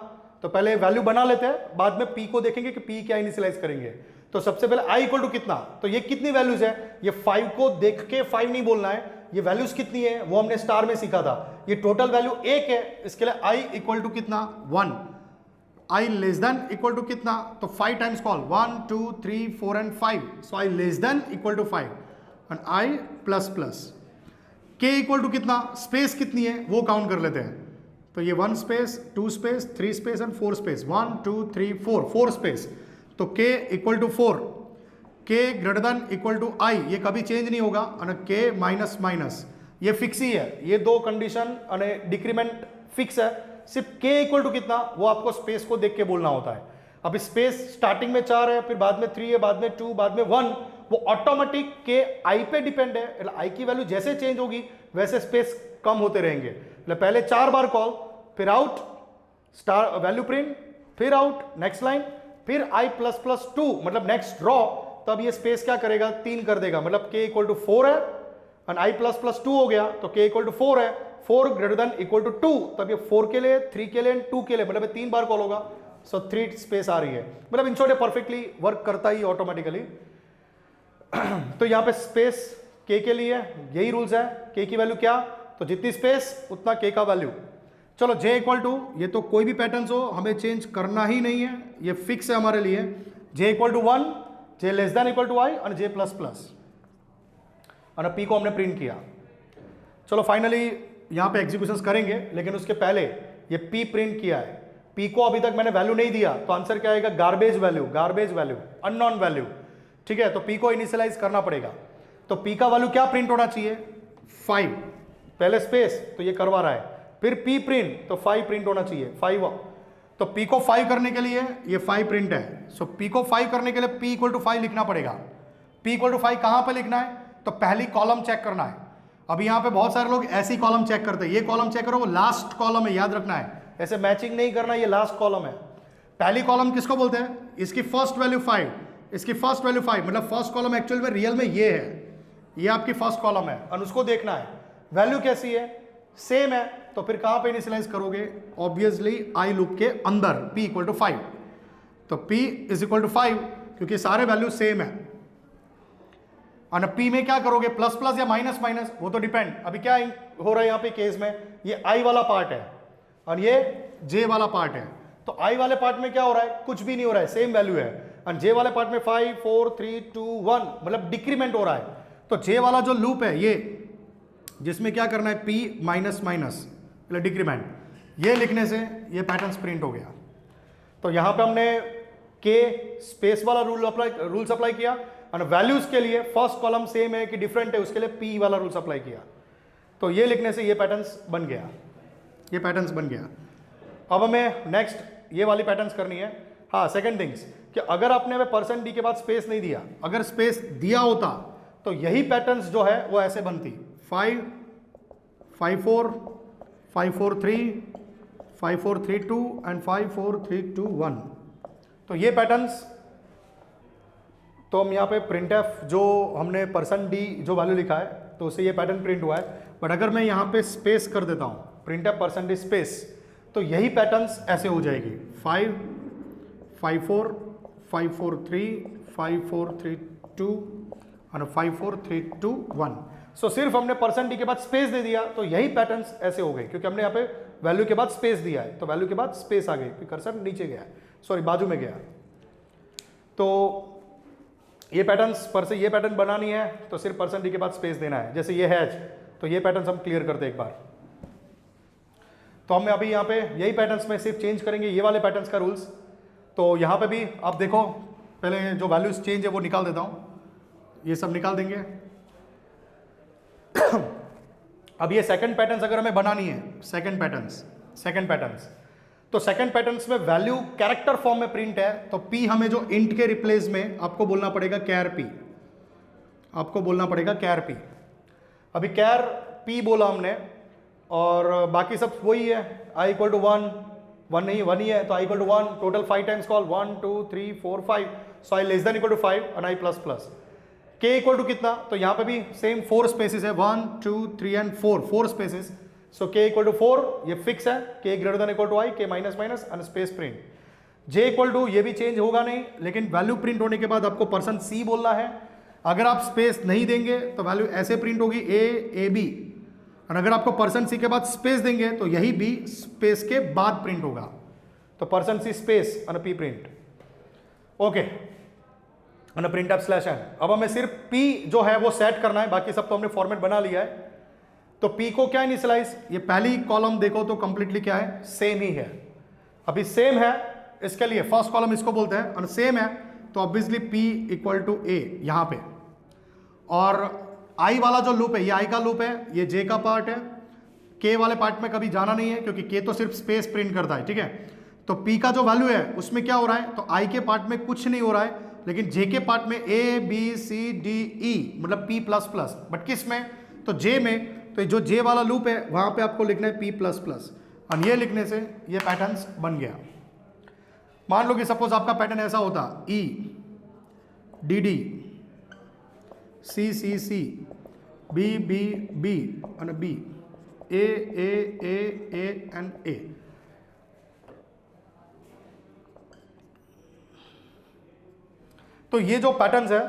तो पहले वैल्यू बना लेते हैं, बाद में p को देखेंगे कि p क्या इनिशियलाइज करेंगे। तो सबसे पहले i इक्वल टू कितना, तो ये कितनी वैल्यूज है, ये 5 को देख के 5 नहीं बोलना है, ये वैल्यूज कितनी है वो हमने स्टार में सीखा था। ये टोटल वैल्यू 1 है, इसके लिए i इक्वल टू कितना? 1। i less than equal to कितना, तो 5 times call, 1 2 3 4 and 5, so i less than equal to 5 and i plus plus. k equal to कितना, स्पेस कितनी है वो काउंट कर लेते हैं। तो ये 1 space 2 space 3 space and 4 space, 1 2 3 4 space, तो k equal to 4, k greater than equal to i, ये कभी चेंज नहीं होगा, और k माइनस माइनस ये फिक्स ही है। ये 2 कंडीशन डिक्रीमेंट फिक्स है, सिर्फ k इक्वल टू कितना वो आपको स्पेस को देख के बोलना होता है। अब स्पेस स्टार्टिंग में 4 है, फिर बाद में 3 है, बाद में 2, बाद में 1, वो ऑटोमेटिक के आई पे डिपेंड है। आई की वैल्यू जैसे चेंज होगी वैसे स्पेस कम होते रहेंगे। पहले 4 बार कॉल, फिर आउट, स्टार वैल्यू प्रिंट, फिर आउट, नेक्स्ट लाइन, फिर i प्लस प्लस 2 मतलब नेक्स्ट ड्रॉ, तब ये स्पेस क्या करेगा 3 कर देगा, मतलब k इक्वल टू 4 है और i प्लस प्लस 2 हो गया तो k इक्वल टू 4 है, 4 ग्रेटर देन इक्वल टू 2, तब ये 4 के लिए, 3 के लिए, 2 के लिए, मतलब 3 बार कॉल होगा। सो 3 स्पेस आ रही है, मतलब इन शॉर्ट ये परफेक्टली वर्क करता ही ऑटोमेटिकली। तो यहां पे स्पेस k के लिए यही रूल्स है, k की वैल्यू क्या, तो जितनी स्पेस उतना k का वैल्यू। चलो j इक्वल टू, ये तो कोई भी पैटर्न हो हमें चेंज करना ही नहीं है, ये फिक्स है हमारे लिए। j equal to 1, j less than equal to i और j प्लस प्लस, और p को हमने प्रिंट किया। चलो फाइनली यहां पे एग्जीक्यूशंस करेंगे, लेकिन उसके पहले ये p प्रिंट किया है, p को अभी तक मैंने वैल्यू नहीं दिया तो आंसर क्या आएगा, garbage value, garbage value, unknown value. ठीक है, तो p को इनिशियलाइज करना पड़ेगा, तो p का वैल्यू क्या प्रिंट होना चाहिए 5, पहले स्पेस तो ये करवा रहा है, फिर p प्रिंट तो 5 प्रिंट होना चाहिए 5, तो p को 5 करने के लिए ये 5 प्रिंट है। सो p को 5 करने के लिए p इक्वल टू 5 लिखना पड़ेगा। p इक्वल टू 5 कहां पे लिखना है, तो पहली कॉलम चेक करना है। अभी यहां पे बहुत सारे लोग ऐसी कॉलम चेक करते हैं, ये कॉलम चेक करो वो लास्ट कॉलम है, याद रखना है, ऐसे मैचिंग नहीं करना, ये लास्ट कॉलम है। पहली कॉलम किसको बोलते हैं, इसकी फर्स्ट वैल्यू 5, इसकी फर्स्ट वैल्यू 5, मतलब फर्स्ट कॉलम एक्चुअल में रियल में ये है, ये आपकी फर्स्ट कॉलम है और उसको देखना है वैल्यू कैसी है, सेम है, तो फिर कहां पे इनिशियलाइज करोगे, ऑब्वियसली आई लूप के अंदर, p इक्वल टू 5, तो p इज इक्वल टू 5 क्योंकि सारे वैल्यू सेम है। और p में क्या करोगे, प्लस प्लस या माइनस माइनस, वो तो डिपेंड, अभी क्या हो रहा है यहाँ पे केस में, ये i वाला पार्ट है और ये j वाला पार्ट है, तो i वाले पार्ट में क्या हो रहा है, कुछ भी नहीं हो रहा है, सेम वैल्यू है, और j वाले पार्ट में 5 4 3 2 1 मतलब डिक्रीमेंट हो रहा है। तो j वाला जो लूप है ये, जिसमें क्या करना है p माइनस माइनस मतलब डिक्रीमेंट, ये लिखने से ये पैटर्न प्रिंट हो गया। तो यहां पे हमने k स्पेस वाला रूल्स अप्लाई किया और वैल्यूज के लिए फर्स्ट कॉलम सेम है कि डिफरेंट है उसके लिए p वाला रूल्स अप्लाई किया, तो ये लिखने से ये पैटर्न्स बन गया, ये पैटर्न्स बन गया। अब हमें नेक्स्ट ये वाली पैटर्न्स करनी है। हाँ, सेकंड थिंग्स कि अगर आपने हमें परसेंट डी के बाद स्पेस नहीं दिया, अगर स्पेस दिया होता तो यही पैटर्न्स जो है वो ऐसे बनती, 5 5 4 5 4 3 5 4 3 2 एंड 5 4 3 2 1। तो ये पैटर्न्स, तो हम यहाँ पे प्रिंट एफ जो हमने परसेंट डी जो वैल्यू लिखा है तो उससे ये पैटर्न प्रिंट हुआ है, बट अगर मैं यहाँ पे स्पेस कर देता हूँ print F percent D space, तो यही पैटर्न्स ऐसे हो जाएगी, 5 5 4 5 4 3 5 4 3 2 और 5 4 3 2 1। सो सिर्फ हमने परसेंट डी के बाद स्पेस दे दिया तो यही पैटर्न्स ऐसे हो गए, क्योंकि हमने यहाँ पे वैल्यू के बाद स्पेस दिया है, तो वैल्यू के बाद स्पेस आ गई, फिर कर्सर नीचे गया, सॉरी बाजू में गया। तो ये पैटर्न्स पर से ये पैटर्न बनानी है तो सिर्फ परसेंट डी के बाद स्पेस देना है, जैसे ये है, तो ये पैटर्न्स हम क्लियर करते हैं एक बार। तो हम अभी यहाँ पे यही पैटर्न्स में सिर्फ चेंज करेंगे ये वाले पैटर्न्स का रूल्स। तो यहाँ पे भी आप देखो, पहले जो वैल्यूज चेंज है वो निकाल देता हूँ, ये सब निकाल देंगे। अब ये सेकंड पैटर्न्स अगर हमें बनानी है, सेकंड पैटर्न्स तो सेकंड पैटर्न्स में वैल्यू कैरेक्टर फॉर्म में प्रिंट है, तो p हमें जो इंट के रिप्लेस में आपको बोलना पड़ेगा कैर p, आपको बोलना पड़ेगा कैर p। अभी कैर p बोला हमने और बाकी सब वही है, i इक्वल टू 1 नहीं 1 ही है तो i equal to 1, total 5 times call 1 2 3 4 5, so i less than equal to 5 और i plus plus. k equal to कितना, तो यहाँ पे भी सेम 4 स्पेसिस है, 1 2 3 and 4 spaces, so k equal to 4 ये फिक्स है, k greater than equal to i, k minus minus and space print. j equal to ये भी चेंज होगा नहीं, लेकिन वैल्यू प्रिंट होने के बाद आपको परसेंट c बोलना है। अगर आप स्पेस नहीं देंगे तो वैल्यू ऐसे प्रिंट होगी a b, और अगर आपको परसेंट c के बाद स्पेस देंगे तो यही b स्पेस के बाद प्रिंट होगा, तो परसेंट c स्पेस और p प्रिंट, ओके, और प्रिंट एफ स्लैश एन। अब हमें सिर्फ p जो है वो सेट करना है, बाकी सब तो हमने फॉर्मेट बना लिया है। तो p को क्या इनिशियलाइज, ये पहली कॉलम देखो तो कंप्लीटली क्या है, सेम ही है, अभी सेम है, इसके लिए फर्स्ट कॉलम इसको बोलते हैं, और सेम है तो obviously p equal to a यहां पे, और i वाला जो लूप है ये i का लूप है, ये j का पार्ट है, के वाले पार्ट में कभी जाना नहीं है क्योंकि के तो सिर्फ स्पेस प्रिंट करता है, ठीक है। तो पी का जो वैल्यू है उसमें क्या हो रहा है, तो आई के पार्ट में कुछ नहीं हो रहा है, लेकिन जे के पार्ट में ए बी सी डी ई मतलब पी प्लस प्लस, बट किस में, तो जे में। तो जो जे वाला लूप है वहां पे आपको लिखना है पी प्लस प्लस, और ये लिखने से ये पैटर्न्स बन गया। मान लो कि सपोज आपका पैटर्न ऐसा होता, E D D C C C B B B और B A A A A and A. तो ये जो पैटर्न्स है,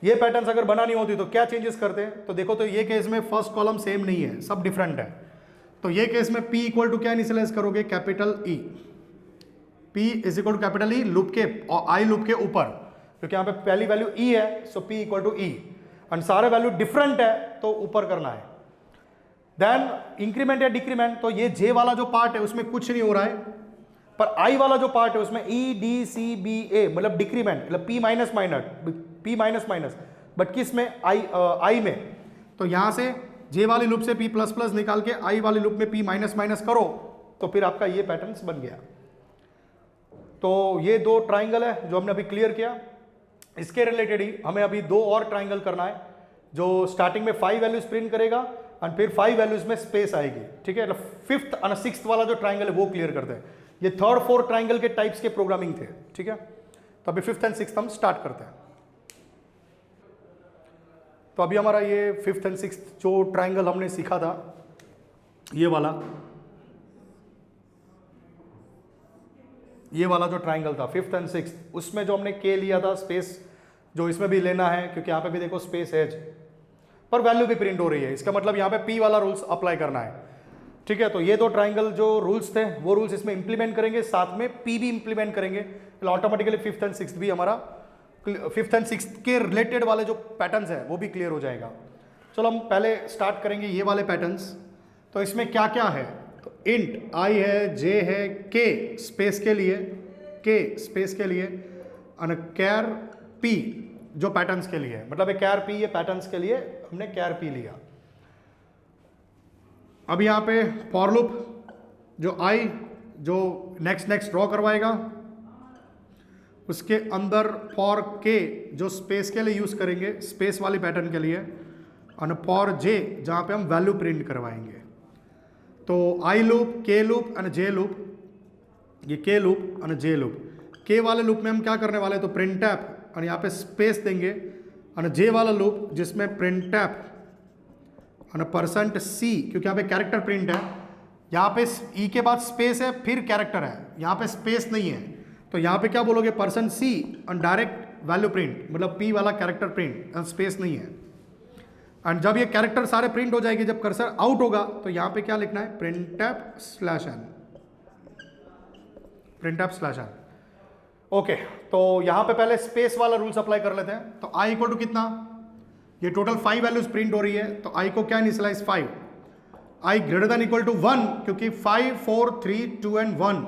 ये पैटर्न्स अगर बनानी होती तो क्या चेंजेस करते हैं, तो देखो तो ये केस में फर्स्ट कॉलम सेम नहीं है, सब डिफरेंट है। तो ये केस में P इक्वल टू क्या इनिशियलाइज करोगे, capital E, P is equal to capital E loop के और I लूप के ऊपर, क्योंकि यहाँ पे पहली वैल्यू E है, so P equal to E, and सारे वैल्यू डिफरेंट है तो ऊपर करना है। देन इंक्रीमेंट या डिक्रीमेंट, तो ये J वाला जो पार्ट है उसमें कुछ नहीं हो रहा है, पर I वाला जो पार्ट है उसमें E D C B A मतलब डिक्रीमेंट, मतलब P minus minus P minus minus, but किस में, I में। तो यहां से J वाले लूप से P प्लस प्लस निकाल के I वाले लूप में P माइनस माइनस करो, तो फिर आपका ये पैटर्न्स बन गया। तो ये दो ट्राइंगल है जो हमने अभी क्लियर किया। इसके रिलेटेड ही हमें अभी दो और ट्राइंगल करना है, जो स्टार्टिंग में 5 वैल्यूज प्रिंट करेगा और फिर 5 वैल्यूज में स्पेस आएगी, ठीक है। फिफ्थ और सिक्स्थ वाला जो ट्राइंगल है वो क्लियर करते हैं। ये थर्ड फोर्थ ट्राइंगल के टाइप्स के प्रोग्रामिंग थे, ठीक है। तो अभी फिफ्थ एंड सिक्स्थ हम स्टार्ट करते हैं। तो अभी हमारा ये फिफ्थ एंड सिक्स्थ जो ट्राइंगल हमने सीखा था, ये वाला जो ट्राइंगल था फिफ्थ एंड सिक्स्थ, उसमें जो हमने के लिया था स्पेस, जो इसमें भी लेना है क्योंकि यहाँ पे भी देखो स्पेस है पर वैल्यू भी प्रिंट हो रही है, इसका मतलब यहाँ पे पी वाला रूल्स अप्लाई करना है, ठीक है। तो ये दो ट्राइंगल जो रूल्स थे वो रूल्स इसमें इंप्लीमेंट करेंगे, साथ में पी भी इंप्लीमेंट करेंगे, ऑटोमेटिकली फिफ्थ एंड सिक्स्थ भी हमारा, फिफ्थ एंड सिक्स्थ के रिलेटेड वाले जो पैटर्न्स है वो भी क्लियर हो जाएगा। चलो हम पहले स्टार्ट करेंगे ये वाले पैटर्न्स। तो इसमें क्या क्या है, तो इंट आई है, जे है, के स्पेस के लिए और कैर पी जो पैटर्न्स के लिए, मतलब ये कैर पी ये पैटर्न्स के लिए हमने कैर पी लिया। अब यहाँ पे फॉर लूप जो आई जो नेक्स्ट ड्रॉ करवाएगा, उसके अंदर फॉर के जो स्पेस के लिए यूज करेंगे, स्पेस वाली पैटर्न के लिए, और फॉर जे जहाँ पे हम वैल्यू प्रिंट करवाएंगे। तो आई लूप, के लूप और जे लूप, ये के लूप और जे लूप। के वाले लूप में हम क्या करने वाले हैं, तो प्रिंट टैप और यहाँ पे स्पेस देंगे, और जे वाला लूप जिसमें प्रिंट टैप और परसेंट सी, क्योंकि यहाँ पे कैरेक्टर प्रिंट है, यहाँ पे ई के बाद स्पेस है फिर कैरेक्टर है, यहाँ पे स्पेस नहीं है, तो यहाँ पे क्या बोलोगे परसेंट सी और डायरेक्ट वैल्यू प्रिंट, मतलब पी वाला कैरेक्टर प्रिंट और स्पेस नहीं है। एंड जब ये कैरेक्टर सारे प्रिंट हो जाएगी, जब कर्सर आउट होगा तो यहाँ पे क्या लिखना है, printf slash N, printf slash N. Okay, तो यहाँ पे पहले स्पेस वाला रूल्स अप्लाई कर लेते हैं। तो आई इक्वल टू कितना, ये टोटल 5 वैल्यूज प्रिंट हो रही है, तो आई को क्या initialize 5, I greater than equal to 1, क्योंकि 5 4 3 2 and 1,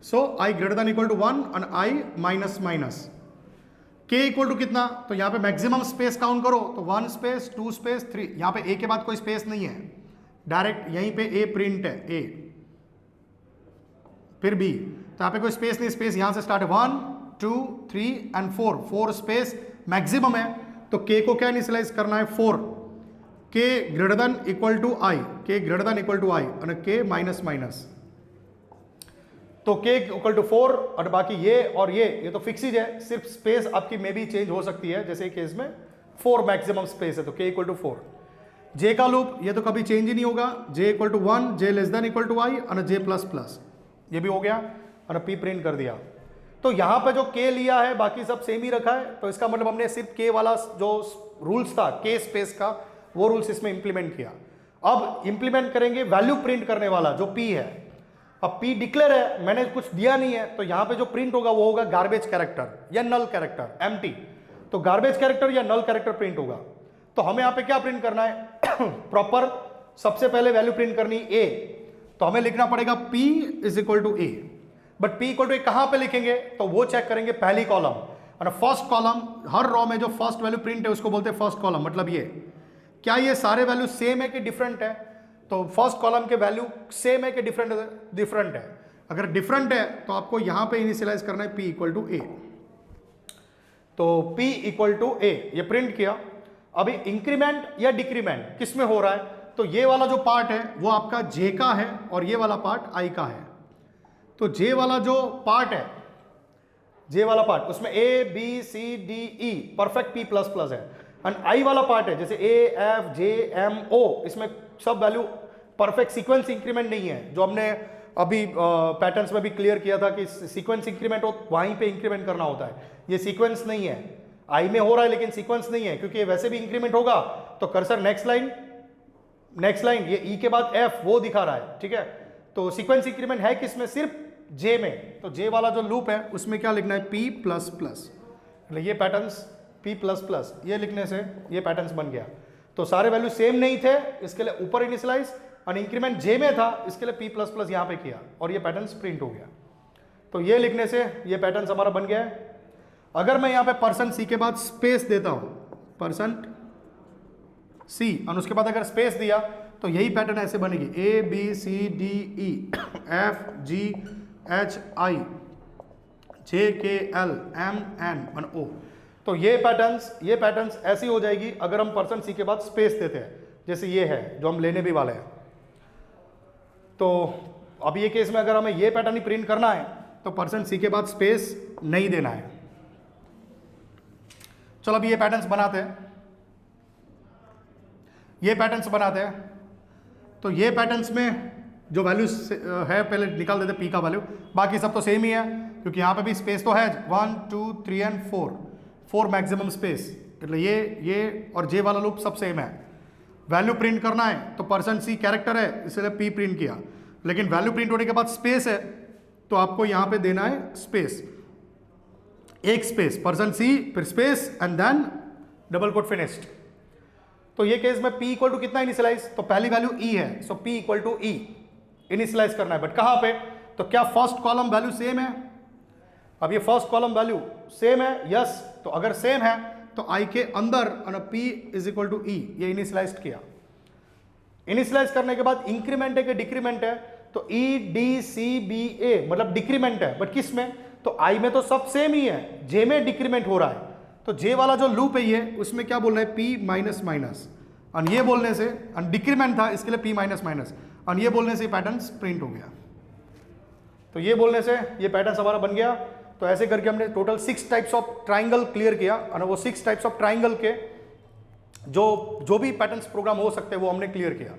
so I greater than equal to 1 and I minus minus. K equal to कितना, तो यहाँ पे मैक्सिमम स्पेस काउंट करो, तो 1 स्पेस 2 स्पेस 3, यहाँ पे ए के बाद कोई स्पेस नहीं है, डायरेक्ट यहीं पे ए प्रिंट है, ए फिर बी, तो यहाँ पे कोई स्पेस नहीं, स्पेस यहाँ से स्टार्ट है 1 2 3 एंड 4 स्पेस मैक्सिमम है। तो के को क्या इनिशियलाइज करना है 4, के ग्रेटर देन इक्वल टू आई, के ग्रेटर देन इक्वल टू आई और के माइनस माइनस। तो के इक्वल टू 4 और बाकी ये और ये तो फिक्स ही है, सिर्फ स्पेस आपकी मे भी चेंज हो सकती है, जैसे केस में 4 मैक्सिमम स्पेस है तो के इक्वल टू 4। जे का लूप ये तो कभी चेंज ही नहीं होगा, J equal to 1, J less than equal to आई और जे प्लस प्लस, ये भी हो गया और पी प्रिंट कर दिया। तो यहाँ पे जो के लिया है बाकी सब सेम ही रखा है, तो इसका मतलब हमने सिर्फ के वाला जो रूल्स था के स्पेस का वो रूल्स इसमें इंप्लीमेंट किया। अब इंप्लीमेंट करेंगे वैल्यू प्रिंट करने वाला जो पी है। अब पी डिक्लेयर है, मैंने कुछ दिया नहीं है, तो यहाँ पे जो प्रिंट होगा वो होगा गार्बेज कैरेक्टर या नल कैरेक्टर, एम्प्टी। तो गार्बेज कैरेक्टर या नल कैरेक्टर प्रिंट होगा। तो हमें यहाँ पे क्या प्रिंट करना है प्रॉपर, सबसे पहले वैल्यू प्रिंट करनी ए, तो हमें लिखना पड़ेगा P is equal to A. But P equal to A कहां पे लिखेंगे, तो वो चेक करेंगे पहली कॉलम, और फर्स्ट कॉलम, हर रॉ में जो फर्स्ट वैल्यू प्रिंट है उसको बोलते हैं फर्स्ट कॉलम। मतलब ये क्या ये सारे वैल्यू सेम है कि डिफरेंट है, तो फर्स्ट कॉलम के वैल्यू सेम है कि डिफरेंट डिफरेंट है? अगर डिफरेंट है तो आपको यहां पे इनिशियलाइज करना है p इक्वल टू ए। तो p इक्वल टू ए ये प्रिंट किया। अभी इंक्रीमेंट या डिक्रीमेंट किस में हो रहा है? तो ये वाला जो पार्ट है वो आपका j का है और ये वाला पार्ट i का है। तो j वाला जो पार्ट है, j वाला पार्ट उसमें a b c d e perfect p plus plus है, एंड i वाला पार्ट है जैसे a f j m o, इसमें सब वैल्यू परफेक्ट सीक्वेंस इंक्रीमेंट नहीं है, जो हमने अभी पैटर्न्स में भी क्लियर किया था कि सीक्वेंस इंक्रीमेंट हो वहीं पे इंक्रीमेंट करना होता है। ये सीक्वेंस नहीं है, आई में हो रहा है लेकिन सीक्वेंस नहीं है, क्योंकि वैसे भी इंक्रीमेंट होगा तो कर्सर नेक्स्ट लाइन ये ई के बाद एफ वो दिखा रहा है, ठीक है। तो सीक्वेंस इंक्रीमेंट है किसमें? सिर्फ जे में। तो जे वाला जो लूप है उसमें क्या लिखना है? पी प्लस प्लस, ये पैटर्न्स पी प्लस प्लस, ये लिखने से ये पैटर्न्स बन गया। तो सारे वैल्यू सेम नहीं थे, इसके लिए ऊपर इनिशियलाइज, और इंक्रीमेंट जे में था इसके लिए पी प्लस प्लस यहाँ पे किया और ये पैटर्न्स प्रिंट हो गया। तो ये लिखने से ये पैटर्न्स हमारा बन गया है। अगर मैं यहाँ पे परसेंट सी के बाद स्पेस देता हूँ, परसेंट सी, और उसके बाद अगर स्पेस दिया तो यही पैटर्न ऐसे बनेगी, A B C D E F G H I J K L M N and O. तो ये पैटर्न्स ऐसी हो जाएगी अगर हम परसेंट सी के बाद स्पेस देते हैं, जैसे ये है जो हम लेने भी वाले हैं। तो अब ये केस में अगर हमें ये पैटर्न ही प्रिंट करना है तो परसेंट सी के बाद स्पेस नहीं देना है। चलो अब ये पैटर्न्स बनाते हैं। तो ये पैटर्न्स में जो वैल्यू है पहले निकाल देते पी का वैल्यू, बाकी सब तो सेम ही है क्योंकि यहाँ पे भी स्पेस तो है 1 2 3 एंड 4 मैक्सिमम स्पेस, मतलब ये और जे वाला लूप सब सेम है। वैल्यू प्रिंट करना है तो परसेंट सी कैरेक्टर है इसलिए पी प्रिंट किया, लेकिन वैल्यू प्रिंट होने के बाद स्पेस है तो आपको यहाँ पे देना है स्पेस, एक स्पेस, परसेंट सी फिर space and then double quote finished. तो ये केस में p इक्वल टू कितना इनिशियलाइज? तो पहली वैल्यू e है, so p equal to e initialize करना है, बट कहां पे? तो क्या फर्स्ट कॉलम वैल्यू सेम है? अब ये फर्स्ट कॉलम वैल्यू सेम है, यस। तो अगर सेम है तो i के अंदर p is equal to e ये इनिशियलाइज किया। इनिशियलाइज करने के बाद इंक्रीमेंट है कि डिक्रीमेंट है? तो e d c b a मतलब डिक्रीमेंट है, बट किस में? तो i में तो सब सेम ही है, j में डिक्रीमेंट हो रहा है। तो j वाला जो लूप है ये उसमें क्या बोल रहा है? p माइनस माइनस, और ये बोलने से डिक्रीमेंट था इसके लिए p माइनस माइनस, और ये बोलने से पैटर्न प्रिंट हो गया। तो ये बोलने से ये पैटर्न हमारा बन गया। तो ऐसे करके हमने total 6 types of triangle clear किया, और वो 6 टाइप्स ऑफ ट्राइंगल के जो भी पैटर्न्स प्रोग्राम हो सकते हैं वो हमने क्लियर किया।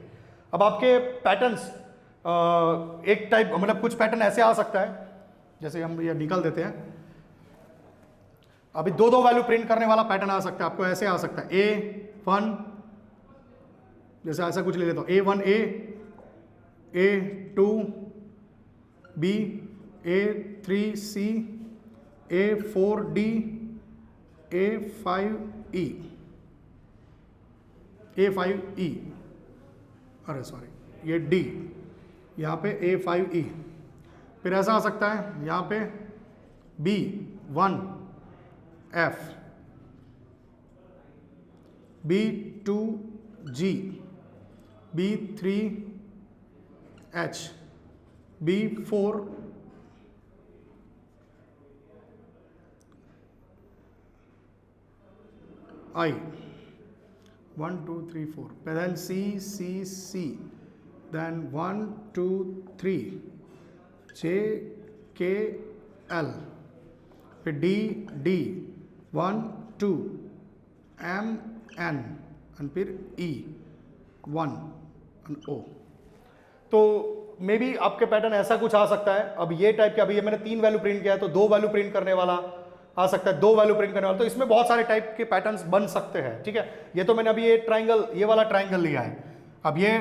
अब आपके पैटर्न्स एक टाइप मतलब कुछ पैटर्न ऐसे आ सकता है, जैसे हम ये निकाल देते हैं, अभी दो वैल्यू प्रिंट करने वाला पैटर्न आ सकता है। आपको ऐसे आ सकता है A1, जैसे ऐसा कुछ ले लेता हूँ, A1 A, A2 B, A3 C, A4 D, A5 E, A5 E, अरे सॉरी ये D, यहाँ पे A5 E। फिर ऐसा आ सकता है यहाँ पे B1 F, B2 G, B3 H, B4 I, 1 2 3 4, then C C C, then 1 2 3 J K L, फिर D D 1 2 M N और फिर E 1 और O। तो मे बी आपके पैटर्न ऐसा कुछ आ सकता है। अब ये टाइप के, अभी ये मैंने 3 वैल्यू प्रिंट किया है तो 2 वैल्यू प्रिंट करने वाला आ सकता है, 2 वैल्यू प्रिंट करने वाला, तो इसमें बहुत सारे टाइप के पैटर्न्स बन सकते हैं, ठीक है। ये तो मैंने अभी ये ट्राइंगल, ये वाला ट्राइंगल लिया है। अब ये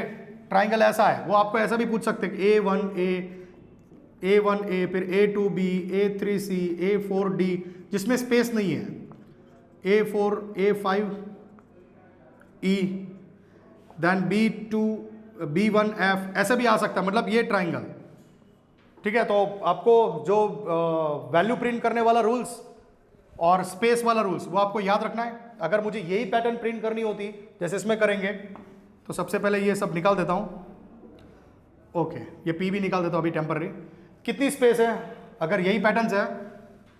ट्राइंगल ऐसा है, वो आपको ऐसा भी पूछ सकते हैं कि A1A, फिर A2B, A3C, A4D, जिसमें स्पेस नहीं है, A4 A5E, देन B1F, ऐसा भी आ सकता है, मतलब ये ट्राइंगल, ठीक है। तो आपको जो वैल्यू प्रिंट करने वाला रूल्स और स्पेस वाला रूल्स वो आपको याद रखना है। अगर मुझे यही पैटर्न प्रिंट करनी होती जैसे इसमें करेंगे, तो सबसे पहले ये सब निकाल देता हूँ। ओके, ये पी भी निकाल देता हूँ अभी टेम्पररी। कितनी स्पेस है, अगर यही पैटर्न्स है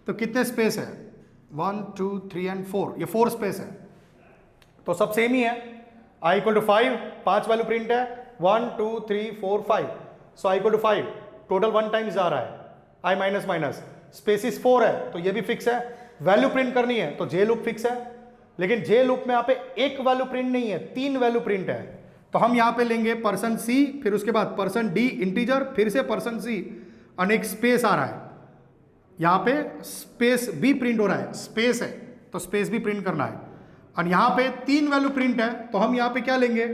तो कितने स्पेस है, 1 2 3 एंड 4, ये 4 स्पेस है। तो सब सेम ही है, i equal to 5, 5 value print है, 1 2 3 4 5, so i equal to 5, total 1 times जा रहा है, i माइनस माइनस, स्पेसिस 4 है तो ये भी फिक्स है। वैल्यू प्रिंट करनी है तो जे लूप फिक्स है, लेकिन जे लूप में यहाँ पे एक वैल्यू प्रिंट नहीं है, 3 वैल्यू प्रिंट है। तो हम यहाँ पे लेंगे %c, फिर उसके बाद %d इंटीजर, फिर से %c और एक स्पेस आ रहा है, यहाँ पे स्पेस भी प्रिंट हो रहा है, स्पेस है तो स्पेस भी प्रिंट करना है। और यहाँ पे 3 वैल्यू प्रिंट है तो हम यहाँ पे क्या लेंगे,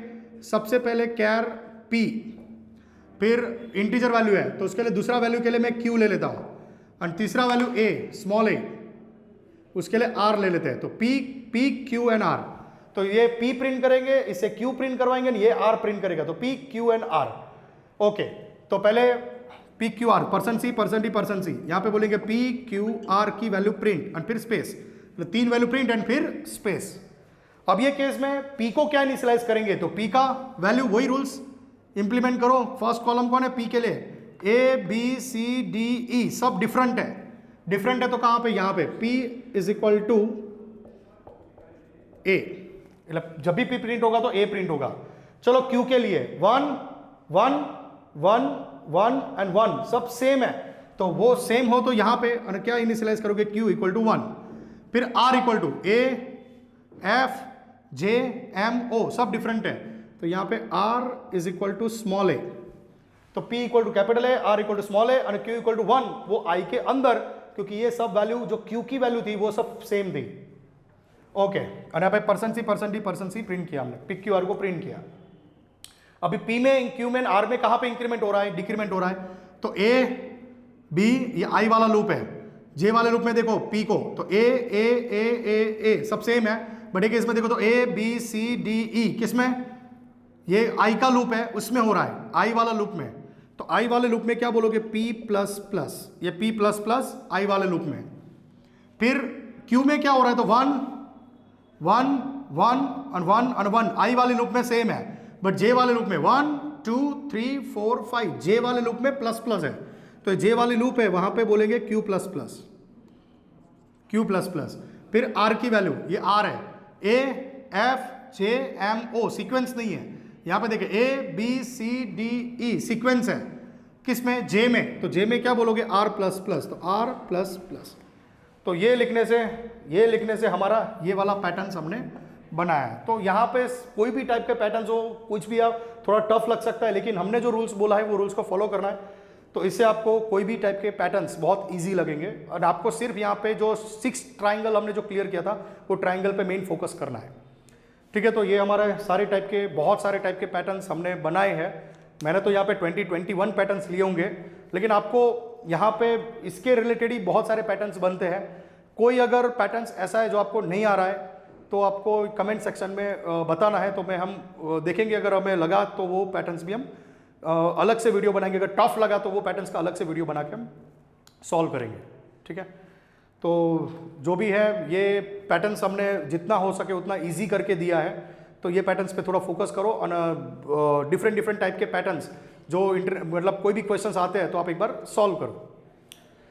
सबसे पहले कैर p, फिर इंटीजर वैल्यू है तो उसके लिए दूसरा वैल्यू के लिए मैं q ले लेता हूँ, और तीसरा वैल्यू a स्मॉल a, उसके लिए r ले लेते हैं। तो p q एंड r, तो ये p प्रिंट करेंगे, इससे q प्रिंट करवाएंगे, ये r प्रिंट करेगा, तो p q and r। Okay, तो पहले p q r, %c %d %c, यहाँ पे बोलेंगे p q r की वैल्यू प्रिंट और फिर स्पेस, 3 वैल्यू प्रिंट एंड फिर स्पेस। अब ये केस में p को क्या इनिशियलाइज करेंगे, तो p का वैल्यू वही रूल्स इंप्लीमेंट करो। फर्स्ट कॉलम कौन है, p के लिए a b c d e सब डिफरेंट है, डिफरेंट है तो कहां पे, यहां पे p is equal to a, मतलब जब भी p प्रिंट होगा तो a प्रिंट होगा। चलो q के लिए 1 1 1 1 एंड 1 सब सेम है, तो वो सेम हो तो यहां पे क्या इनिशियलाइज करोगे, q इक्वल टू 1, फिर r equal to a f j m o सब डिफरेंट है, तो यहां पे r is equal to small a, तो p equal to capital a, r equal to small a और q इक्वल टू 1, वो i के अंदर, क्योंकि ये सब वैल्यू जो q की वैल्यू थी वो सब सेम थी। ओके, और यहाँ पे %c %d %c प्रिंट किया हमने, p q r को प्रिंट किया। अभी p में q में r में कहां पे इंक्रीमेंट हो रहा है, डिक्रीमेंट हो रहा है, तो a b ये i वाला लूप है, j वाले लूप में देखो p को, तो a सब सेम है, बड़े केस में देखो तो a b c d e किस में, ये i का लूप है उसमें हो रहा है, i वाला लूप में, तो i वाले लूप में क्या बोलोगे, p प्लस प्लस, ये p प्लस प्लस i वाले लूप में। फिर q में क्या हो रहा है, तो 1 1 1 और 1 और 1 i वाले लूप में सेम है, बट j वाले लूप में 1 2 3 4 5 j वाले लूप में प्लस प्लस है, तो j वाले लूप है वहां पे बोलेंगे q plus plus, q plus plus. फिर r की वैल्यू ये r है, a f j m o sequence नहीं है, यहां पे देखिए a b c d e sequence है, किसमें, j में, तो j में क्या बोलोगे, r प्लस प्लस, तो r प्लस प्लस। तो ये लिखने से हमारा ये वाला पैटर्न हमने बनाया है। तो यहाँ पे कोई भी टाइप के पैटर्न्स हो, कुछ भी आप, थोड़ा टफ लग सकता है, लेकिन हमने जो रूल्स बोला है वो रूल्स को फॉलो करना है, तो इससे आपको कोई भी टाइप के पैटर्न्स बहुत इजी लगेंगे। और आपको सिर्फ यहाँ पे जो 6 ट्राइंगल हमने जो क्लियर किया था वो ट्राइंगल पे मेन फोकस करना है, ठीक है। तो ये हमारे बहुत सारे टाइप के पैटर्न्स हमने बनाए हैं। मैंने तो यहाँ पे 21 पैटर्न्स लिए होंगे, लेकिन आपको यहाँ पे इसके रिलेटेड ही बहुत सारे पैटर्न्स बनते हैं। कोई अगर पैटर्न्स ऐसा है जो आपको नहीं आ रहा है तो आपको कमेंट सेक्शन में बताना है, तो हम देखेंगे, अगर हमें लगा तो वो पैटर्न्स भी हम अलग से वीडियो बनाएंगे, अगर टफ लगा तो वो पैटर्न्स का अलग से वीडियो बना के हम सॉल्व करेंगे, ठीक है। तो जो भी है, ये पैटर्न्स हमने जितना हो सके उतना ईजी करके दिया है, तो ये पैटर्न्स पे थोड़ा फोकस करो। और डिफरेंट टाइप के पैटर्न्स जो मतलब कोई भी क्वेश्चंस आते हैं तो आप एक बार सॉल्व करो।